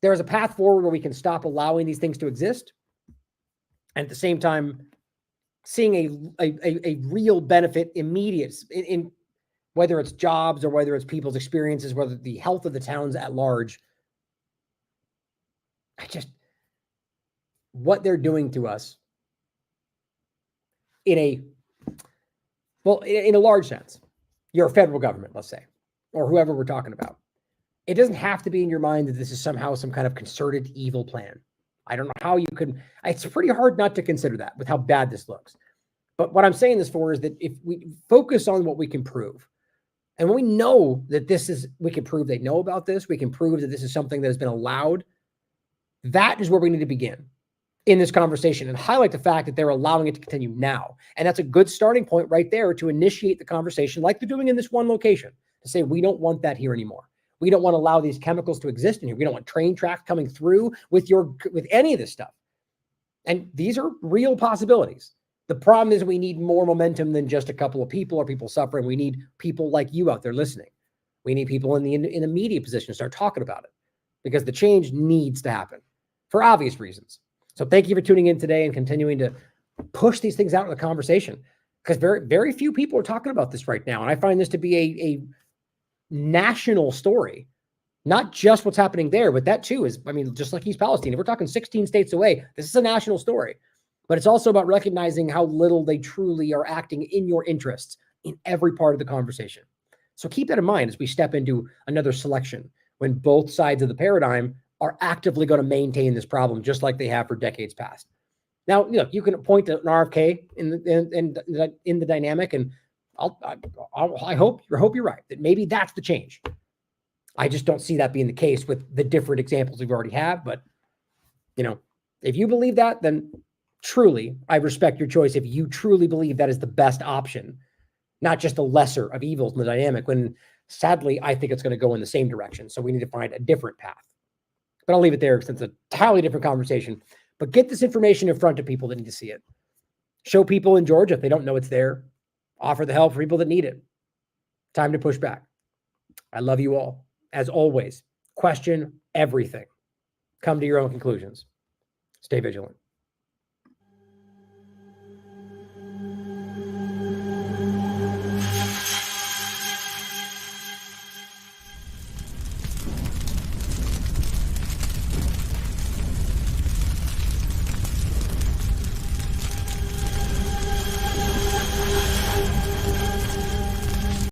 there is a path forward where we can stop allowing these things to exist. And at the same time, seeing a real benefit immediate in whether it's jobs or whether it's people's experiences, whether the health of the towns at large. What they're doing to us in a large sense, your federal government, let's say, or whoever we're talking about. It doesn't have to be in your mind that this is somehow some kind of concerted evil plan. I don't know how you could. It's pretty hard not to consider that with how bad this looks. But what I'm saying this for is that if we focus on what we can prove, and when we know that we can prove they know about this, we can prove that this is something that has been allowed, that is where we need to begin in this conversation and highlight the fact that they're allowing it to continue now. And that's a good starting point right there to initiate the conversation like they're doing in this one location, to say, we don't want that here anymore. We don't want to allow these chemicals to exist in here. We don't want train tracks coming through with any of this stuff. And these are real possibilities. The problem is we need more momentum than just a couple of people or people suffering. We need people like you out there listening. We need people in the media position to start talking about it because the change needs to happen for obvious reasons. So thank you for tuning in today and continuing to push these things out in the conversation because very, very few people are talking about this right now. And I find this to be a national story, not just what's happening there, but that too is, just like East Palestine, if we're talking 16 states away, this is a national story, but it's also about recognizing how little they truly are acting in your interests in every part of the conversation. So keep that in mind as we step into another selection when both sides of the paradigm are actively going to maintain this problem, just like they have for decades past. Now, you can point to an RFK in the dynamic, and I hope you're right that maybe that's the change. I just don't see that being the case with the different examples we've already have. But if you believe that, then truly I respect your choice. If you truly believe that is the best option, not just the lesser of evils in the dynamic. When sadly I think it's going to go in the same direction. So we need to find a different path. But I'll leave it there since it's a entirely different conversation. But get this information in front of people that need to see it. Show people in Georgia if they don't know it's there. Offer the help for people that need it. Time to push back. I love you all. As always, question everything. Come to your own conclusions. Stay vigilant.